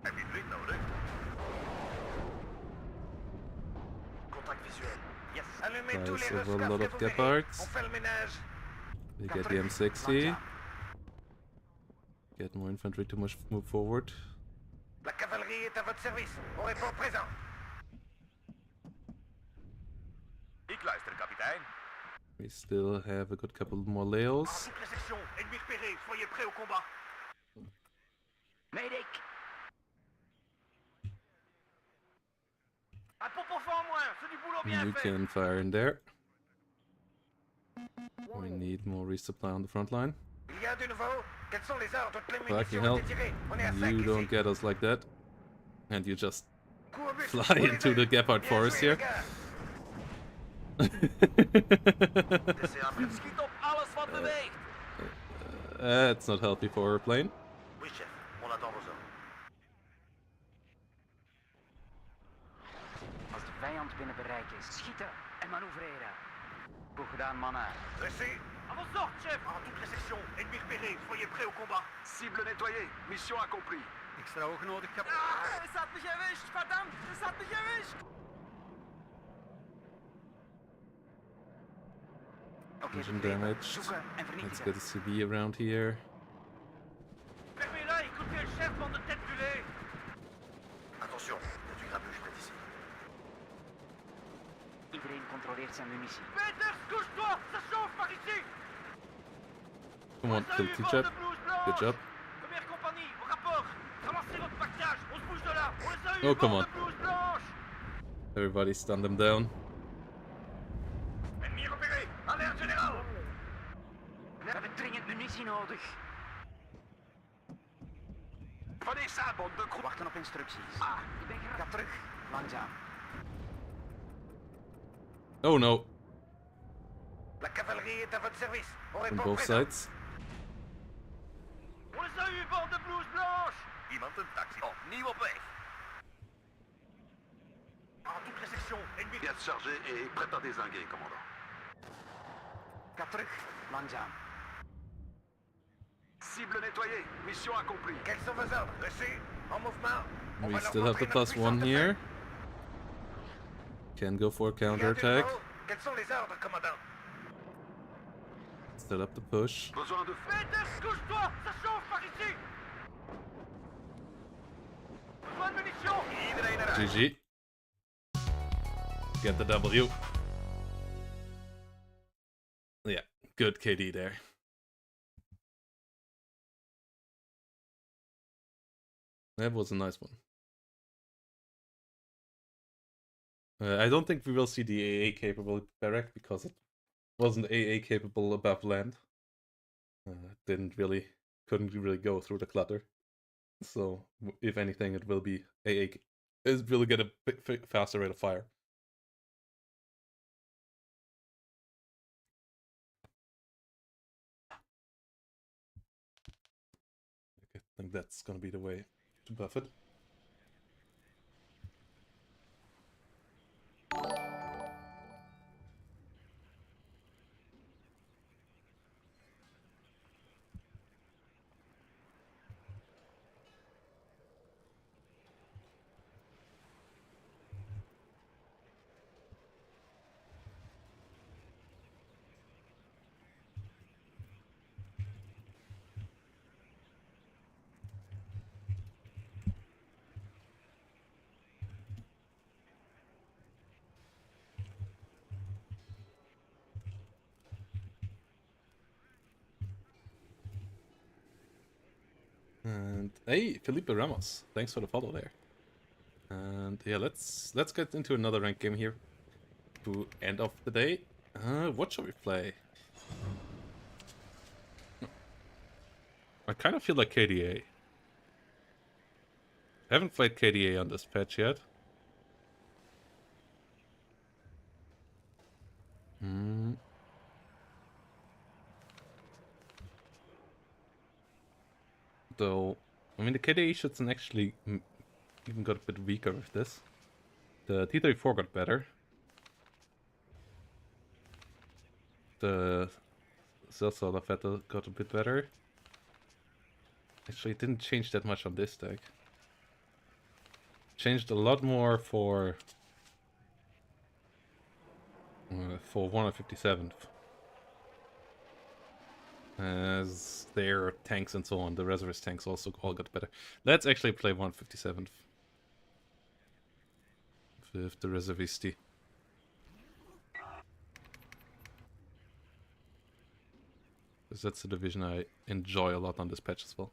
S5: Heb je blik nodig?
S2: Contact visuel. Yes. Allumez tous
S1: Guys
S2: les
S1: over a
S2: rescafs
S1: lot
S2: que
S1: of
S2: vous verrez.
S1: Gepards.
S2: On fait le ménage.
S1: They get the M60. Get more infantry to move forward.
S2: La cavalerie est à votre service. On répond présent.
S5: Ik luister, kapitein.
S1: We still have a good couple more
S2: En
S1: layoffs.
S2: toutes les sections, ennemi repéré, soyez prêts au combat.
S4: Mayday.
S2: Un pompe en moins, c'est du boulot bien
S1: You
S2: fait.
S1: can fire in there. We need more resupply on the front line.
S2: Il y a du nouveau. Quels sont les ordres? Toutes les
S1: Fucking
S2: munitions
S1: hell.
S2: ont été tirées. On est à 5
S1: You
S2: ici.
S1: don't get us like that. And you just
S2: Coup au but.
S1: fly
S2: On les
S1: into
S2: a
S1: the
S2: eus.
S1: Gepard
S2: Bien
S1: forest
S2: joué,
S1: here.
S2: les gars.
S3: Schiet op alles wat beweegt.
S1: That's not healthy for a plane.
S2: Oui, chef. On attend vos ordres.
S4: Als de vijand binnen bereik is, schieten en manoeuvreren. Goed gedaan, mannen.
S2: Dressé. À vos ordres, chef. En toutes les sections, ennemi repéré, soyez prêts au combat.
S5: Cible nettoyée. Mission accomplie.
S3: Extra oog nodig, kapitein.
S2: Ah, es hat mich erwischt, verdammt, es hat mich erwischt.
S4: Oké,
S1: Engine
S4: begrepen.
S1: damaged.
S4: Zoeken en
S1: Let's
S4: vernietigen.
S1: get a CB around here.
S2: Fermez-la, écoutez le chef, bande de tête brûlée. Attention, il y a du grabuge près d'ici.
S4: Iedereen controleert zijn munitie.
S2: Peter, couche-toi, ça chauffe par ici.
S1: Come on, kill T-Chap. Good job.
S2: Première compagnie, au rapport. Ramassez votre pactage, on se bouge de là. On les a eu,
S1: Oh, come
S2: bande
S1: on.
S2: de blouse blanche.
S1: Everybody stun them down.
S2: Ennemi repéré, alerte générale.
S4: We hebben dringend munitie nodig.
S5: Prenez ça, bande de crocs.
S4: Wachten op instructies. Ik ben geraakt. Ga terug. Langzaam.
S1: Oh no,
S2: La cavalerie est à votre service. On
S1: on
S2: répond
S1: both
S2: présent.
S1: sides.
S2: On les a eu, bande de blouse blanche.
S5: Iemand een taxi. Opnieuw op weg.
S2: En toutes les sections, ennemi.
S5: Pièce chargée et prête à dézinguer, commandant.
S4: Ga terug. Langzaam.
S5: Cible nettoyée. Mission accomplie.
S2: Quels sont vos ordres? Reçus? En mouvement? On
S1: We
S2: va leur
S1: still have
S2: montrer
S1: the
S2: notre
S1: +1
S2: puissante
S1: here. Can go for a
S2: attaque.
S1: counterattack.
S2: Quels sont les ordres, commandant?
S1: Still up the push.
S5: Besoin de...
S2: Peters, couche-toi! Ça chauffe par ici! Besoin de munitions!
S1: GG. Get the W. Yeah, good KD there. That was a nice one. I don't think we will see the AA capable barrack because it wasn't AA capable above land. Couldn't really go through the clutter. So if anything, it will be AA. It will get a bit faster rate of fire. I think that's gonna be the way to buff it. And hey, Felipe Ramos, thanks for the follow there. And yeah, let's get into another ranked game here to end off the day. What shall we play? I kind of feel like KDA. I haven't played KDA on this patch yet. Though, I mean, the KDA shouldn't actually even got a bit weaker with this. The T-34 got better. The Zelsala Vettel got a bit better. Actually, it didn't change that much on this deck. Changed a lot more for 157th. As their tanks and so on, the reservist tanks also all got better. Let's actually play 157th. With the reservisti. Because that's the division I enjoy a lot on this patch as well.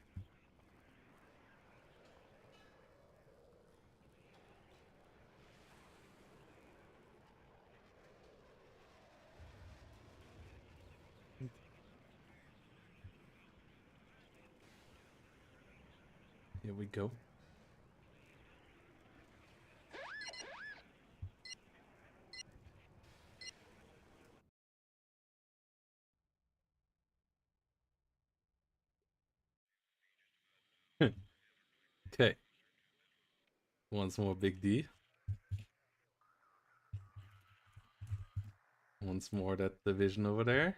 S1: Here we go. Okay. Once more Big D. Once more that division over there.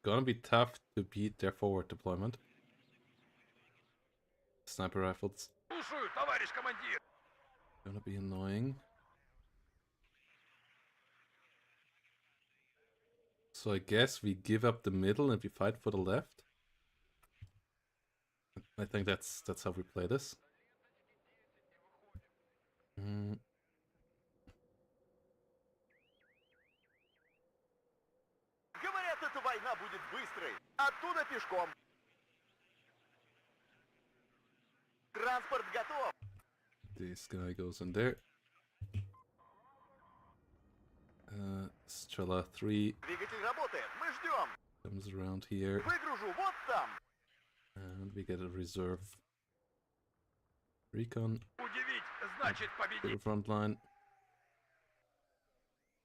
S1: Gonna be tough to beat their forward deployment. Sniper rifles.
S5: Слушаю, товарищ командир.
S1: Gonna be annoying. So I guess we give up the middle and we fight for the left. I think that's how we play this.
S2: Говорят, эта война будет быстрой. Оттуда пешком. Транспорт готов.
S1: This guy goes in there. Strela 3
S2: Двигатель работает. Мы ждем.
S1: comes around here.
S2: Выгружу вот там.
S1: And we get a reserve recon
S5: Удивить значит
S1: to the
S5: победить.
S1: front line.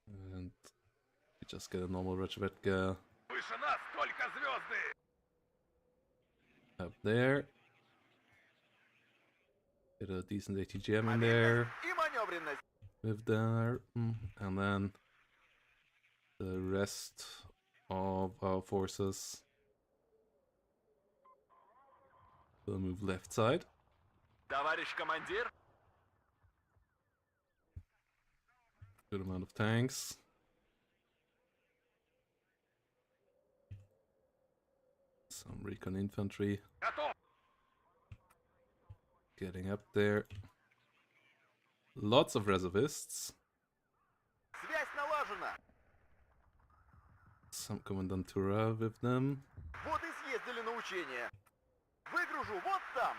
S1: And we just get a normal Rechvetka
S5: Выше нас только звезды.
S1: up there. Get a decent ATGM in there.
S2: И маневренность.
S1: with there, and then the rest of our forces will move left side.
S6: Товарищ командир.
S1: Good amount of tanks. Some recon infantry
S5: Готов!
S1: getting up there. Lots of reservists.
S2: Связь налажена.
S1: Some commandantura with them.
S2: Вот и съездили на учение. Выгружу вот там.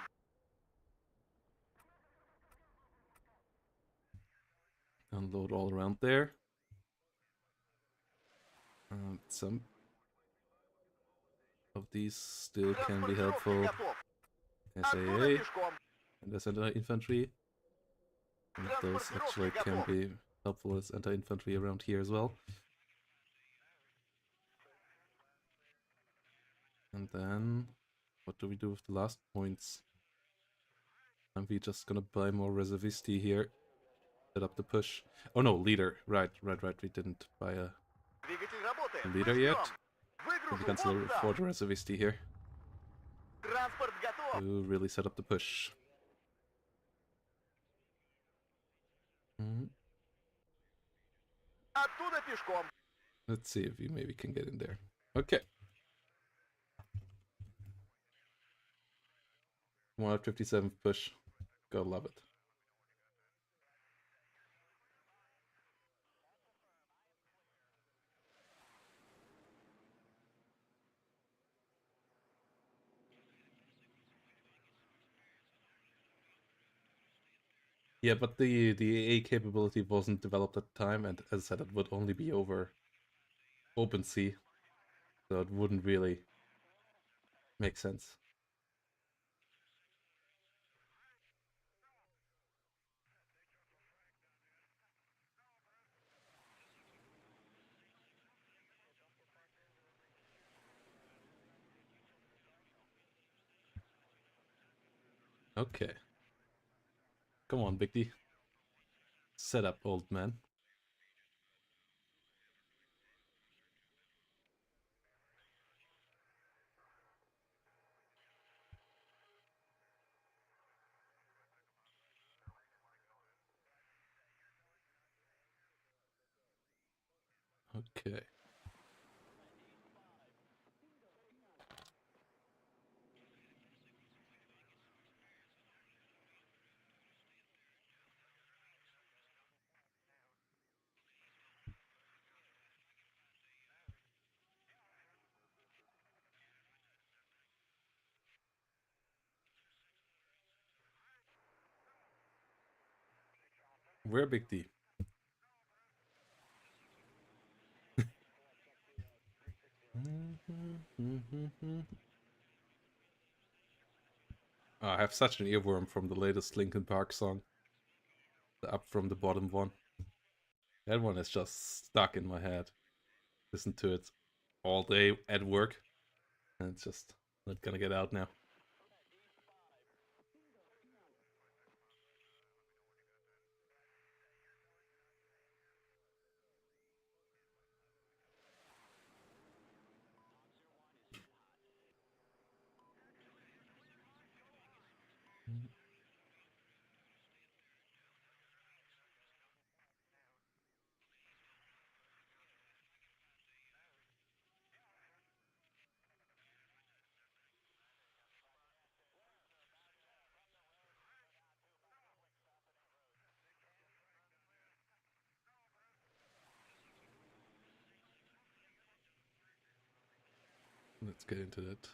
S1: Unload all around there. Some of these still can be helpful.
S2: Готов. Оттуда
S1: SAA
S2: пешком.
S1: and as anti-infantry. And those actually can be helpful as anti-infantry around here as well. And then, what do we do with the last points? Are we just gonna buy more reservisti here? Set up the push. Oh no, leader. Right. We didn't buy a
S2: Двигатель работает.
S1: leader
S2: Мы
S1: yet.
S2: ждем.
S1: So we
S2: Выгружу
S1: cancel
S2: вот
S1: for
S2: там.
S1: the reservisti here
S2: Транспорт готов.
S1: to really set up the push.
S2: Оттуда пешком.
S1: Let's see if we maybe can get in there. Okay. 157th push. Gotta love it. Yeah, but the AA capability wasn't developed at the time, and as I said, it would only be over open sea, so it wouldn't really make sense. Okay. Come on, Big D. Set up, old man. Okay. Where Big D? Oh, I have such an earworm from the latest Linkin Park song. The Up From the Bottom one. That one is just stuck in my head. Listen to it all day at work, and it's just not gonna get out now. Let's get into that.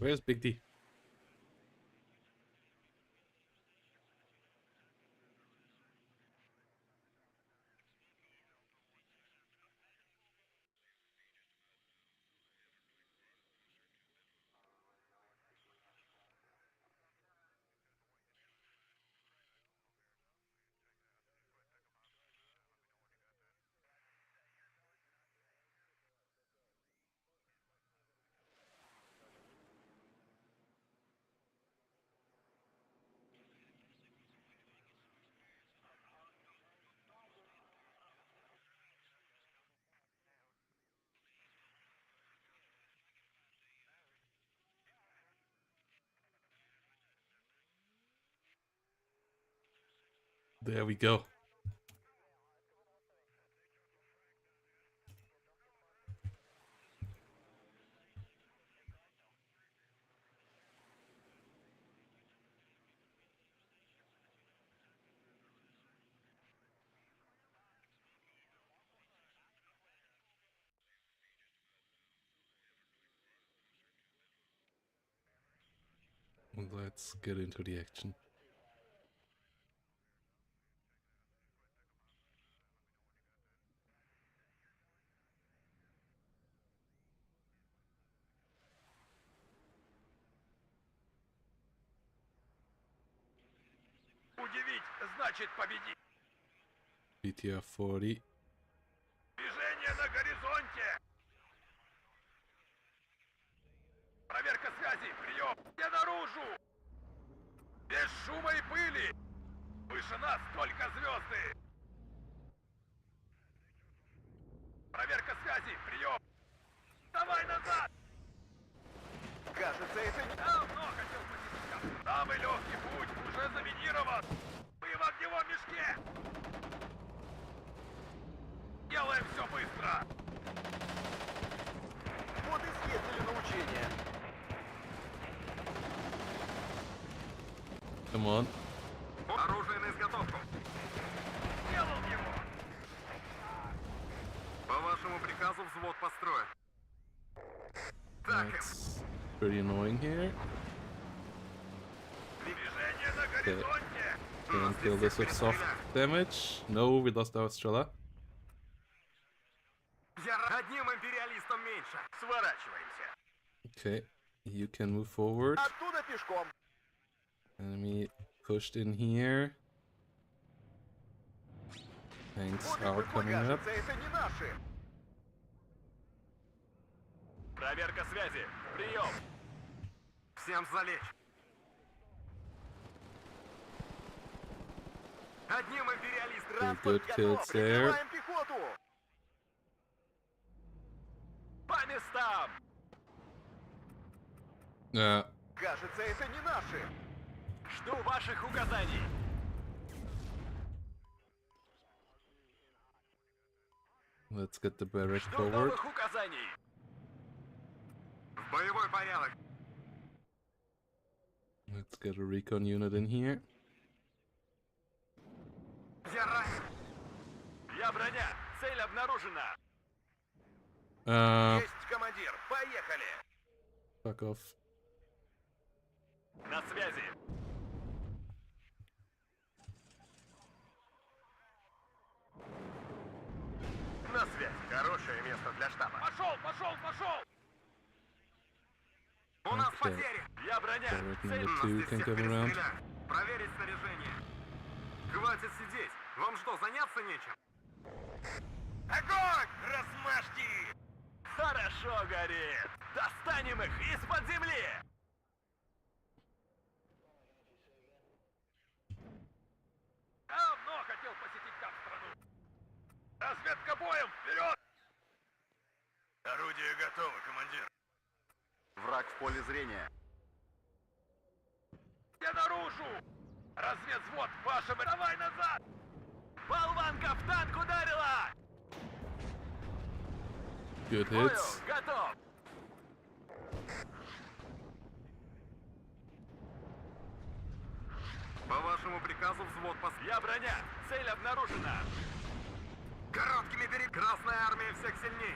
S1: Where's Big D? There we go. Let's get into the action.
S5: Удивить значит победить.
S1: BTR 40.
S5: Движение на горизонте. Проверка связи. Прием. Я наружу. Без шума и пыли. Выше нас только звезды. Проверка связи. Прием. Давай назад.
S2: Кажется, это не...
S5: Давно хотел посетить. Самый легкий путь уже заминирован. Мы в огневом мешке. Делаем все быстро.
S2: Вот и съездили на учение.
S1: Come on.
S5: Оружие на изготовку. Сделал его. По вашему приказу взвод построен. Так,
S1: That's pretty annoying here.
S5: движение на горизонте.
S1: Can kill this with soft damage. No, we lost our Strela.
S5: Я одним империалистом меньше. Сворачиваемся.
S1: Okay, you can move forward.
S2: Оттуда пешком.
S1: Enemy pushed in here. Tanks
S2: Вот и
S1: are
S2: мы,
S1: coming up.
S2: кажется, это не наши.
S5: Проверка связи. Прием. Всем залечь. Одним империалистом.
S2: Транспорт
S1: good kills
S2: готов.
S1: there.
S2: Прикрываем пехоту.
S5: По местам.
S2: Кажется, это не наши.
S5: Жду ваших указаний.
S1: Let's get the barrack
S5: Жду
S1: forward.
S5: новых указаний. В боевой порядок.
S1: Let's get a recon unit in here.
S5: Я ранен. Я броня. Цель обнаружена.
S2: Есть, командир. Поехали.
S1: Fuck off.
S5: На связи. На связи. Хорошее место для штаба. Пошел! У нас
S1: Okay.
S5: потери. Я броня.
S1: Barrack
S5: Цель
S1: number 2 can come around.
S5: Проверить снаряжение. Хватит сидеть. Вам что, заняться нечем? Огонь! Размажьте! Хорошо горит. Достанем их из-под земли. Давно хотел посетить там страну. Разведка боем! Вперед! Орудие готово, командир. Враг в поле зрения. Я наружу! Разведвзвод, вашим... Давай назад! Болванка в танк ударила!
S1: Good
S5: Понял,
S1: hits.
S5: готов! По вашему приказу взвод пос... Я броня! Цель обнаружена! Короткими бери... Красная армия всех сильней!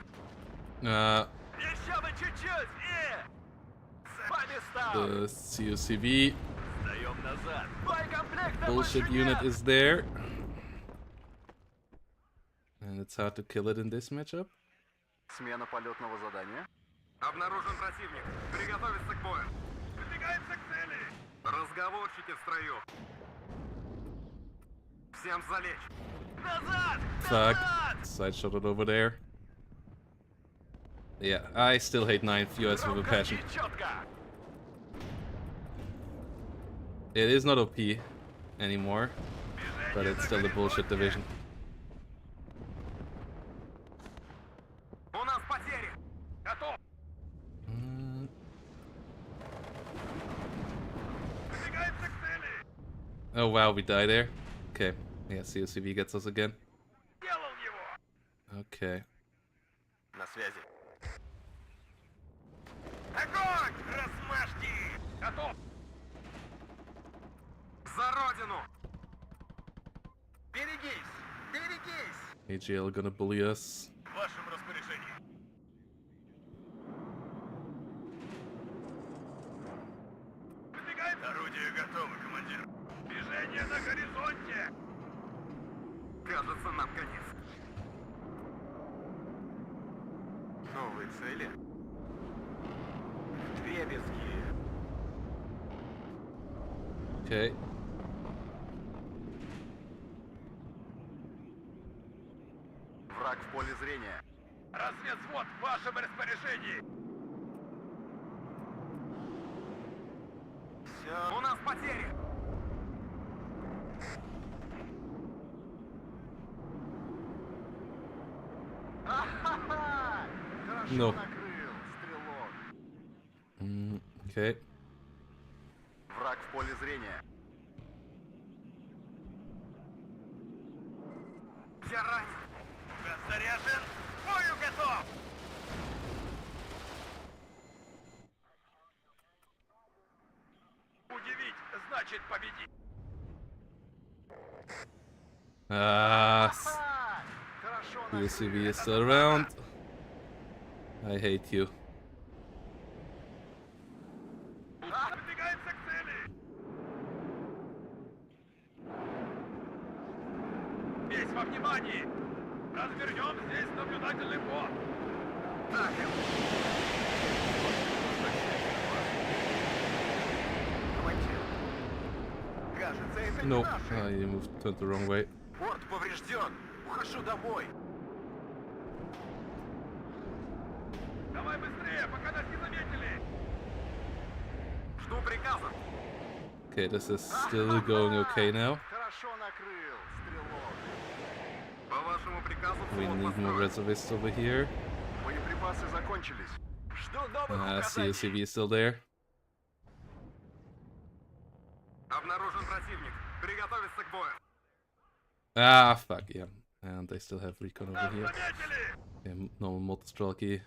S5: Еще бы чуть-чуть! И...
S1: The COCV
S3: Сдаем назад. Боекомплекта
S1: bullshit
S3: больше
S1: unit
S3: нет.
S1: is there. And it's hard to kill it in this matchup.
S7: Смена полетного задания.
S5: Обнаружен противник. Приготовиться к бою. Выдвигаемся к цели. Разговорчики в строю. Всем залечь. Назад!
S1: Fuck. Side shot it over there. Yeah, I still hate 9th US with a passion.
S3: Четко.
S1: It is not OP anymore, but it's still the bullshit division.
S5: У нас потери. Готов. Выдвигаемся к цели.
S1: Oh wow, we die there. Okay, yeah, COCV gets us again.
S5: Делал его.
S1: Okay.
S5: На связи. Огонь! Размажьте! Готов! За родину! Берегись! Берегись!
S1: AGL gonna bully us.
S5: В вашем распоряжении. Выдвигаем! Орудие готово, командир. Движение на горизонте! Кажется, нам конец. Новые цели? Дребезги.
S1: Okay.
S7: Враг в поле зрения.
S5: Разведвзвод в вашем распоряжении. Все. У нас потери.
S7: Ахаха! Хорошо
S1: No.
S7: накрыл, стрелок.
S1: Okay.
S7: Враг в поле зрения.
S5: Я ранен. Газ заряжен. К бою готов. Удивить значит победить.
S1: Ah,
S7: Ха! Хорошо накрыл.
S1: COCV is still around. I hate you.
S5: Выдвигаемся к цели. Весь во внимании. Развернем здесь наблюдательный пост. Так, командир. Кажется, это
S1: No,
S5: не наши.
S1: you moved, turned the wrong way.
S5: Борт поврежден. Ухожу домой. Давай быстрее, пока нас не заметили. Жду приказа.
S1: Okay, this is still going okay now.
S7: Хорошо накрыл, стрелок.
S5: По вашему приказу
S1: We
S5: флот
S1: need more
S5: построен.
S1: reservists over here.
S7: Боеприпасы закончились.
S5: Жду новых указаний.
S1: COCV is still there.
S5: Обнаружен противник. Приготовиться к бою.
S1: Ah, fuck, yeah. And they still have recon over
S5: Нас
S1: here.
S5: заметили.
S1: Yeah, no multi-stralky.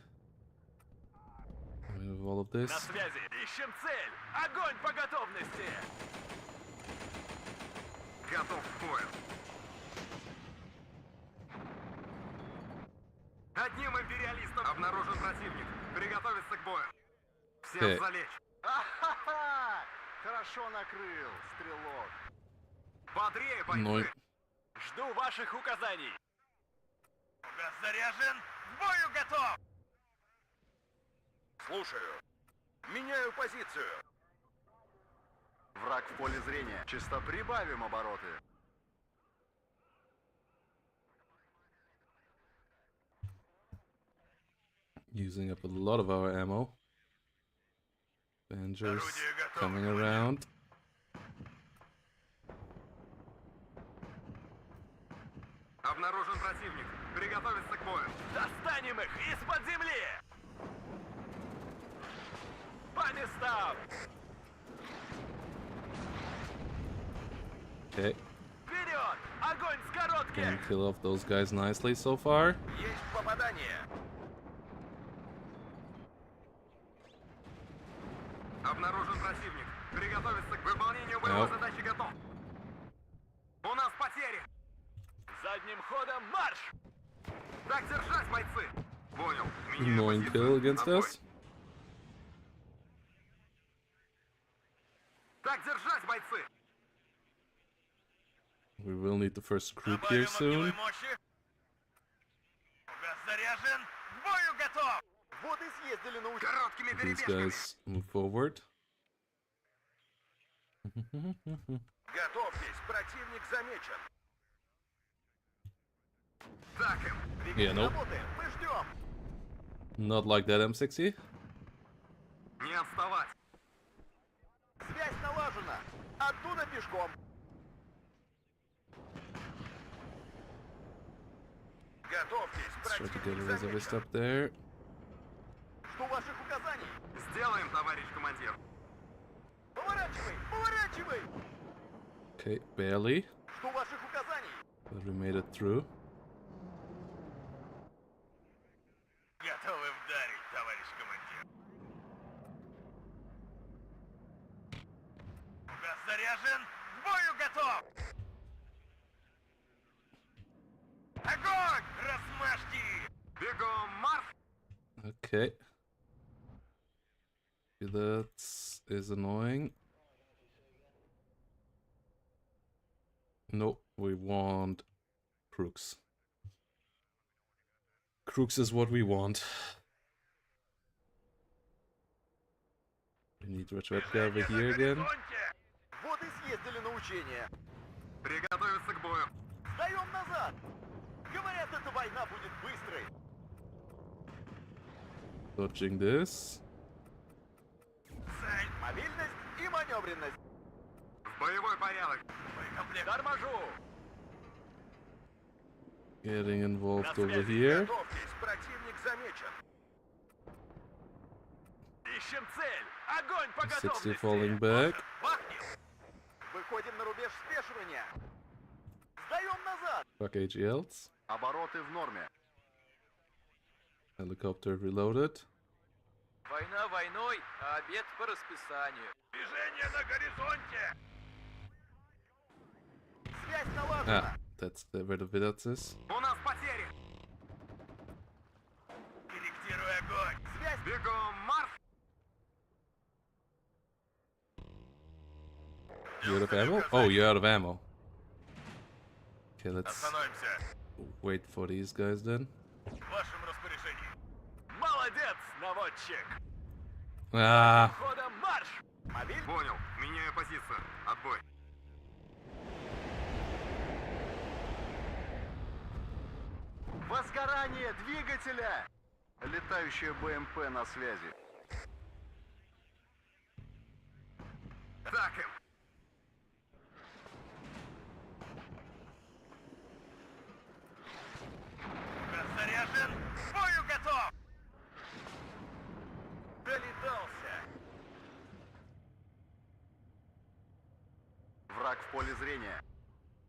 S1: With all of
S3: На
S1: this.
S3: связи. Ищем цель. Огонь по готовности.
S5: Готов к бою. Одним империалистом обнаружен противник. Приготовиться к бою. Всем залечь.
S7: Ахаха! Хорошо накрыл, стрелок.
S5: Бодрее, бойцы.
S1: No.
S3: Жду ваших указаний.
S5: Газ заряжен. К бою готов. Слушаю. Меняю позицию.
S7: Враг в поле зрения. Чисто прибавим обороты.
S1: Using up a lot of our ammo. Panzers
S5: Орудие готово,
S1: coming
S5: командир.
S1: around.
S5: Обнаружен противник. Приготовиться к бою.
S3: Достанем их из-под земли. По местам.
S1: Okay,
S3: Вперед. Огонь с
S1: can
S3: коротких.
S1: kill off those guys nicely so far.
S5: Есть попадание. Обнаружен противник. Приготовиться к выполнению боевой
S1: Nope.
S5: задачи готов. У нас потери.
S3: Задним ходом марш.
S5: Так держать, бойцы. Понял.
S1: Annoying kill against us. We will need the first group here
S5: Добавим огневой
S1: soon.
S5: мощи. Фугас заряжен. К бою готов.
S7: Вот и съездили на
S4: Короткими
S1: These
S4: перебежками.
S1: guys move forward.
S2: Готовьтесь, противник замечен.
S4: Так им.
S1: Yeah, nope.
S2: Работаем, мы ждем.
S1: Not like that, M60.
S4: Не отставать.
S2: Связь налажена. Оттуда пешком. Готовьтесь,
S1: Let's try to get
S2: противник
S1: a reservist
S2: замечен.
S1: up there.
S2: Жду ваших указаний.
S4: Сделаем, товарищ командир.
S2: Поворачивай, поворачивай.
S1: Okay, barely,
S2: Жду ваших указаний.
S1: but we made it through.
S5: Готовы вдарить, товарищ командир. Фугас заряжен. К бою готов. Огонь! Размажьте!
S4: Бегом марш!
S1: Okay. That is annoying. Nope, we want crooks. Crooks is what we want. We need Retretka over
S5: Движение на
S1: here again.
S5: горизонте!
S2: Вот и съездили на учение.
S4: Приготовиться к бою.
S2: Сдаем назад. Говорят, эта война будет быстрой.
S1: Dodging this.
S5: Цель!
S2: Мобильность и маневренность.
S4: В боевой порядок.
S5: Боекомплект!
S2: Торможу.
S1: Getting involved
S5: На
S1: over
S5: связи.
S1: here.
S2: Готовьтесь, противник замечен.
S5: Ищем цель! Огонь по
S1: 60
S5: готовности!
S1: falling back.
S5: Бахнем!
S2: Выходим на рубеж спешивания. Сдаем назад.
S1: Fuck AGLs.
S7: Обороты в норме.
S1: Helicopter reloaded.
S8: Война войной, а обед по расписанию.
S5: Движение на горизонте!
S2: Связь налажена.
S1: Ah, that's where the Vidats is.
S4: У нас потери.
S5: Корректируй огонь!
S2: Связь.
S4: Бегом марш!
S1: You out of ammo? Oh, you're out of ammo. Okay, let's
S5: Остановимся!
S1: wait for these guys then.
S5: В вашем распоряжении! Молодец, наводчик!
S1: Ah,
S5: Ходом марш!
S2: Мобиль.
S4: Понял. Меняю позицию. Отбой.
S7: Возгорание двигателя! Летающая БМП на связи.
S4: Так им.
S5: Фугас заряжен! К бою готов! Долетался!
S7: Враг в поле зрения.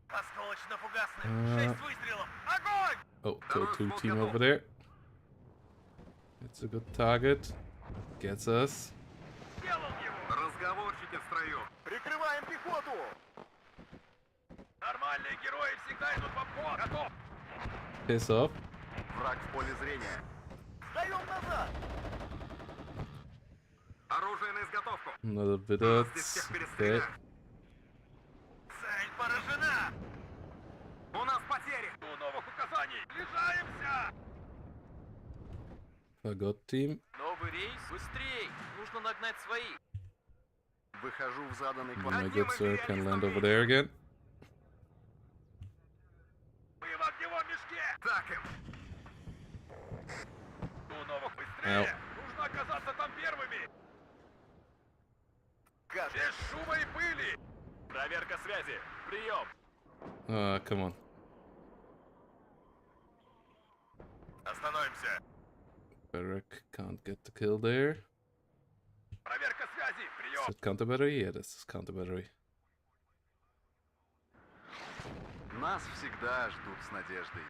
S5: Осколочно-фугасный! 6 выстрелов! Огонь!
S1: oh, kill two team over there. It's a good target. Gets us.
S5: Сделал его!
S4: Разговорчики в строю.
S2: Прикрываем пехоту.
S5: Нормальные герои всегда идут в обход! Готов!
S1: Piss off.
S7: Враг в поле зрения.
S2: Сдаем назад.
S4: Оружие на изготовку.
S1: Another
S4: Здесь
S1: Vidats.
S4: всех
S1: Okay.
S4: перестреляю.
S5: Цель поражена!
S4: У нас потери.
S5: У новых указаний! Ближаемся!
S1: Forgot team.
S8: Новый рейс, быстрей! Нужно нагнать своих.
S7: Выхожу в заданный
S1: My
S7: квадрат.
S1: good sir can land over there again.
S5: Мы в огневом мешке!
S4: Так им.
S5: У новых быстрее!
S1: Ау.
S5: Нужно оказаться там первыми!
S2: Кажется,
S5: Без шума и пыли! Проверка связи! Прием!
S1: Come on.
S5: Остановимся!
S1: Barrack can't get the kill there.
S5: Проверка связи!
S1: Is
S5: Прием!
S1: it counter battery? Yeah, this is counter battery.
S7: Нас всегда ждут с надеждой.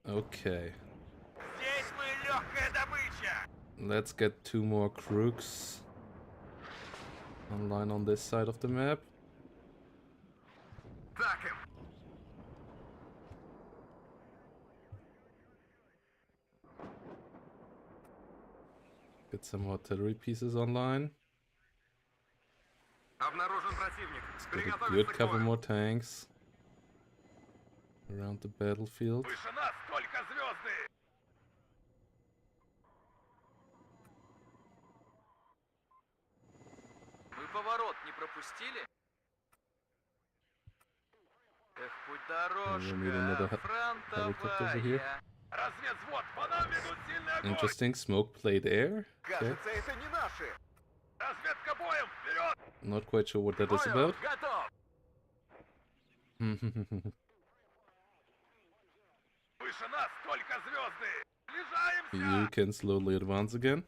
S1: Okay.
S5: Здесь мы легкая добыча!
S1: Let's get two more crooks online on this side of the map.
S4: Так им.
S1: Get some artillery pieces online.
S4: Обнаружен противник.
S1: Got a good couple more tanks around the battlefield.
S5: Выше нас только звезды!
S8: Мы поворот не пропустили? Эх, путь
S1: we'll need another
S8: дорожка,
S1: helicopter over here.
S8: фронтовая.
S5: Разведвзвод, по нам ведут сильный огонь!
S1: Interesting, smoke play there. Okay.
S7: Кажется, это не наши.
S5: Разведка боем, вперед!
S1: Not quite sure what that is
S3: Понял,
S1: about.
S3: готов.
S5: Выше нас только звезды!
S1: You
S5: Снижаемся!
S1: can slowly advance again.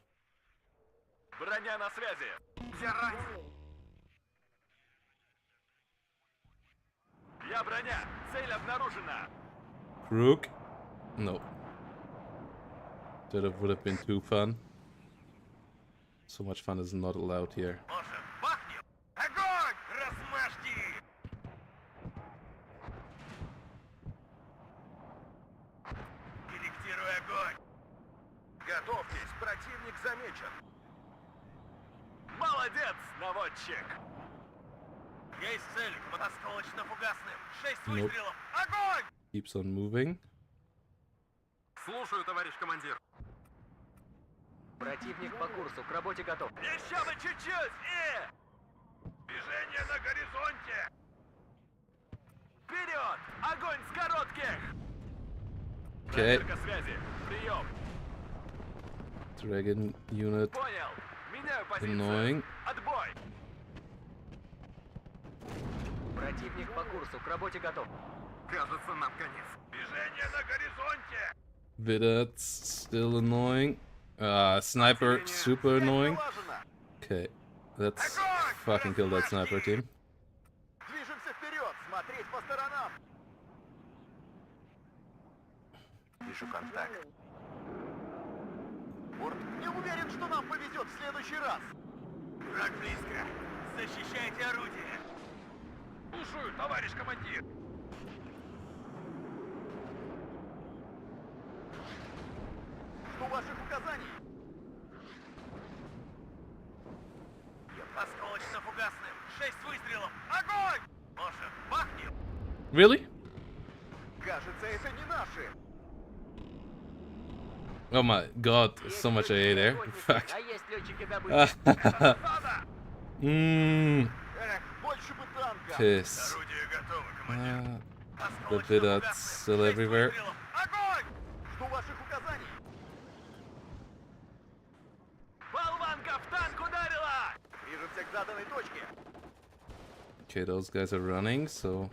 S3: Броня на связи. Я броня. Цель обнаружена.
S1: Crook? No. That would have been too fun. So much fun is not allowed here.
S2: Может, бахнем? Огонь! Размажьте! Корректируй огонь!
S7: Готовьтесь, противник замечен.
S3: Молодец, наводчик.
S2: Есть цель, осколочно-фугасным. 6
S1: Nope.
S2: выстрелов! Огонь!
S1: Keeps on moving.
S3: Слушаю, товарищ командир.
S8: Противник по курсу, к работе готов.
S3: Еще бы чуть-чуть.
S5: Движение на горизонте!
S3: Вперед! Огонь с коротких.
S1: Okay.
S3: Проверка связи. Прием.
S1: Dragon unit
S3: Понял. Меняю позицию.
S1: annoying.
S3: Отбой.
S8: Противник по курсу, к работе готов.
S3: Кажется, нам конец.
S5: Движение на горизонте!
S1: Vidats still annoying. Sniper super annoying.
S7: Налажено.
S1: Okay, let's fucking kill that sniper team.
S7: Движемся вперед, смотреть по сторонам. Вижу контакт. Борт, не уверен, что нам повезет в следующий раз.
S2: Враг близко! Защищайте орудие!
S5: Слушаю, товарищ командир!
S7: Жду ваших указаний.
S2: Осколочно-фугасным! 6 выстрелов! Огонь! Может, бахнем?
S1: Really?
S7: Кажется, это не наши.
S1: Oh my god, so much AA there. Fuck.
S8: А есть летчики добычи.
S1: Mmm,
S7: Эх, больше бы танка.
S1: piss.
S2: Орудие готово, командир.
S1: The Vidats still everywhere.
S2: Огонь!
S7: Жду ваших указаний.
S3: Болванка в танк ударила.
S7: Движемся к заданной точке.
S1: Okay, those guys are running, so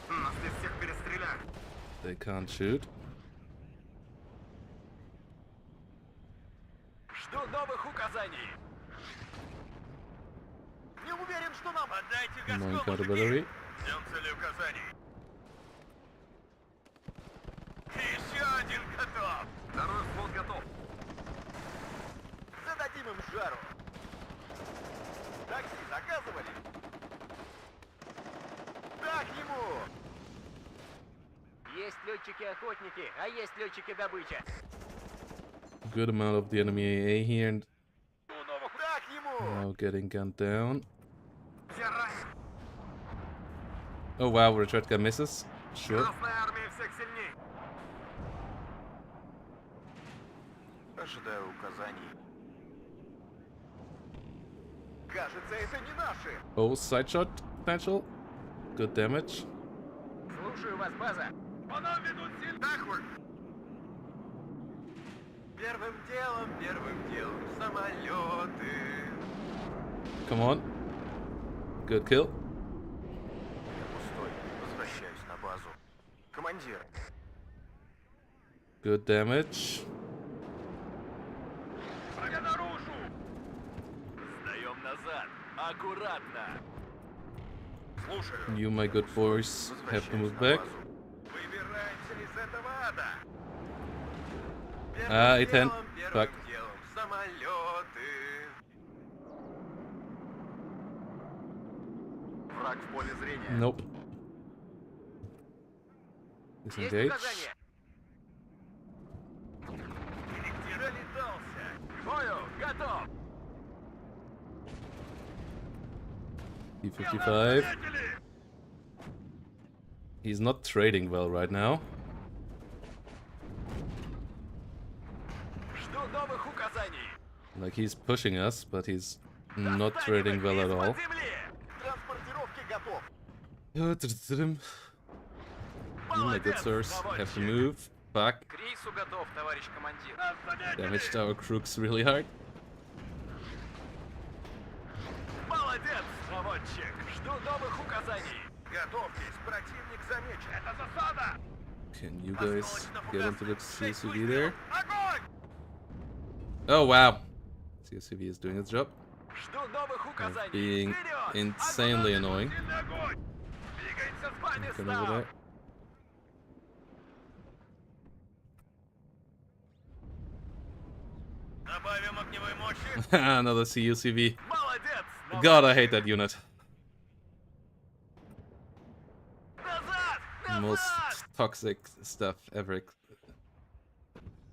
S7: Нас здесь всех перестреляют.
S1: they can't shoot.
S3: Жду новых указаний.
S7: Не уверен, что нам...
S2: Подайте
S1: Annoying
S2: газком,
S1: artillery.
S2: Ждем целеуказаний. Еще один готов!
S7: Второй взвод готов. Зададим им жару. Такси заказывали? Так ему!
S8: Есть летчики-охотники, а есть летчики-добыча.
S1: Good amount of the enemy AA here, and
S7: Так ему!
S1: now getting gunned down.
S7: Я ранен.
S1: Oh wow, Retretka misses. Sure.
S7: Красная армия всех сильней. Ожидаю указаний. Кажется, это не наши.
S1: Oh, side shot potential. Good damage.
S8: Слушаю вас, база.
S5: По нам ведут сильный...
S7: Бэкворд!
S2: Первым делом, самолеты.
S1: Come on. Good kill.
S7: Я пустой. Возвращаюсь на базу. Командир,
S1: Good damage.
S5: Врага наружу!
S3: Сдаем назад. Аккуратно.
S7: слушаю.
S1: You, my good boys, have to move back.
S7: Выбираемся из этого ада.
S1: A10. Fuck.
S7: Самолеты. Враг в поле зрения.
S1: Nope.
S8: Есть
S1: Disengage.
S8: указания.
S2: Пролетался.
S3: Бою, готов.
S1: T-55. He's not trading well right now.
S5: Жду новых указаний.
S1: Like, he's pushing us, but he's not trading well at all.
S7: Транспортировки готов.
S1: You, my good sirs, have to move back.
S8: К рейсу готов, товарищ командир.
S1: Damaged our crooks really hard.
S5: Молодец, заводчик. Жду новых указаний.
S2: Готовьтесь, противник замечен.
S5: Это засада.
S1: Can you guys get into the CSUV there?
S5: Огонь!
S1: Oh wow! CSUV is doing its job.
S5: Жду новых указаний.
S1: Being
S5: Вперед!
S1: insanely annoying.
S5: Сильный огонь! Двигаемся с вами,
S1: Come over
S5: став!
S1: there.
S5: Добавим огневой мощи.
S1: Another CUCV.
S5: Молодец!
S1: God, I hate that unit.
S5: Назад!
S1: Most
S5: Назад!
S1: toxic stuff ever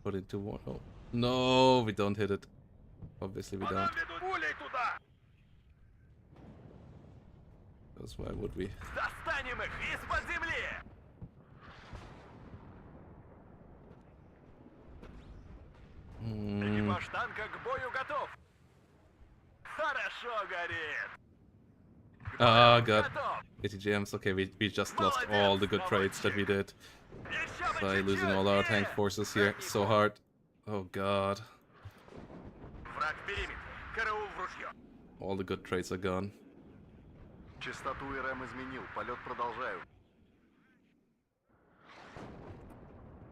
S1: put into WARNo. No, we don't hit it. Obviously we
S5: По
S1: don't.
S5: нам ведут пулей туда!
S1: Because why would we?
S5: Достанем их из-под земли! Экипаж танка к бою готов! Хорошо горит!
S1: Ah, God.
S5: Готов!
S1: ATGMs. Okay, we just lost all the good trades that we did
S5: Еще бы
S1: by losing all our tank forces here. So hard. Oh God.
S5: Враг в периметре. Караул в ружье.
S1: All the good trades are gone.
S7: Частоту РМ изменил. Полет продолжаю.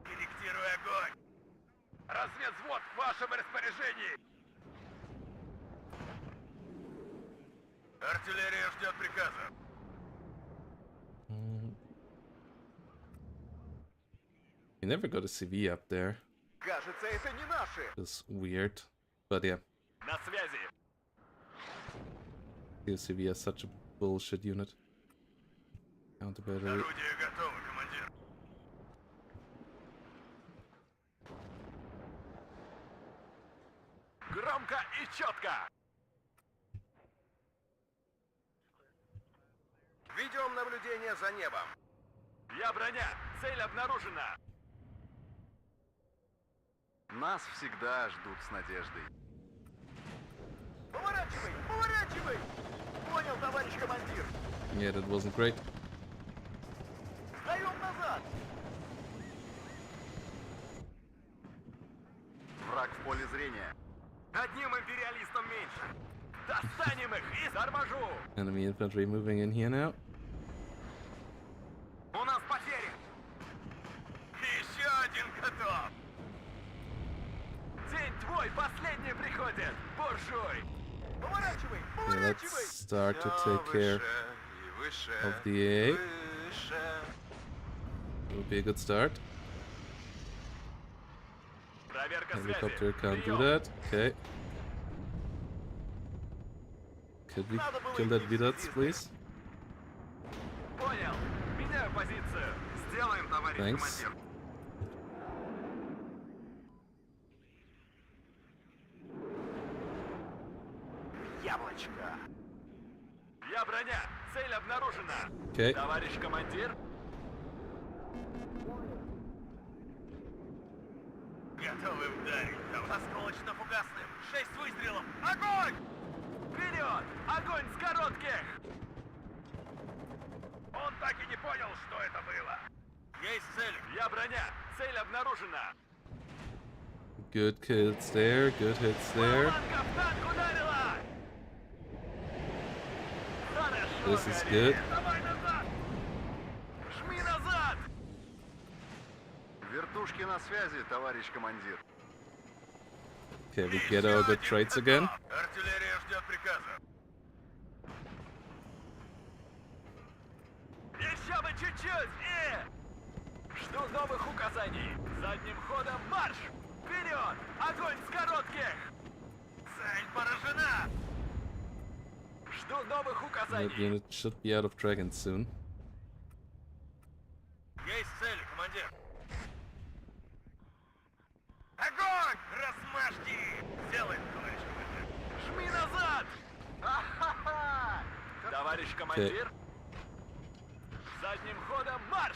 S5: Корректирую огонь. Разведвзвод в вашем распоряжении. Артиллерия ждет приказа.
S1: We never got a CV up there.
S7: Кажется, это не наши.
S1: It's weird. But yeah,
S5: На связи.
S1: the CV is such a bullshit unit. Counter battery.
S5: Орудие готово, командир. Громко и четко.
S2: Ведем наблюдение за небом.
S5: Я броня. Цель обнаружена.
S7: Нас всегда ждут с надеждой.
S2: Поворачивай! Поворачивай! Понял, товарищ командир.
S1: Yeah, that wasn't great.
S2: Даем назад!
S7: Враг в поле зрения.
S5: Одним империалистом меньше. Достанем их и торможу.
S1: Enemy infantry moving in here now.
S5: У нас потери. Еще один готов. День твой последний приходит, буржуй.
S2: Поворачивай!
S1: Okay, let's start to take care of the A. It would be a good start.
S5: Проверка связи.
S1: Helicopter can't do
S5: Прием.
S1: that. Okay. Could we kill that Vidats, please?
S5: Понял. Меняю позицию. Сделаем, товарищ
S1: Thanks.
S5: командир.
S2: Яблочко!
S5: Я броня. Цель обнаружена.
S1: Okay.
S5: Товарищ командир. Готовы вдарить. Осколочно-фугасным. 6 выстрелов. Огонь! Вперед! Огонь с коротких! Он так и не понял, что это было. Есть цель. Я броня. Цель обнаружена.
S1: Good kills there. Good hits there.
S5: Болванка в танк ударила! Хорошо
S1: This is
S5: горит.
S1: good.
S5: Давай назад! Жми назад!
S7: Вертушки на связи, товарищ командир.
S1: Okay, we get our good trades again.
S5: Артиллерия ждет приказа. Еще бы чуть-чуть! Жду новых указаний. Задним ходом марш! Вперед! Огонь с коротких! Цель поражена! Жду новых
S1: That
S5: указаний.
S1: unit should be out of dragons soon.
S5: Есть цель, командир. Огонь! Размажьте! Сделаем, товарищ командир. Жми назад! Товарищ
S8: командир. Задним ходом марш!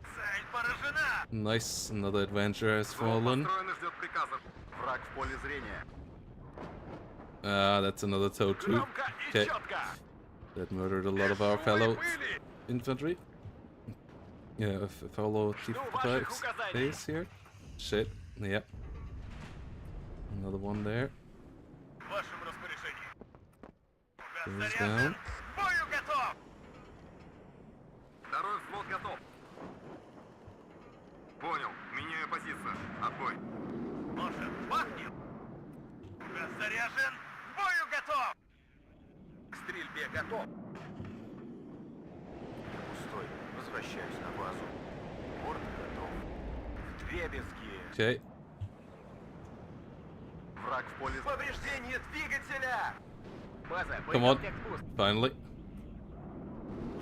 S5: Цель поражена!
S1: Nice, another adventurer has
S7: Взвод
S1: fallen.
S7: построен и ждет приказов. Враг в поле зрения.
S1: Ah, that's another tow troop.
S8: Громко и
S1: Okay,
S8: четко!
S1: that murdered a lot of our fellow infantry. Yeah, fellow T-5's base here. Shit, yep. Another one there.
S5: В вашем распоряжении.
S1: Goes
S5: Газ
S1: down.
S5: заряжен. К бою готов!
S7: Второй взвод готов. Понял. Меняю позицию. Отбой.
S5: Может, бахнем? Газ заряжен. К бою готов! К стрельбе готов.
S4: Пустой. Возвращаюсь на базу. Борт готов. Вдребезги.
S1: Okay,
S7: Враг в поле зрения.
S4: Повреждение двигателя! База,
S1: come on,
S4: боекомплект пуст.
S1: finally.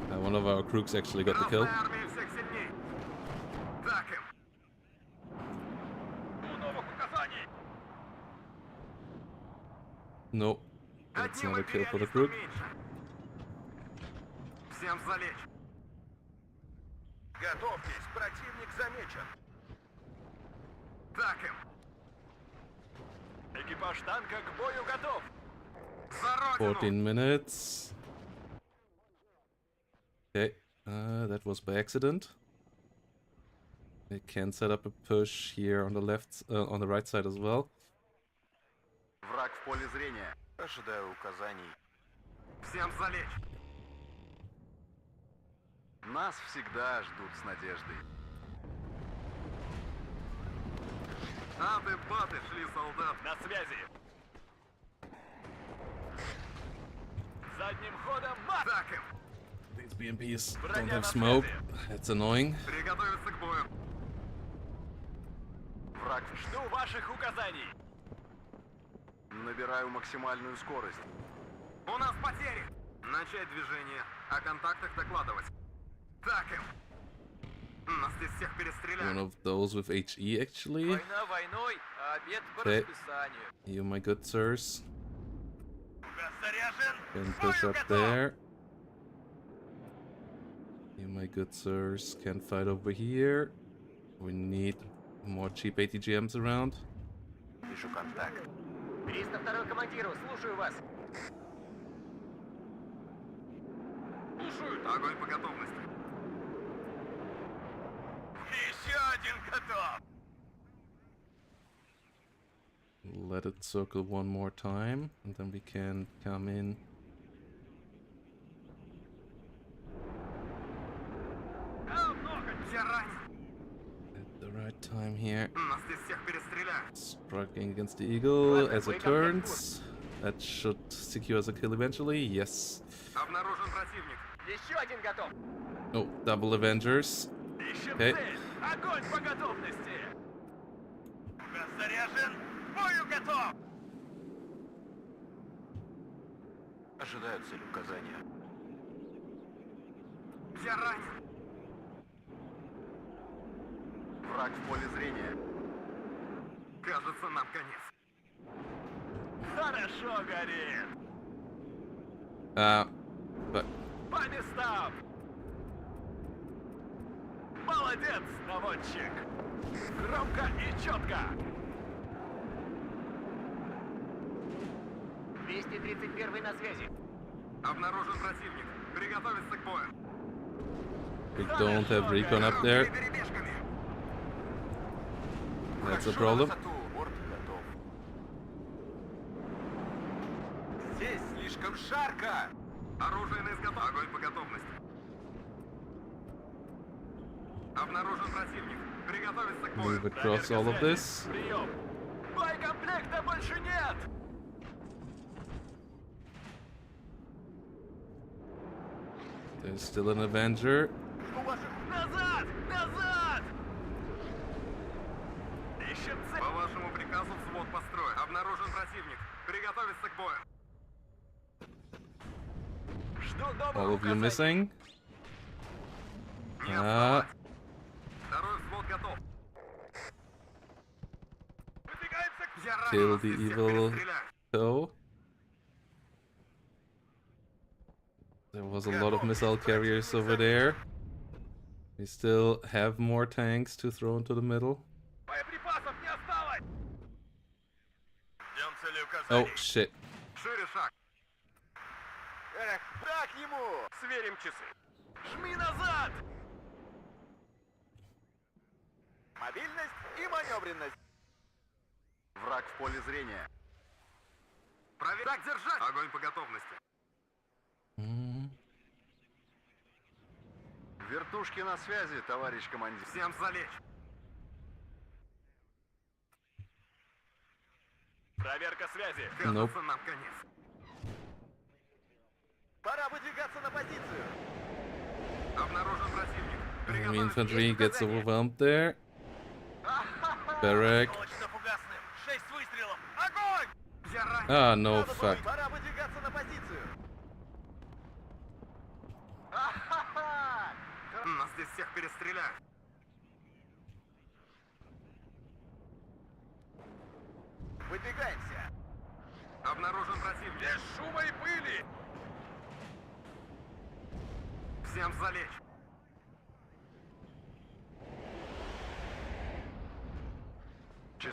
S1: One of our crooks actually got the kill.
S7: Красная армия всех сильней. Так им.
S5: У новых указаний.
S1: No, that's
S7: Одним
S1: not a kill for the
S7: империалистом
S1: crook.
S7: меньше. Всем залечь.
S5: Готовьтесь, противник замечен.
S7: Так им.
S8: Экипаж танка к бою готов!
S7: За родину.
S1: 14 minutes. Okay, that was by accident. They can set up a push here on the left, on the right side as well.
S7: Враг в поле зрения.
S4: Ожидаю указаний.
S7: Всем залечь. Нас всегда ждут с надеждой. Аты-баты шли, солдат.
S8: На связи! Задним ходом марш!
S7: Так им.
S1: These BMPs don't
S8: Броня
S1: have
S8: на
S1: smoke.
S8: связи.
S1: That's annoying.
S7: Приготовиться к бою. Враг.
S8: Жду ваших указаний!
S7: Набираю максимальную скорость. У нас потери. Начать движение. О контактах докладывать. Так им. Нас здесь всех
S1: One
S7: перестреляли.
S1: of those with HE actually.
S8: Война войной, а обед по
S1: Okay.
S8: расписанию.
S1: You, my good sirs,
S5: Газ заряжен.
S1: can
S5: К
S1: push
S5: бою
S1: up
S5: готов!
S1: there. You, my good sirs, can fight over here. We need more cheap ATGMs around.
S4: Вижу контакт.
S8: 302-й командиру, слушаю вас.
S5: Слушаю.
S7: Огонь по готовности.
S5: Еще один готов.
S1: Let it circle one more time, and then we can come in.
S7: Все ранены.
S1: At the right time here.
S7: Нас здесь всех перестреляли.
S1: Striking against the eagle as it turns. That should secure us a kill eventually. Yes.
S7: Обнаружен противник.
S8: Еще один готов.
S1: Oh, double Avengers.
S8: Ищем
S1: Okay.
S8: цель. Огонь по готовности.
S5: Газ заряжен. К бою готов.
S4: Ожидаю цель указания.
S7: Все ранены. Враг в поле зрения. Кажется, нам конец.
S8: Хорошо горит.
S1: But
S8: По местам. Молодец, наводчик. Громко и четко. 231 на связи.
S7: Обнаружен противник. Приготовиться к бою.
S1: we don't have recon up there.
S7: Перебежками.
S1: That's a problem.
S4: Борт готов.
S5: Здесь слишком жарко.
S7: Оружие на изготовку. Огонь по готовности. Обнаружен противник. Приготовиться к бою.
S1: Move across all of this.
S8: Прием. Боекомплекта больше нет.
S1: There's still an Avenger.
S8: Назад! Назад! Ищем цель.
S7: По вашему приказу взвод построен. Обнаружен противник. Приготовиться к бою.
S8: Жду новых
S1: All of you
S8: указаний.
S1: missing.
S7: Не
S1: Ah,
S7: отставать. Второй взвод готов.
S5: Выдвигаемся к...
S7: Все ранены.
S1: kill
S7: Нас
S1: the
S7: здесь всех
S1: evil
S7: перестреляли.
S1: toe. There was a lot of missile carriers over there. We still have more tanks to throw into the middle.
S5: Боеприпасов не осталось!
S7: Ждем цели
S1: Oh
S7: указаний.
S1: shit.
S7: Шире шаг.
S2: Эх, так ему!
S7: Сверим часы. Жми назад!
S2: Мобильность и маневренность.
S7: Враг в поле зрения. Так держать! Огонь по готовности.
S1: Mm.
S7: Вертушки на связи, товарищ командир. Всем залечь. Проверка связи.
S1: Nope.
S7: Кажется, нам конец.
S2: Пора выдвигаться на позицию.
S7: Обнаружен противник.
S1: Enemy infantry gets overwhelmed there. Barrack.
S2: Точно-фугасным. 6 выстрелов. Огонь!
S7: Я ранен.
S1: Ah, no,
S2: Надо было.
S1: fuck.
S2: Пора выдвигаться на позицию.
S7: Нас здесь всех перестреляют.
S2: Выдвигаемся.
S7: Обнаружен противник.
S5: Без шума и пыли!
S7: Всем залечь.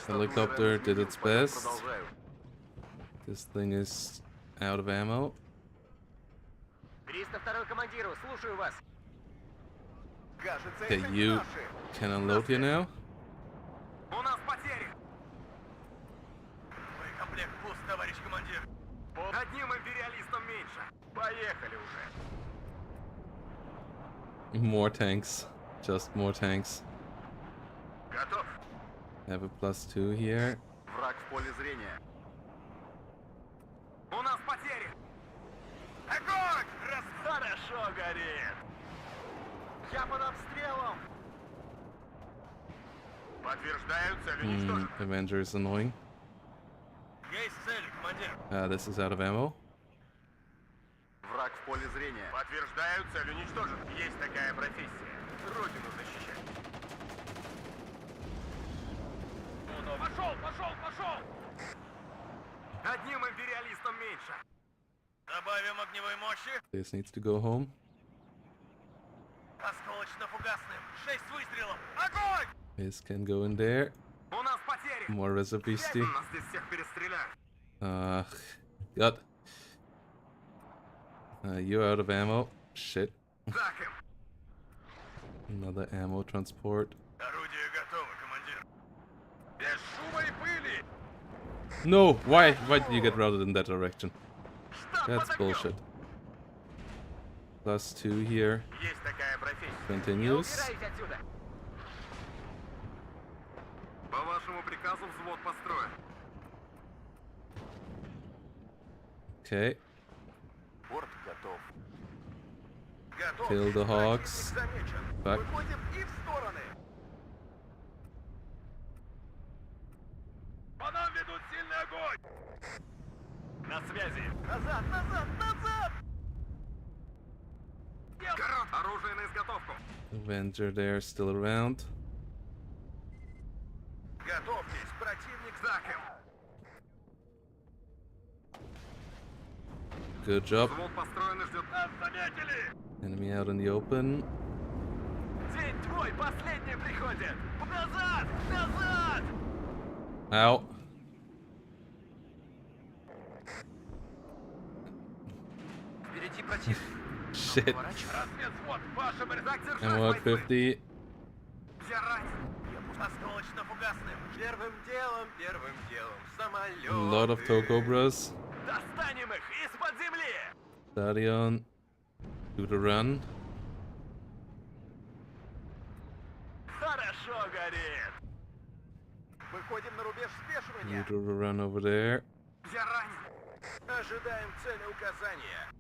S1: Helicopter did its best. This thing is out of ammo.
S8: 302-й командиру, слушаю вас.
S2: Кажется,
S1: Okay,
S2: это
S1: you
S2: наши.
S1: can unload here now.
S7: У нас потери.
S2: Боекомплект пуст, товарищ командир.
S7: Одним империалистом меньше. Поехали уже.
S1: More tanks. Just more tanks.
S7: Готов.
S1: Have a +2 here.
S7: Враг в поле зрения. У нас потери.
S2: Огонь!
S7: Хорошо горит. Я под обстрелом. Подтверждаю, цель уничтожена.
S1: Avenger is annoying.
S2: Есть цель, командир.
S1: This is out of ammo.
S7: Враг в поле зрения. Подтверждаю, цель уничтожена. Есть такая профессия. Родину защищать.
S5: Пошел, пошел, пошел!
S7: Одним империалистом меньше.
S2: Добавим огневой мощи.
S1: This needs to go home.
S2: Осколочно-фугасным. 6 выстрелов. Огонь!
S1: This can go in there.
S7: У нас потери.
S1: More reservisty.
S7: Нас здесь всех перестреляют.
S1: God. You're out of ammo. Shit.
S7: Так им.
S1: Another ammo transport.
S2: Орудие готово, командир.
S5: Без шума и пыли!
S1: No! Why? Why did you get routed in that direction? That's bullshit. +2 here.
S7: Есть такая профессия.
S1: Continues.
S8: Убирайтесь отсюда.
S7: По вашему приказу взвод построен.
S1: Okay.
S2: Борт готов. Готов.
S1: Kill the hogs.
S2: Противник замечен.
S1: Back.
S2: Выходим и в стороны.
S5: По нам ведут сильный огонь!
S7: На связи.
S2: Назад, назад, назад!
S7: Город. Оружие на изготовку.
S1: Avenger there, still around.
S2: Готовьтесь, противник
S7: Так им.
S1: Good job.
S7: Взвод построен и ждет.
S5: Нас заметили!
S1: Enemy out in the open.
S7: День твой последний приходит. Назад! Назад!
S1: Ow.
S8: Впереди противник.
S1: Shit.
S5: Разведвзвод, вашим
S7: Так держать,
S1: Ammo at
S7: бойцы.
S1: 50.
S7: Я ранен.
S2: Осколочно-фугасным. Первым делом, самолет.
S1: A lot of Tokobras.
S7: Достанем их из-под земли.
S1: Stadion. Do the run.
S7: Хорошо горит.
S2: Выходим на рубеж
S1: You
S2: спешивания.
S1: do the run over there.
S7: Я ранен.
S2: Ожидаем цели указания.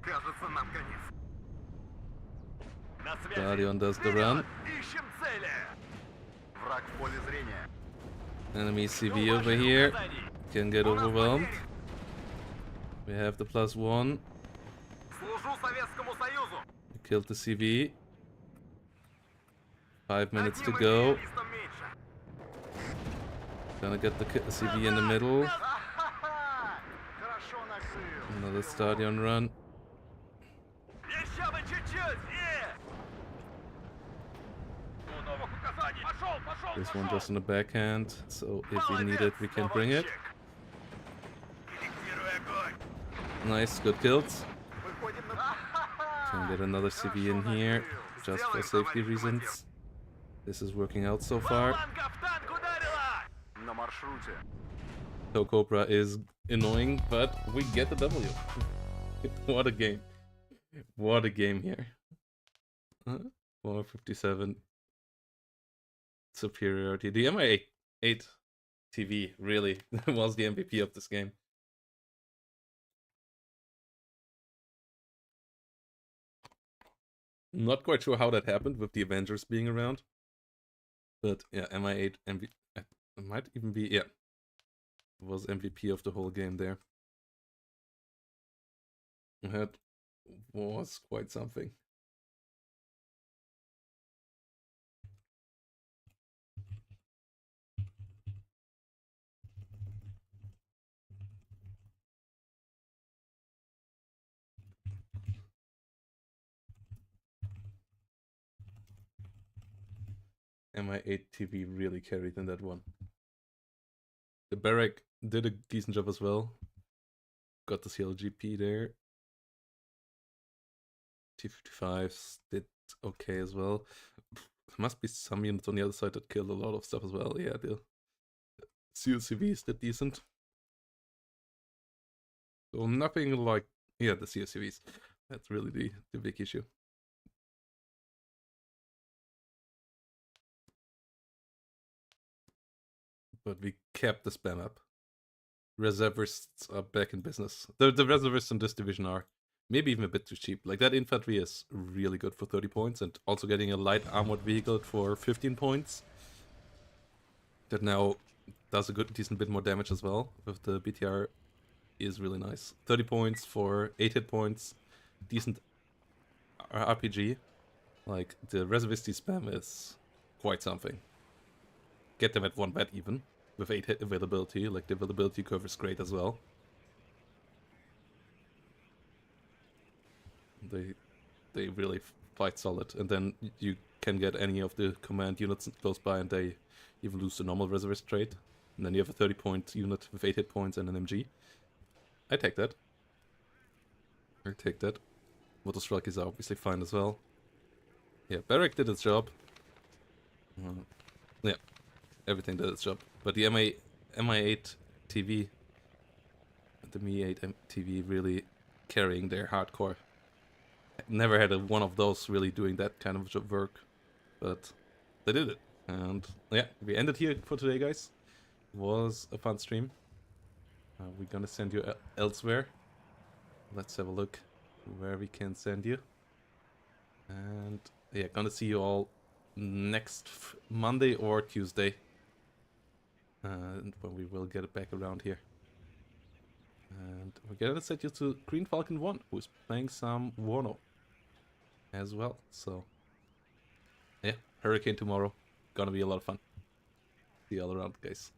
S7: Кажется, нам конец. На связи.
S1: Stadion does the
S7: Вперед!
S1: run.
S7: Ищем цели. Враг в поле зрения.
S1: Enemy
S7: Жду
S1: CV over
S7: ваших
S1: here.
S7: указаний.
S1: Can get
S7: У нас
S1: overwhelmed.
S7: потери.
S1: We have the +1.
S7: Служу Советскому Союзу.
S1: We killed the CV. 5 minutes to
S7: Одним
S1: go.
S7: империалистом меньше.
S1: Gonna get the CV in the middle.
S4: Хорошо накрыл.
S1: Another stadion run.
S5: Еще бы чуть-чуть! У новых указаний! Пошел, пошел,
S1: This one
S5: пошел!
S1: just on the backhand, so if we need it, we can bring it.
S5: Корректируй огонь!
S1: Nice, good kills.
S4: Выходим на...
S1: Can get another CV in here, just for safety reasons. This is working out so far.
S5: Фланга в танк ударила!
S4: На маршруте.
S1: So Cobra is annoying, but we get the W. What a game. What a game here. 457 superiority. The MI8 TV really was the MVP of this game. Not quite sure how that happened with the Avengers being around. But yeah, MI8 MVP. It might even be, yeah. Was MVP of the whole game there. That was quite something. MI8 TV really carried in that one. The Barrack did a decent job as well. Got the CLGP there. T-55s did okay as well. There must be some units on the other side that killed a lot of stuff as well. Yeah, the CLCVs did decent. So nothing like, yeah, the CLCVs. That's really the big issue. But we kept the spam up. Reservists are back in business. The reservists in this division are maybe even a bit too cheap. Like, that infantry is really good for 30 points, and also getting a light armored vehicle for 15 points. That now does a decent bit more damage as well with the BTR is really nice. 30 points for 8 hit points. Decent RPG. Like, the reservisty spam is quite something. Get them at 1 bet even, with 8 hit availability. Like, the availability curve is great as well. They really fight solid, and then you can get any of the command units close by, and they even lose the normal reservist trait. And then you have a 30-point unit with 8 hit points and an MG. I take that. I take that. Motorstrike is obviously fine as well. Yeah, Barrack did its job. Yeah, everything did its job. But the MI8 TV, the Mi-8 TV really carrying their hardcore. Never had one of those really doing that kind of job work, but they did it. And yeah, we ended here for today, guys. It was a fun stream. We're gonna send you elsewhere. Let's have a look where we can send you. And yeah, gonna see you all next Monday or Tuesday. And when we will get it back around here. And we're gonna send you to Green Falcon 1, who's playing some WARNo as well. So yeah, Hurricane tomorrow. Gonna be a lot of fun. See you all around, guys.